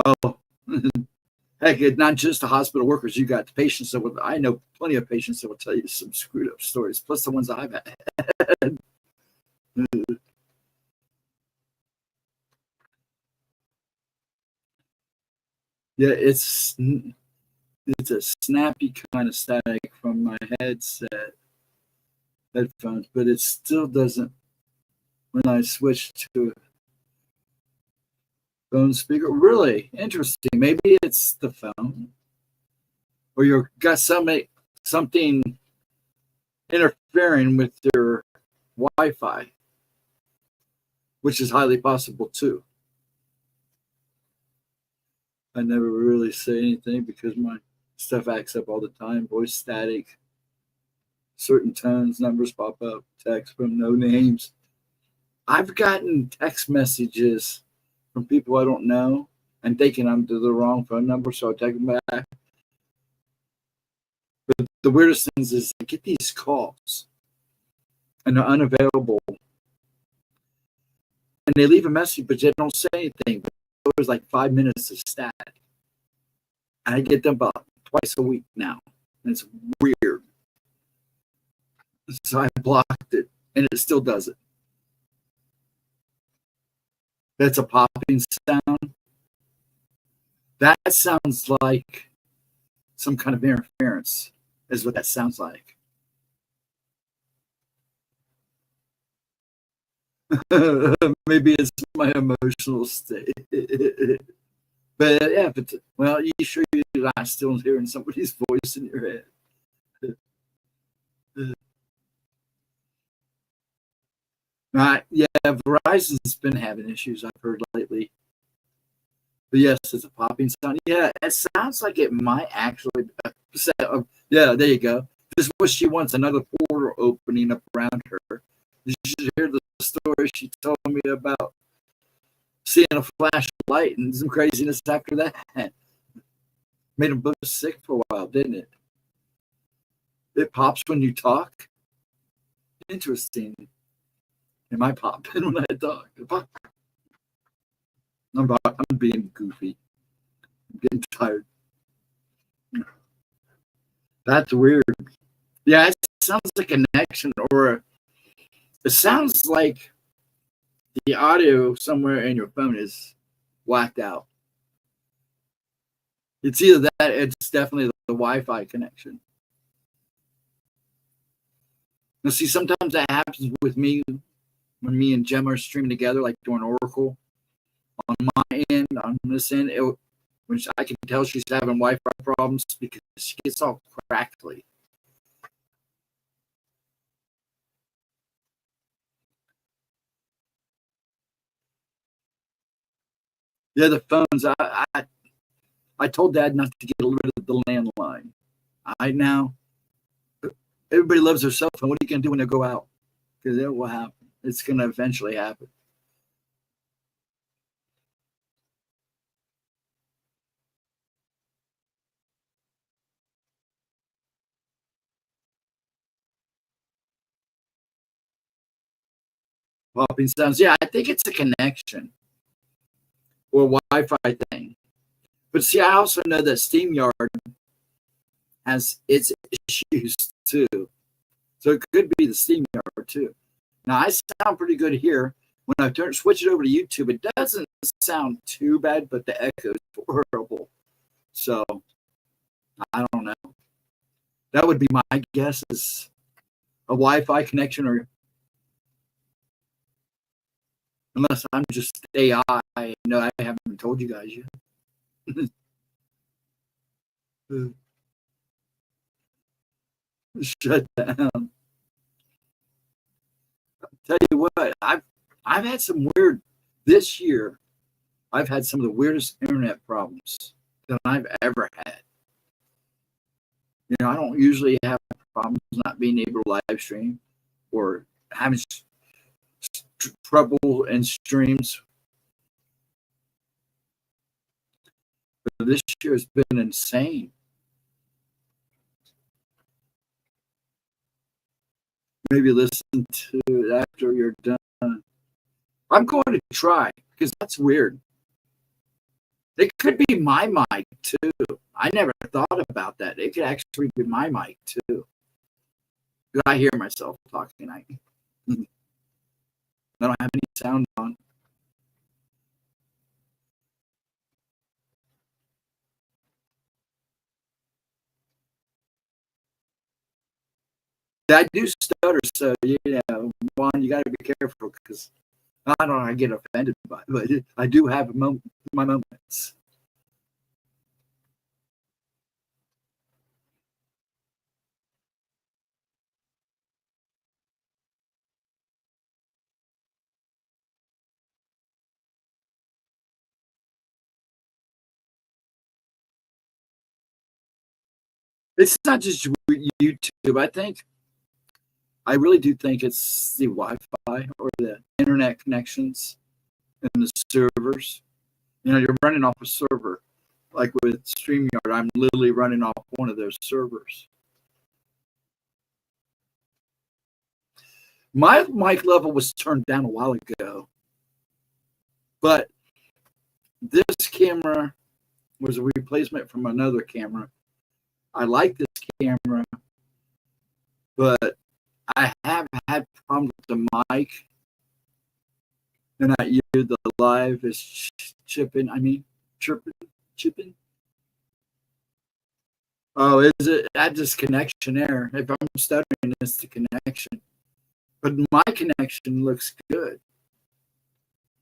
A: Oh, heck, it's not just the hospital workers. You got the patients that will. I know plenty of patients that will tell you some screwed up stories, plus the ones I've had. Yeah, it's a snappy kind of static from my headphones, but it still doesn't when I switch to a phone speaker. Really interesting. Maybe it's the phone, or you've got something interfering with your Wi-Fi, which is highly possible too. I never really say anything because my stuff acts up all the time. Voice static, certain tones, numbers pop up, text from no names. I've gotten text messages from people I don't know and thinking I'm to the wrong phone number, so I take them back. But the weirdest things is I get these calls and they're unavailable. And they leave a message, but they don't say anything. It was like 5 minutes of static. And I get them about twice a week now. And it's weird. So I blocked it, and it still does it. That's a popping sound. That sounds like some kind of interference, is what that sounds like. Maybe it's my emotional state. But yeah, well, you sure you're not still hearing somebody's voice in your head? Yeah, Verizon's been having issues, I've heard lately. But yes, it's a popping sound. Yeah, it sounds like it might actually. Yeah, there you go. This is what she wants, another portal opening up around her. You should hear the story she told me about seeing a flash of light and some craziness after that. Made them both sick for a while, didn't it? It pops when you talk. Interesting. It might pop when I talk. I'm being goofy. I'm getting tired. That's weird. Yeah, it sounds like a connection, or it sounds like the audio somewhere in your phone is whacked out. It's either that, it's definitely the Wi-Fi connection. Now, see, sometimes that happens with me when me and Gemma are streaming together, like doing Oracle. On my end, on this end, which I can tell she's having Wi-Fi problems because she gets all crackly. Yeah, the phones. I told Dad not to get rid of the landline. Now everybody loves their cell phone. What are you gonna do when they go out? Because it will happen. It's gonna eventually happen. Popping sounds. Yeah, I think it's a connection or Wi-Fi thing. But see, I also know that StreamYard has its issues too. So it could be the StreamYard too. Now I sound pretty good here. When I switch it over to YouTube, it doesn't sound too bad, but the echo is horrible. So I don't know. That would be my guess is a Wi-Fi connection, or unless I'm just AI. No, I haven't told you guys yet. Shut down. Tell you what, I've had some weird this year. I've had some of the weirdest internet problems that I've ever had. You know, I don't usually have problems not being able to live stream or having trouble in streams. But this year has been insane. Maybe listen to it after you're done. I'm going to try because that's weird. It could be my mic too. I never thought about that. It could actually be my mic too. I hear myself talking. I don't have any sound on. I do stutter, so you know, Juan, you got to be careful because I don't know, I get offended by it, but I do have my moments. It's not just YouTube. I really do think it's the Wi-Fi or the internet connections and the servers. You know, you're running off a server. Like with StreamYard, I'm literally running off one of those servers. My mic level was turned down a while ago, but this camera was a replacement from another camera. I like this camera, but I have had problems with the mic. And I hear the live is chipping. I mean, chipping. Oh, is it at this connection there? If I'm stuttering, it's the connection. But my connection looks good.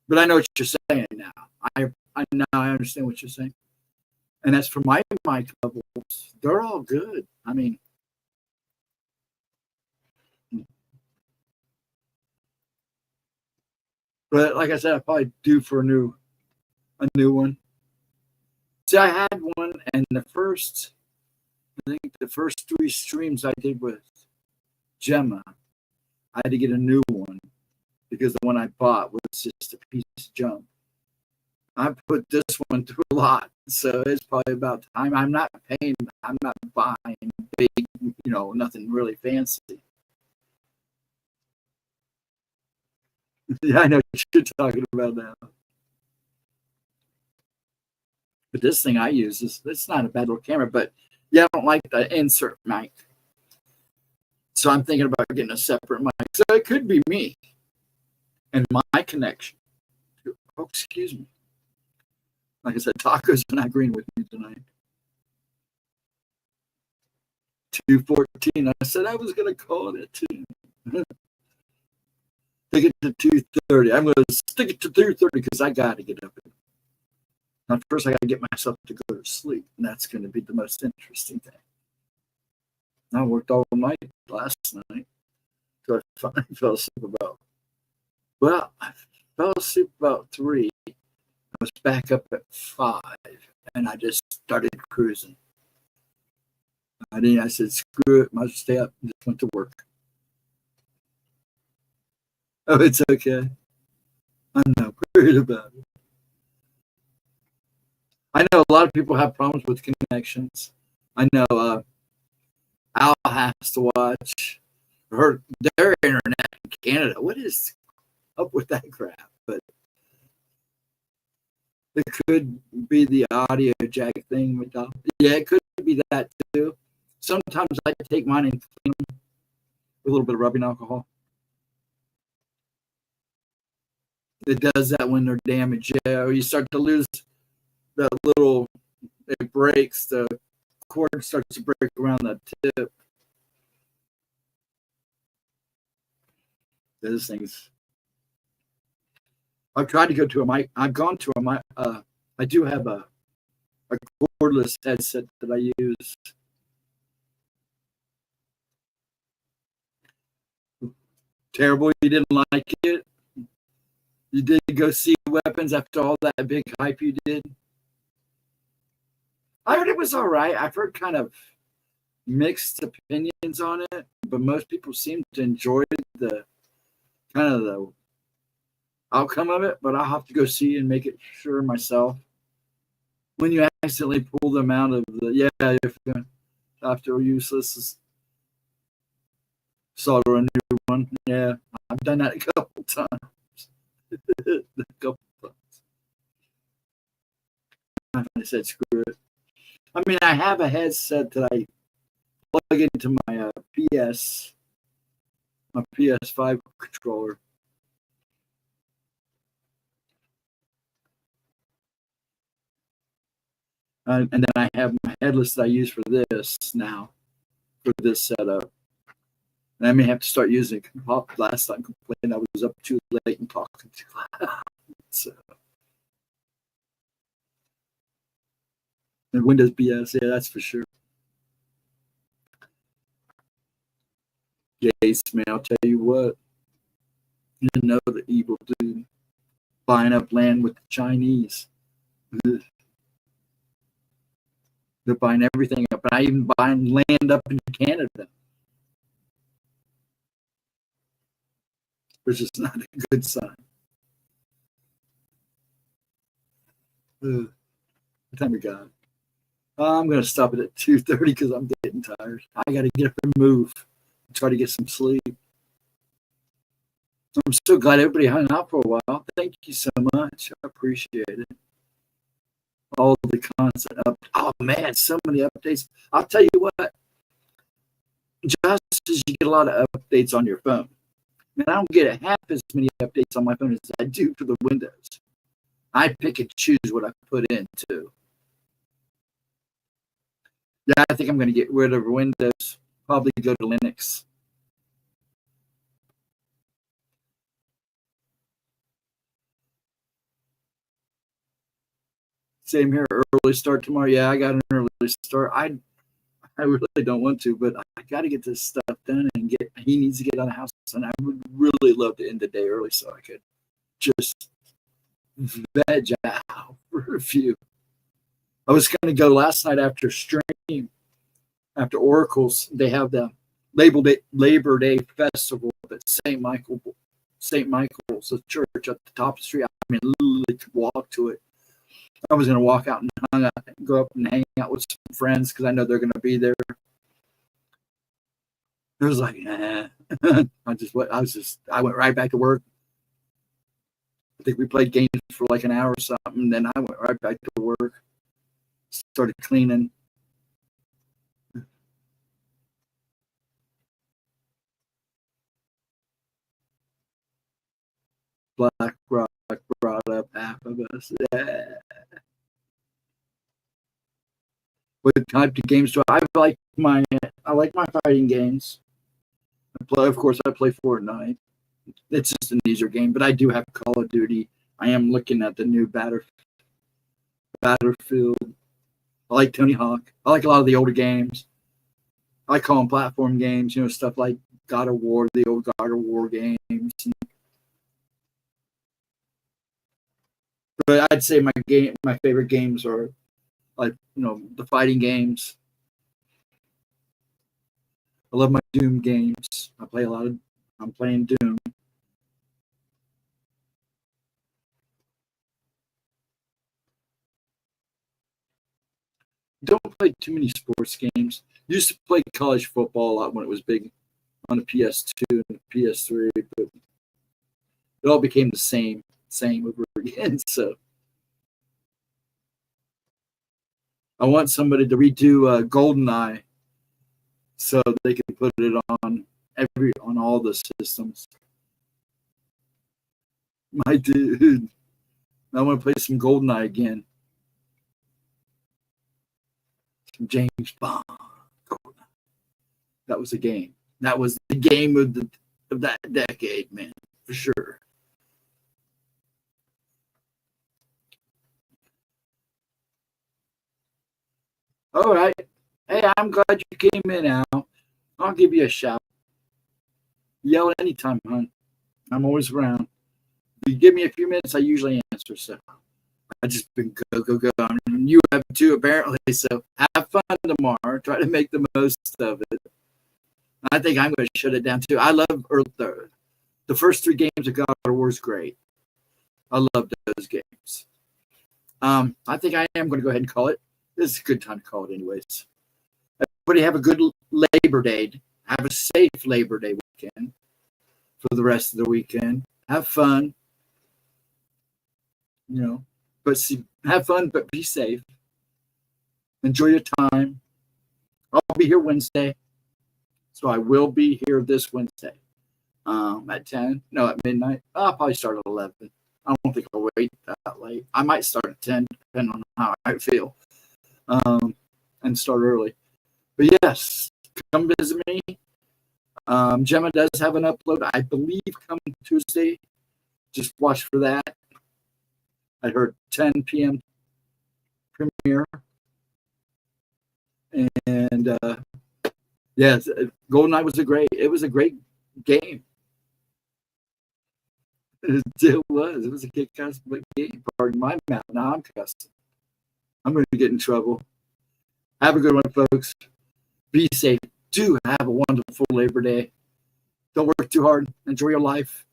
A: But I know what you're saying now. I understand what you're saying. And as for my mic levels, they're all good. I mean, but like I said, I probably due for a new one. See, I had one, and I think the first 3 streams I did with Gemma, I had to get a new one because the one I bought was just a piece of junk. I put this one through a lot, so it's probably about time. I'm not buying big, you know, nothing really fancy. Yeah, I know what you're talking about now. But this thing I use it's not a bad little camera, but yeah, I don't like the insert mic. So I'm thinking about getting a separate mic. So it could be me and my connection. Oh, excuse me. Like I said, tacos are not agreeing with me tonight. 2:14. I said I was going to call it at 2. Take it to 2:30. I'm going to stick it to 3:30 because I got to get up. Now, first, I got to get myself to go to sleep, and that's going to be the most interesting thing. I worked all night last night, so I finally fell asleep about 3. was back up at 5, and I just started cruising. I said, screw it, might as well stay up, and just went to work. Oh, it's okay. I'm not worried about it. I know a lot of people have problems with connections. I know Al has to watch their internet in Canada. What is up with that crap? But it could be the audio jack thing. Yeah, it could be that too. Sometimes I take mine and clean them with a little bit of rubbing alcohol. It does that when they're damaged. Yeah, or you start to lose that little, it breaks, the cord starts to break around the tip. Those things. I've tried to go to a mic. I've gone to a mic. I do have a cordless headset that I use. Terrible. You didn't like it? You did go see Weapons after all that big hype you did? I heard it was all right. I've heard kind of mixed opinions on it, but most people seem to enjoy the kind of the outcome of it. But I'll have to go see and make it sure myself. When you accidentally pull them out of the after useless, solder a new one. Yeah, I've done that a couple times. I said screw it. I mean, I have a headset that I plug into my my PS5 controller. And then I have my headless that I use for this now, for this setup. And I may have to start using it. Last time I complained I was up too late and talking too loud. So. And Windows BS, yeah, that's for sure. Yes, man, I'll tell you what. You know the evil dude buying up land with the Chinese. Ugh. They're buying everything up. And I even buying land up in Canada. Which is not a good sign. Ugh. What time we got? I'm going to stop it at 2:30 because I'm getting tired. I got to get up and move. Try to get some sleep. I'm so glad everybody hung out for a while. Thank you so much. I appreciate it. All the constant up. Oh man, so many updates. I'll tell you what. Just as you get a lot of updates on your phone, and I don't get half as many updates on my phone as I do for the Windows. I pick and choose what I put in too. Yeah, I think I'm going to get rid of Windows. Probably go to Linux. Same here. Early start tomorrow. Yeah, I got an early start. I really don't want to, but I got to get this stuff done and get. He needs to get out of the house, and I would really love to end the day early so I could just veg out for a few. I was going to go last night after stream, after Oracles. They have the Labor Day festival at St. Michael's, the church at the top of the street. I mean, literally could walk to it. I was going to walk out and go up and hang out with some friends because I know they're going to be there. It was like, nah. I went right back to work. I think we played games for like an hour or something. Then I went right back to work. Started cleaning. Black Rock brought up half of us. Yeah. What type of games do I like? I like my fighting games. Of course, I play Fortnite. It's just an easier game, but I do have Call of Duty. I am looking at the new Battlefield. I like Tony Hawk. I like a lot of the older games. I call them platform games, stuff like God of War, the old God of War games. But I'd say my favorite games are like, the fighting games. I love my Doom games. I'm playing Doom. Don't play too many sports games. Used to play college football a lot when it was big on the PS2 and the PS3, but it all became the same over again. So I want somebody to redo GoldenEye so they can put it on all the systems. My dude, I want to play some GoldenEye again. Some James Bond. GoldenEye. That was a game. That was the game of that decade, man, for sure. All right. Hey, I'm glad you came in, Al. I'll give you a shout. Yell anytime, hon. I'm always around. If you give me a few minutes, I usually answer. So I just been go. I mean, you have too, apparently. So have fun tomorrow. Try to make the most of it. I think I'm going to shut it down too. I love the first 3 games of God of War is great. I love those games. I think I am going to go ahead and call it. This is a good time to call it anyways. Everybody have a good Labor Day. Have a safe Labor Day weekend for the rest of the weekend. Have fun. Have fun, but be safe. Enjoy your time. I'll be here Wednesday. So I will be here this Wednesday at 10. No, at midnight. I'll probably start at 11. I don't think I'll wait that late. I might start at 10, depending on how I feel, and start early. But yes, come visit me. Gemma does have an upload, I believe, coming Tuesday. Just watch for that. I heard 10 p.m. premiere. And yes, GoldenEye was a great game. It was. It was a kick-ass game. Pardon my mouth. Now I'm cussing. I'm going to get in trouble. Have a good one, folks. Be safe. Do have a wonderful Labor Day. Don't work too hard. Enjoy your life.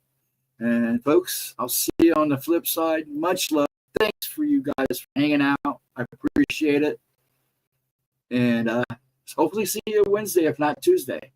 A: And folks, I'll see you on the flip side. Much love. Thanks for you guys for hanging out. I appreciate it. And hopefully see you Wednesday, if not Tuesday.